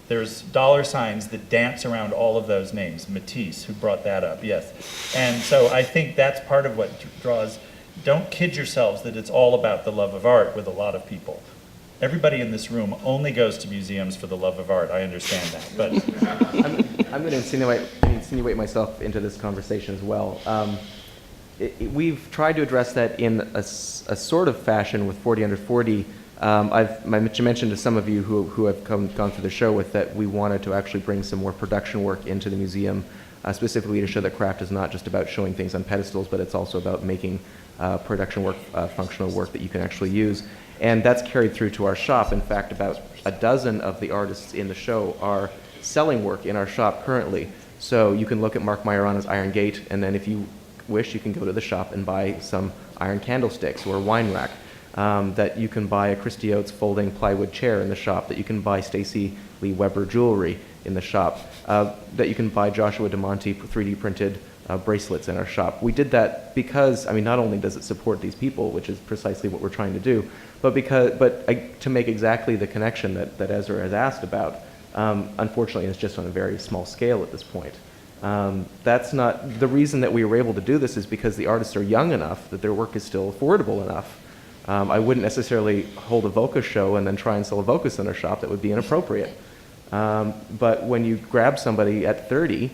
There's dollar signs that dance around all of those names. Matisse, who brought that up, yes. And so I think that's part of what draws. Don't kid yourselves that it's all about the love of art with a lot of people. Everybody in this room only goes to museums for the love of art. I understand that, but I'm going to insinuate myself into this conversation as well. We've tried to address that in a sort of fashion with 40 Under 40. I've mentioned to some of you who have gone through the show with that we wanted to actually bring some more production work into the museum, specifically to show that craft is not just about showing things on pedestals, but it's also about making production work, functional work that you can actually use. And that's carried through to our shop. In fact, about a dozen of the artists in the show are selling work in our shop currently. So you can look at Mark Majorana's Iron Gate, and then if you wish, you can go to the shop and buy some iron candlesticks or a wine rack. That you can buy a Christy Oates folding plywood chair in the shop, that you can buy Stacy Lee Weber jewelry in the shop, that you can buy Joshua DeMonte 3D printed bracelets in our shop. We did that because, not only does it support these people, which is precisely what we're trying to do, but to make exactly the connection that Ezra has asked about. Unfortunately, it's just on a very small scale at this point. That's not, the reason that we were able to do this is because the artists are young enough that their work is still affordable enough. I wouldn't necessarily hold a Vocus show and then try and sell a Vocus in our shop. That would be inappropriate. But when you grab somebody at 30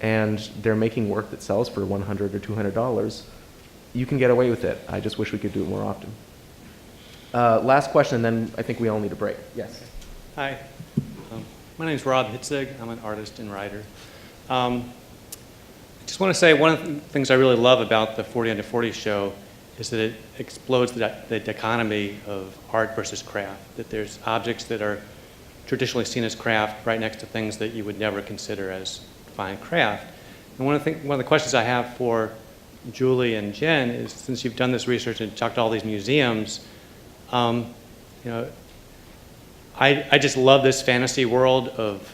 and they're making work that sells for $100 or $200, you can get away with it. I just wish we could do it more often. Last question, and then I think we all need a break. Yes. Hi. My name is Rob Hitzig. I'm an artist and writer. I just want to say one of the things I really love about the 40 Under 40 show is that it explodes the dichotomy of art versus craft, that there's objects that are traditionally seen as craft right next to things that you would never consider as fine craft. And one of the questions I have for Julie and Jen is, since you've done this research and talked to all these museums, You know, I just love this fantasy world of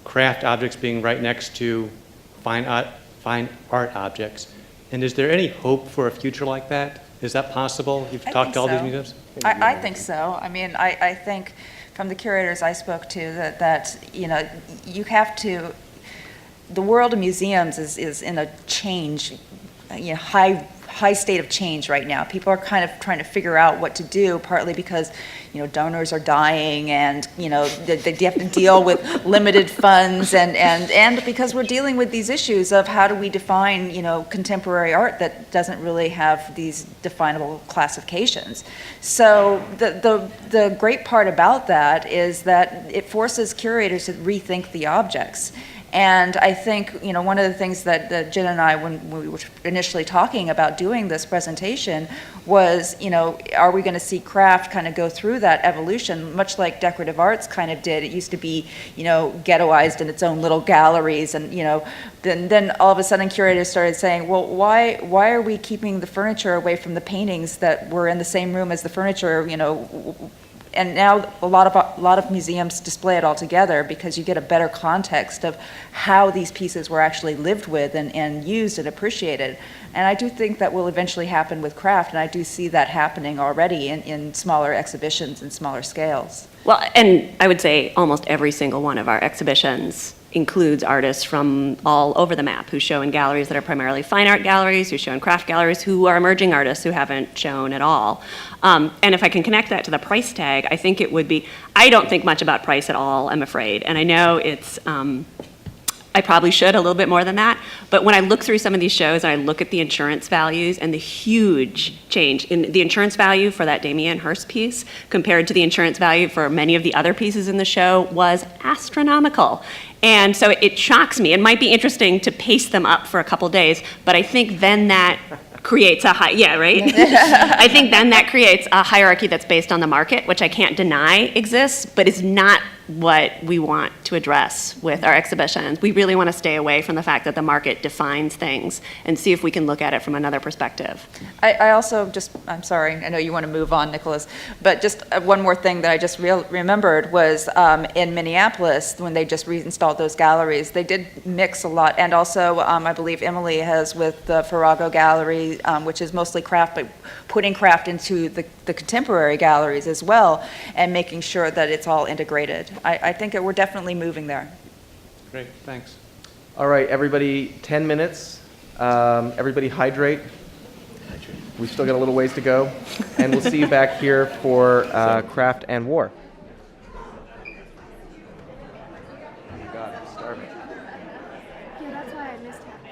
craft objects being right next to fine art objects. And is there any hope for a future like that? Is that possible? You've talked to all these museums? I think so. I mean, I think from the curators I spoke to that you know, you have to, the world of museums is in a change, you know, high state of change right now. People are kind of trying to figure out what to do, partly because, you know, donors are dying and, you know, they have to deal with limited funds and because we're dealing with these issues of how do we define, you know, contemporary art that doesn't really have these definable classifications. So the great part about that is that it forces curators to rethink the objects. And I think, you know, one of the things that Jen and I, when we were initially talking about doing this presentation, was, you know, are we going to see craft kind of go through that evolution, much like decorative arts kind of did? It used to be, you know, ghettoized in its own little galleries, and, you know, then all of a sudden curators started saying, well, why are we keeping the furniture away from the paintings that were in the same room as the furniture, you know? And now a lot of museums display it all together because you get a better context of how these pieces were actually lived with and used and appreciated. And I do think that will eventually happen with craft, and I do see that happening already in smaller exhibitions and smaller scales. Well, and I would say almost every single one of our exhibitions includes artists from all over the map who show in galleries that are primarily fine art galleries, who show in craft galleries, who are emerging artists who haven't shown at all. And if I can connect that to the price tag, I think it would be, I don't think much about price at all, I'm afraid. And I know it's, I probably should a little bit more than that, but when I look through some of these shows and I look at the insurance values and the huge change in the insurance value for that Damien Hirst piece compared to the insurance value for many of the other pieces in the show was astronomical. And so it shocks me. It might be interesting to pace them up for a couple days, but I think then that creates a I think then that creates a hierarchy that's based on the market, which I can't deny exists, but is not what we want to address with our exhibitions. We really want to stay away from the fact that the market defines things and see if we can look at it from another perspective. I also just, I'm sorry, I know you want to move on, Nicholas, but just one more thing that I just remembered was in Minneapolis, when they just reinstalled those galleries, they did mix a lot, and also I believe Emily has with the Farrago Gallery, which is mostly craft, but putting craft into the contemporary galleries as well, and making sure that it's all integrated. I think we're definitely moving there. Great, thanks. All right, everybody, 10 minutes. Everybody hydrate. We've still got a little ways to go. And we'll see you back here for Craft and War. Oh my God, I'm starving. Yeah, that's why I missed half.